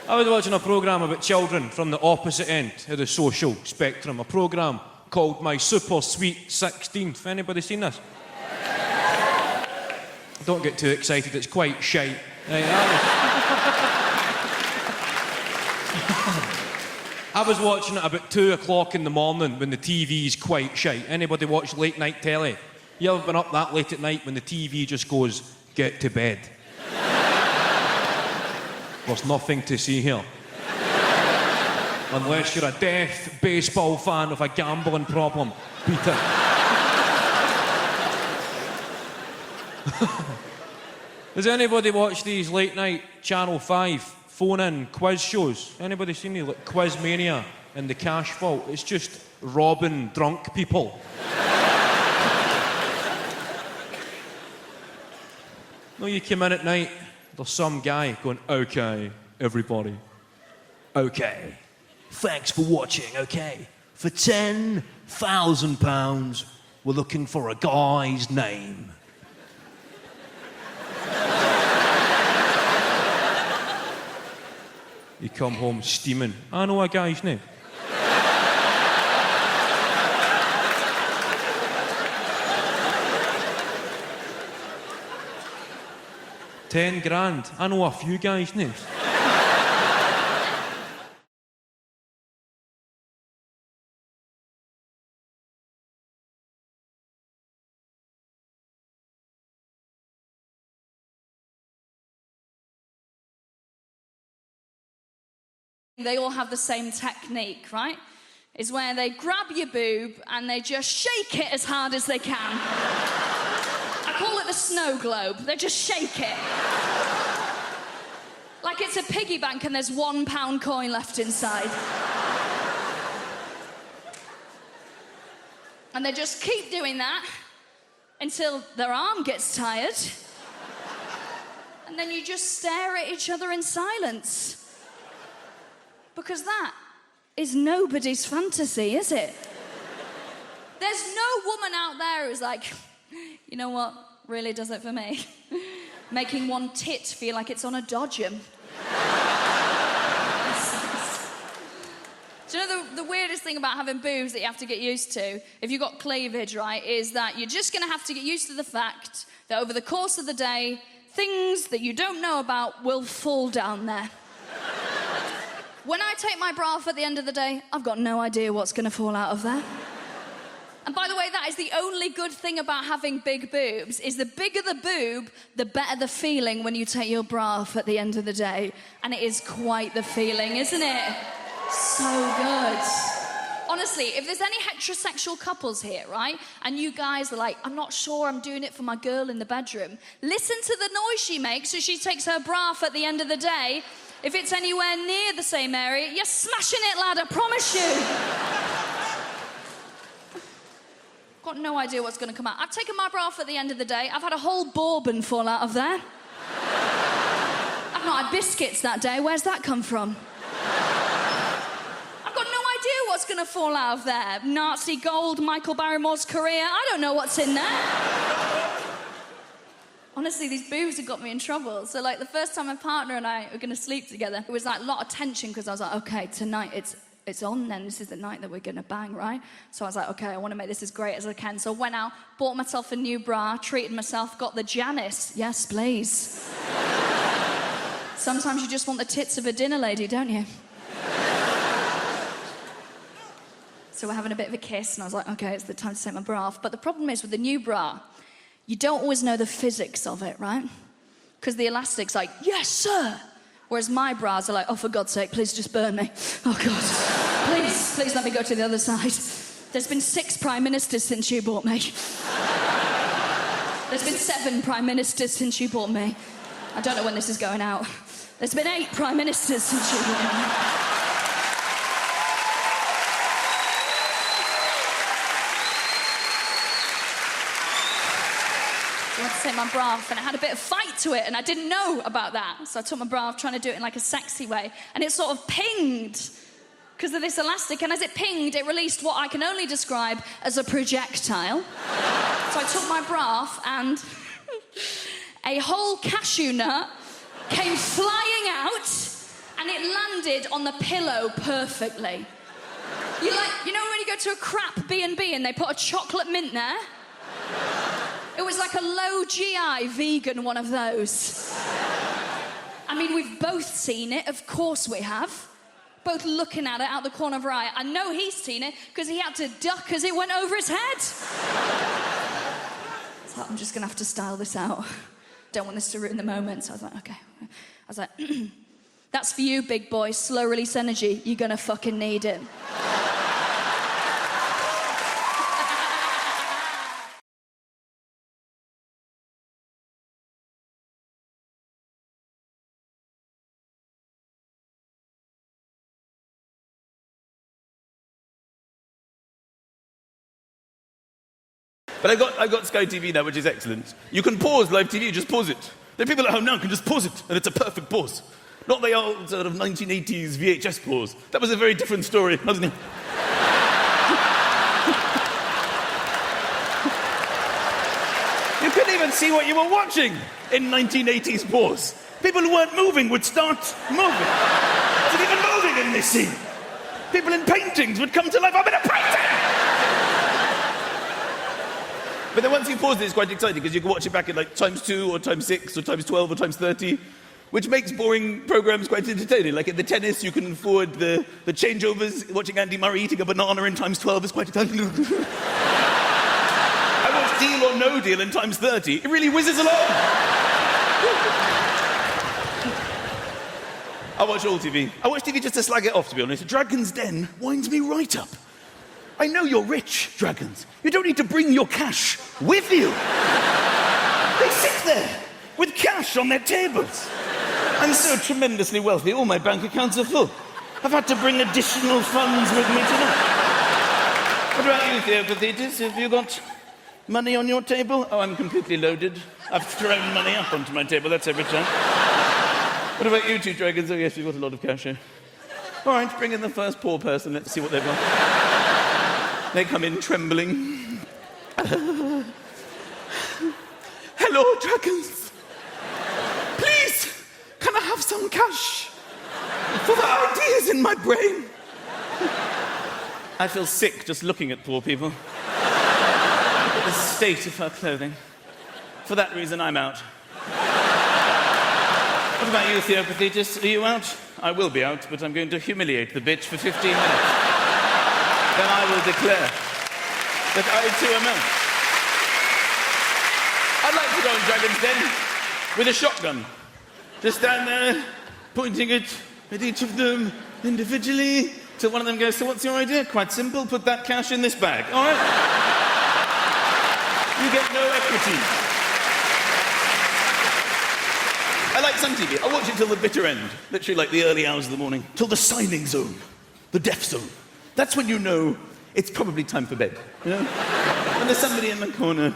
I was watching a programme about children from the opposite end of the social spectrum. A programme called My Super Sweet 16th. Anybody seen this? Don't get too excited, it's quite shite. I was watching it about 2 o'clock in the morning when the TV's quite shite. Anybody watch late night telly? You ever been up that late at night when the TV just goes, get to bed? There's nothing to see here. Unless you're a deaf baseball fan with a gambling problem, Peter. Does anybody watch these late night Channel 5 phone-in quiz shows? Anybody seen these, like Quiz Mania and The Cash Vault? It's just robbing drunk people. No, you come in at night, there's some guy going, okay, everybody, okay. Thanks for watching, okay? For £10,000, we're looking for a guy's name. You come home steaming. I know a guy's name. £10,000. I know a few guys' names. They all have the same technique, right? Is where they grab your boob and they just shake it as hard as they can. I call it the snow globe. They just shake it. Like it's a piggy bank and there's £1 coin left inside. And they just keep doing that until their arm gets tired. And then you just stare at each other in silence. Because that is nobody's fantasy, is it? There's no woman out there who's like, you know what really does it for me? Making one tit feel like it's on a dodgem. Do you know the weirdest thing about having boobs that you have to get used to, if you've got cleavage, right, is that you're just going to have to get used to the fact that over the course of the day, things that you don't know about will fall down there. When I take my bra off at the end of the day, I've got no idea what's going to fall out of there. And by the way, that is the only good thing about having big boobs, is the bigger the boob, the better the feeling when you take your bra off at the end of the day. And it is quite the feeling, isn't it? So good. Honestly, if there's any heterosexual couples here, right, and you guys are like, I'm not sure I'm doing it for my girl in the bedroom, listen to the noise she makes as she takes her bra off at the end of the day. If it's anywhere near the same area, you're smashing it, lad, I promise you. Got no idea what's going to come out. I've taken my bra off at the end of the day. I've had a whole bourbon fall out of there. I've not had biscuits that day. Where's that come from? I've got no idea what's going to fall out of there. Nazi gold, Michael Barrymore's career. I don't know what's in there. Honestly, these boobs have got me in trouble. So, like, the first time my partner and I were going to sleep together, it was, like, a lot of tension because I was like, OK, tonight it's on then. This is the night that we're going to bang, right? So I was like, OK, I want to make this as great as I can. So I went out, bought myself a new bra, treated myself, got the Janice. Yes, please. Sometimes you just want the tits of a dinner lady, don't you? So we're having a bit of a kiss, and I was like, OK, it's the time to take my bra off. But the problem is with the new bra, you don't always know the physics of it, right? Because the elastic's like, yes, sir. Whereas my bras are like, oh, for God's sake, please just burn me. Oh, God. Please let me go to the other side. There's been 6 prime ministers since you bought me. There's been 7 prime ministers since you bought me. I don't know when this is going out. There's been 8 prime ministers since you bought me. I had to take my bra off, and it had a bit of fight to it, and I didn't know about that. So I took my bra off, trying to do it in like a sexy way, and it sort of pinged because of this elastic, and as it pinged, it released what I can only describe as a projectile. So I took my bra off, and a whole cashew nut came flying out, and it landed on the pillow perfectly. You know when you go to a crap B&B and they put a chocolate mint there? It was like a low GI vegan one of those. I mean, we've both seen it, of course we have. Both looking at it out the corner of our eye. I know he's seen it because he had to duck as it went over his head. So I'm just gonna have to style this out. Don't want this to ruin the moment. So I was like, okay. I was like, that's for you, big boy. Slow release energy. You're gonna fucking need it. But I've got Sky TV now, which is excellent. You can pause live TV, just pause it. The people at home now can just pause it, and it's a perfect pause. Not the old sort of 1980s VHS pause. That was a very different story, wasn't it? You couldn't even see what you were watching in 1980s pause. People who weren't moving would start moving. Wasn't even moving in this scene. People in paintings would come to life. I'm in a painting! But then once you pause it, it's quite exciting because you can watch it back at like ×2 or ×6 or ×12 or ×30, which makes boring programmes quite entertaining. Like at the tennis, you can forward the changeovers. Watching Andy Murray eating a banana in ×12 is quite exciting. I watched Deal or No Deal in ×30. It really whizzes along. I watch all TV. I watch TV just to slag it off, to be honest. Dragon's Den winds me right up. I know you're rich, dragons. You don't need to bring your cash with you. They sit there with cash on their tables. I'm so tremendously wealthy, all my bank accounts are full. I've had to bring additional funds with me tonight. What about you, Theopathetus? Have you got money on your table? Oh, I'm completely loaded. I've thrown money up onto my table, that's every time. What about you two dragons? Oh, yes, you've got a lot of cash here. All right, bring in the first poor person. Let's see what they've got. They come in trembling. Hello, dragons. Please, can I have some cash for the ideas in my brain? I feel sick just looking at poor people. The state of her clothing. For that reason, I'm out. What about you, Theopathetus? Are you out? I will be out, but I'm going to humiliate the bitch for 15 minutes. Then I will declare that I too am out. I'd like to go on Dragon's Den with a shotgun. Just stand there, pointing it at each of them individually, till one of them goes, so what's your idea? Quite simple, put that cash in this bag, all right? You get no equity. I like some TV. I'll watch it till the bitter end, literally like the early hours of the morning, till the signing zone, the death zone. That's when you know it's probably time for bed, you know? And there's somebody in the corner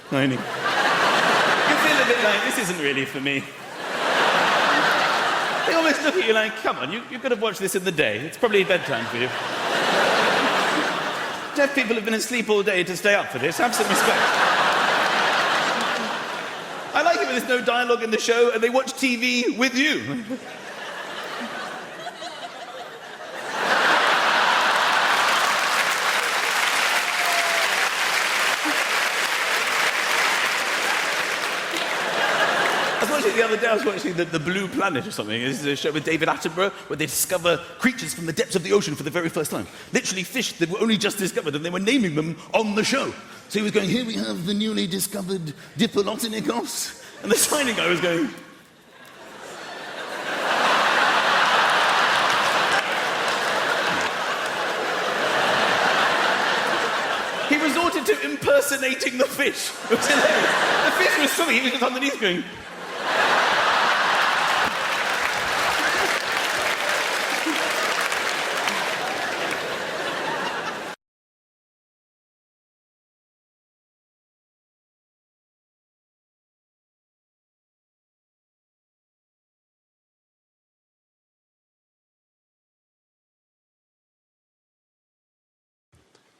signing. You feel a bit like, this isn't really for me. They almost look at you like, come on, you could have watched this in the day. It's probably bedtime for you. Deaf people have been asleep all day to stay up for this. Have some respect. I like it when there's no dialogue in the show and they watch TV with you. The other day I was watching the Blue Planet or something. This is a show with David Attenborough where they discover creatures from the depths of the ocean for the very first time. Literally fish that were only just discovered, and they were naming them on the show. So he was going, here we have the newly discovered Diplodocus. And the signing guy was going... He resorted to impersonating the fish. It was hilarious. The fish was swimming, he was just underneath going...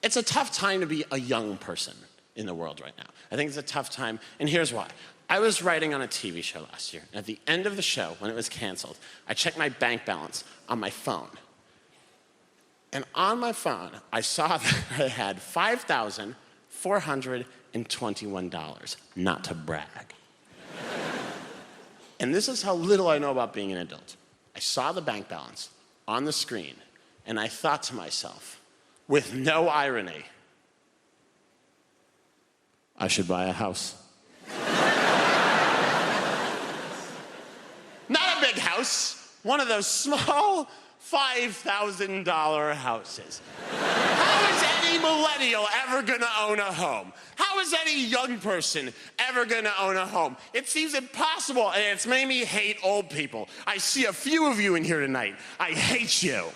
It's a tough time to be a young person in the world right now. I think it's a tough time, and here's why. I was writing on a TV show last year, and at the end of the show, when it was canceled, I checked my bank balance on my phone. And on my phone, I saw that I had $5,421, not to brag. And this is how little I know about being an adult. I saw the bank balance on the screen, and I thought to myself, with no irony, I should buy a house. Not a big house, one of those small $5,000 houses. How is any millennial ever gonna own a home? How is any young person ever gonna own a home? It seems impossible, and it's made me hate old people. I see a few of you in here tonight. I hate you.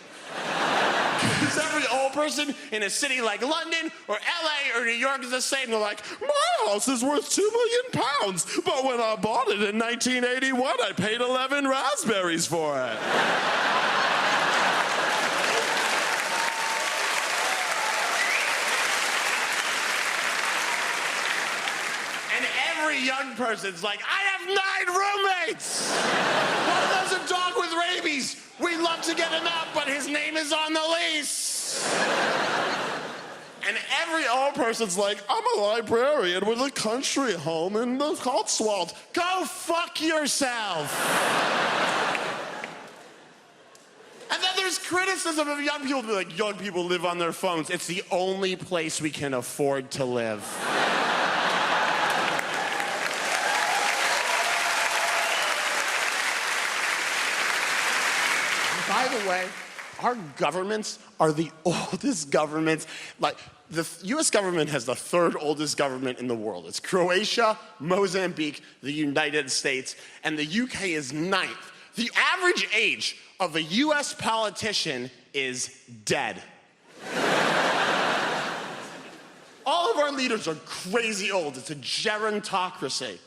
Because every old person in a city like London or LA or New York is the same. They're like, my house is worth £2 million, but when I bought it in 1981, I paid 11 raspberries for it. And every young person's like, I have 9 roommates. One of them's a dog with rabies. We'd love to get him out, but his name is on the lease. And every old person's like, I'm a librarian with a country home in the Cotswolds. Go fuck yourself. And then there's criticism of young people. Like, young people live on their phones. It's the only place we can afford to live. By the way, our governments are the oldest governments. Like, the US government has the third oldest government in the world. It's Croatia, Mozambique, the United States, and the UK is ninth. The average age of a US politician is dead. All of our leaders are crazy old. It's a gerontocracy.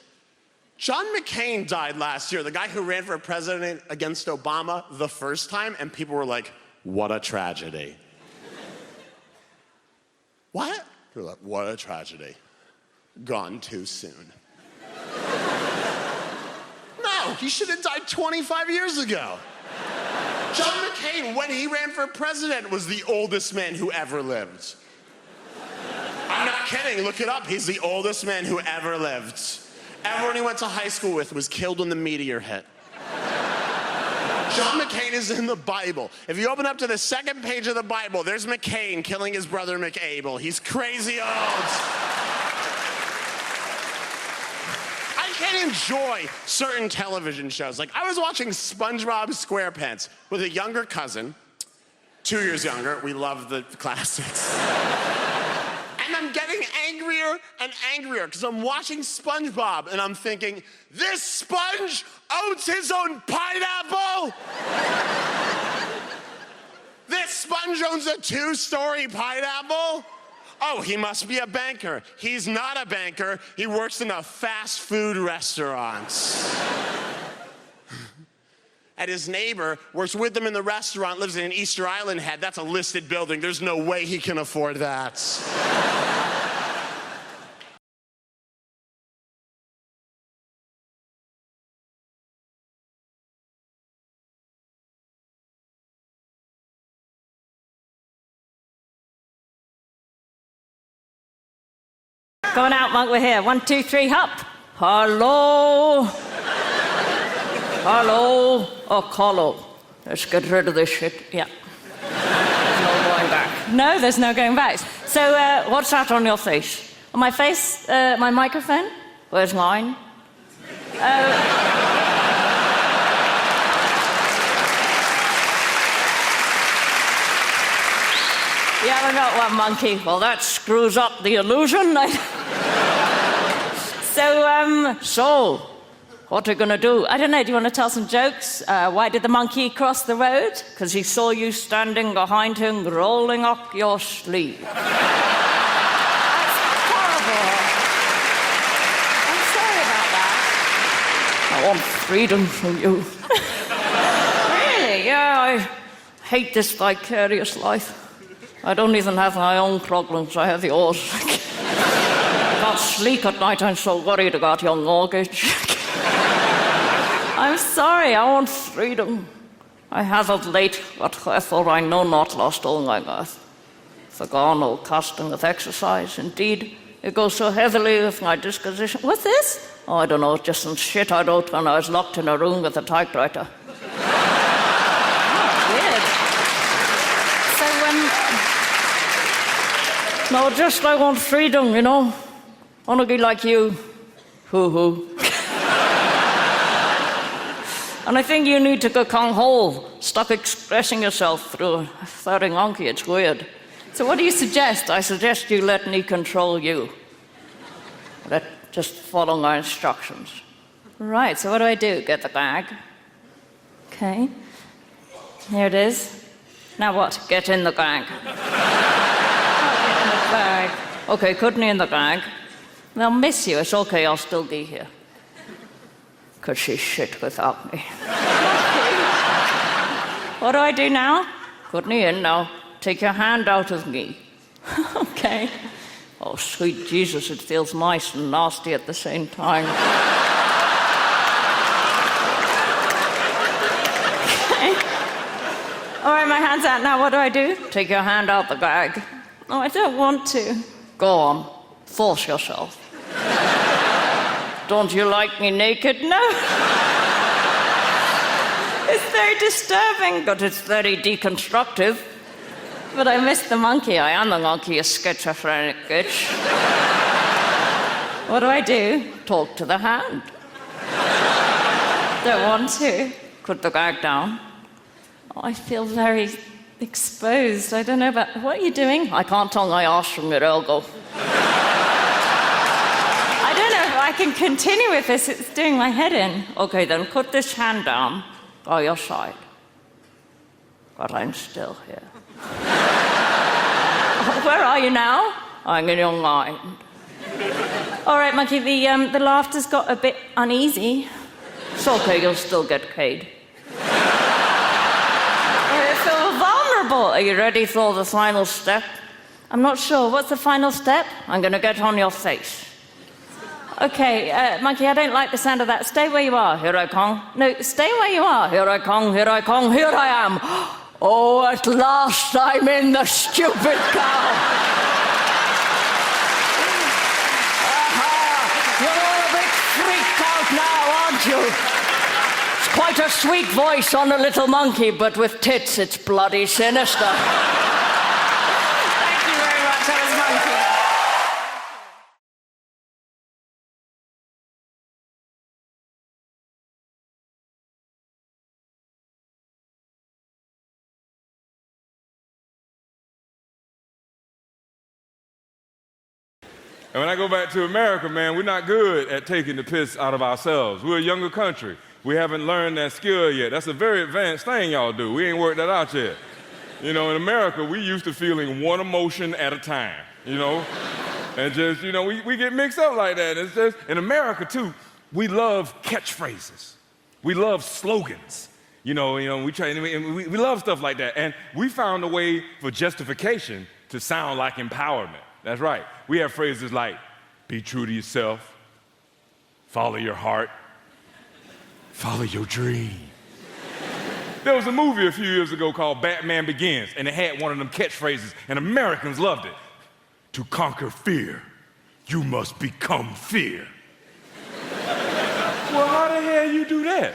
John McCain died last year, the guy who ran for president against Obama the first time, and people were like, what a tragedy. What? They're like, what a tragedy. Gone too soon. No, he should have died 25 years ago. John McCain, when he ran for president, was the oldest man who ever lived. I'm not kidding, look it up. He's the oldest man who ever lived. Everyone he went to high school with was killed when the meteor hit. John McCain is in the Bible. If you open up to the second page of the Bible, there's McCain killing his brother McAbel. He's crazy old. I can't enjoy certain television shows. Like, I was watching SpongeBob SquarePants with a younger cousin, 2 years younger. We love the classics. And I'm getting angrier and angrier because I'm watching SpongeBob and I'm thinking, this sponge owns his own pineapple? This sponge owns a 2-story pineapple? Oh, he must be a banker. He's not a banker. He works in a fast food restaurant. And his neighbor works with him in the restaurant, lives in an Easter Island head. That's a listed building. There's no way he can afford that. Going out, Monk, we're here. 1, 2, 3, hop. Hello. Hello. Oh, Colo. Let's get rid of this shit. Yeah. There's no going back. No, there's no going back. So, what's that on your face? On my face? My microphone? Where's mine? You haven't got one, monkey. Well, that screws up the illusion. So, what are you going to do? I don't know, do you want to tell some jokes? Why did the monkey cross the road? Because he saw you standing behind him, rolling up your sleeve. That's horrible. I'm sorry about that. I want freedom from you. Really? Yeah, I hate this vicarious life. I don't even have my own problems, I have yours. I can't sleep at night, I'm so worried about your mortgage. I'm sorry, I want freedom. I have of late, but wherefore I know not, lost all my mirth. Forgone all custom of exercise, indeed, it goes so heavily with my disposition. What's this? Oh, I don't know, just some shit I wrote when I was locked in a room with a typewriter. No, just I want freedom, you know. I want to be like you. Hoo-hoo. And I think you need to go kung-ho. Stop expressing yourself through a third monkey. It's weird. So what do you suggest? I suggest you let me control you. Just follow my instructions. Right, so what do I do? Get the bag. Okay. Here it is. Now what? Get in the bag. Bag. Okay, put me in the bag. They'll miss you. It's okay, I'll still be here. Because she's shit without me. What do I do now? Put me in now. Take your hand out of me. Okay. Oh, sweet Jesus, it feels nice and nasty at the same time. Okay. All right, my hand's out now. What do I do? Take your hand out the bag. Oh, I don't want to. Go on. Force yourself. Don't you like me naked? No. It's very disturbing, but it's very deconstructive. But I miss the monkey. I am a monkey, a schizophrenic bitch. What do I do? Talk to the hand. Don't want to. Put the bag down. Oh, I feel very exposed. I don't know about... What are you doing? I can't tell my arse from your elbow. I don't know if I can continue with this. It's doing my head in. Okay, then put this hand down by your side. But I'm still here. Where are you now? I'm in your mind. All right, Monkey, the laughter's got a bit uneasy. It's okay, you'll still get paid. I feel vulnerable. Are you ready for the final step? I'm not sure. What's the final step? I'm going to get on your face. Okay, Monkey, I don't like the sound of that. Stay where you are. Here I come. No, stay where you are. Here I come, here I come, here I am. Oh, at last I'm in the stupid cow. You're all a bit freaked out now, aren't you? It's quite a sweet voice on a little monkey, but with tits, it's bloody sinister. Thank you very much, that was Monkey. And when I go back to America, man, we're not good at taking the piss out of ourselves. We're a younger country. We haven't learned that skill yet. That's a very advanced thing y'all do. We ain't worked that out yet. You know, in America, we used to feeling one emotion at a time, you know? And just, you know, we get mixed up like that. It's just, in America, too, we love catchphrases. We love slogans. We love stuff like that. And we found a way for justification to sound like empowerment. That's right. We have phrases like, be true to yourself, follow your heart, follow your dream. There was a movie a few years ago called Batman Begins, and it had one of them catchphrases, and Americans loved it. To conquer fear, you must become fear. Well, how the hell you do that?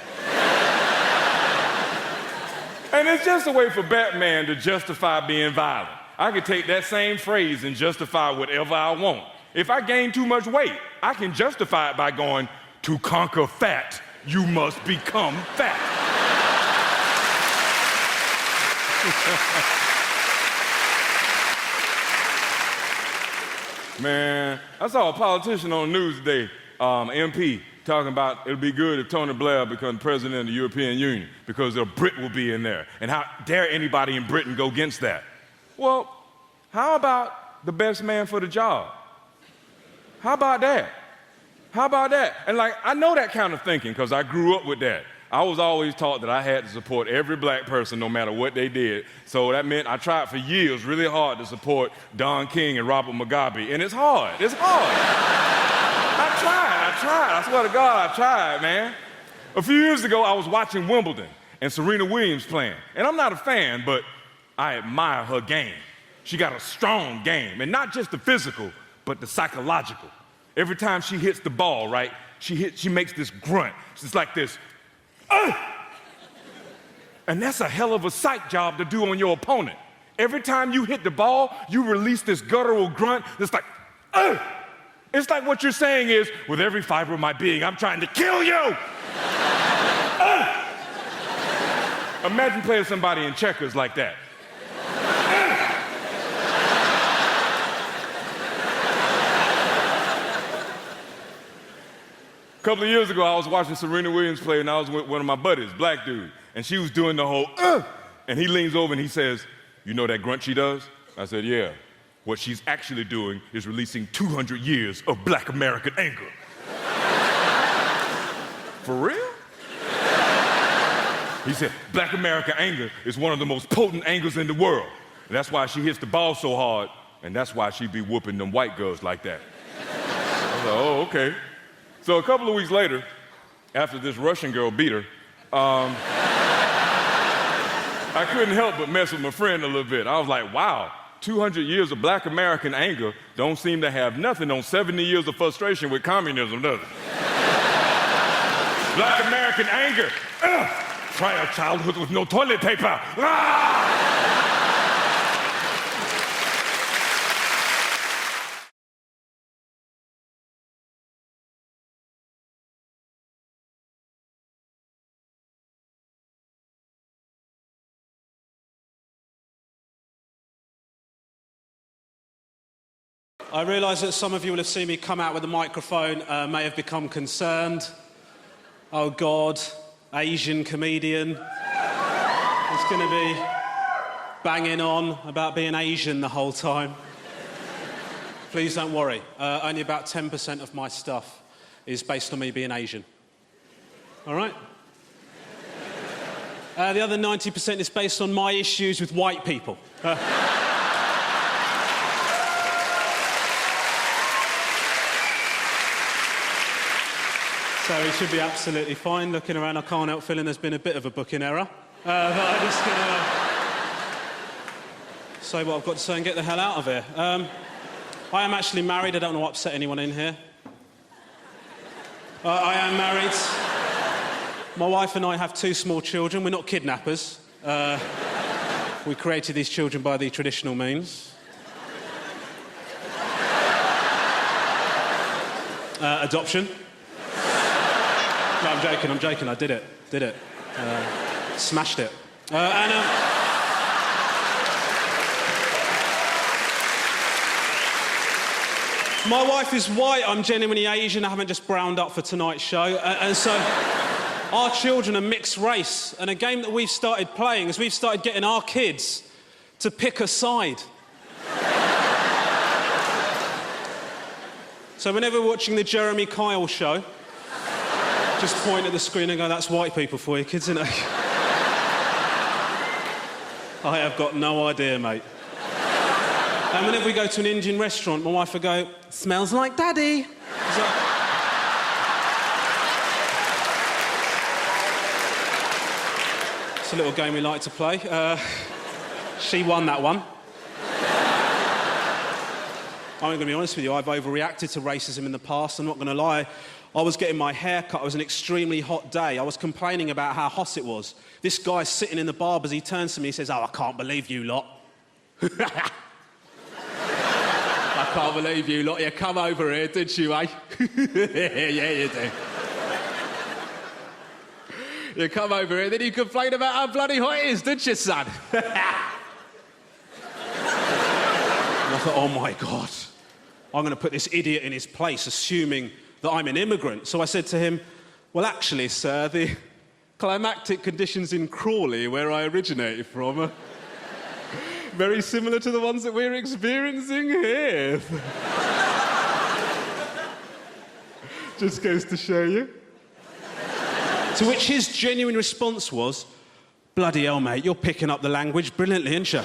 And it's just a way for Batman to justify being violent. I can take that same phrase and justify whatever I want. If I gain too much weight, I can justify it by going, to conquer fat, you must become fat. Man, I saw a politician on the news today, MP, talking about it'll be good if Tony Blair becomes president of the European Union because a Brit will be in there. And how dare anybody in Britain go against that? Well, how about the best man for the job? How about that? How about that? And like, I know that kind of thinking because I grew up with that. I was always taught that I had to support every black person no matter what they did. So that meant I tried for years really hard to support Don King and Robert Mugabe. And it's hard. It's hard. I tried. I swear to God, I tried, man. A few years ago, I was watching Wimbledon and Serena Williams playing. And I'm not a fan, but I admire her game. She got a strong game, and not just the physical, but the psychological. Every time she hits the ball, right, she makes this grunt. It's like this, and that's a hell of a psych job to do on your opponent. Every time you hit the ball, you release this guttural grunt that's like, It's like what you're saying is, with every fiber of my being, I'm trying to kill you. Imagine playing somebody in checkers like that. A couple of years ago, I was watching Serena Williams play, and I was with one of my buddies, black dude, and she was doing the whole, and he leans over and he says, you know that grunt she does? I said, yeah. What she's actually doing is releasing 200 years of black American anger. For real? He said, black American anger is one of the most potent angers in the world. And that's why she hits the ball so hard, and that's why she be whooping them white girls like that. I was like, oh, okay. So a couple of weeks later, after this Russian girl beat her, I couldn't help but mess with my friend a little bit. I was like, wow, 200 years of black American anger don't seem to have nothing on 70 years of frustration with communism, does it? Black American anger. Try a childhood with no toilet paper. I realise that some of you will have seen me come out with a microphone, may have become concerned. Oh, God, Asian comedian. It's going to be banging on about being Asian the whole time. Please don't worry. Only about 10% of my stuff is based on me being Asian. All right? The other 90% is based on my issues with white people. So he should be absolutely fine. Looking around, I can't help feeling there's been a bit of a booking error. But I'm just going to say what I've got to say and get the hell out of here. I am actually married. I don't want to upset anyone in here. I am married. My wife and I have 2 small children. We're not kidnappers. We created these children by the traditional means. Adoption. No, I'm joking. I did it. Smashed it. My wife is white, I'm genuinely Asian, I haven't just browned up for tonight's show. And so our children are mixed race. And a game that we've started playing is we've started getting our kids to pick a side. So whenever we're watching the Jeremy Kyle show, just point at the screen and go, that's white people for you, kids, isn't it? I have got no idea, mate. And whenever we go to an Indian restaurant, my wife will go, smells like daddy. It's a little game we like to play. She won that one. I'm going to be honest with you, I've overreacted to racism in the past. I'm not going to lie. I was getting my hair cut. It was an extremely hot day. I was complaining about how hot it was. This guy's sitting in the barber's. He turns to me and says, oh, I can't believe you lot. I can't believe you lot. You come over here, did you, eh? Yeah, you do. You come over here, then you complain about how bloody hot it is, didn't you, son? And I thought, oh, my God. I'm going to put this idiot in his place, assuming that I'm an immigrant. So I said to him, well, actually, sir, the climactic conditions in Crawley, where I originated from, are very similar to the ones that we're experiencing here. Just goes to show you. To which his genuine response was, bloody hell, mate, you're picking up the language brilliantly, aren't you?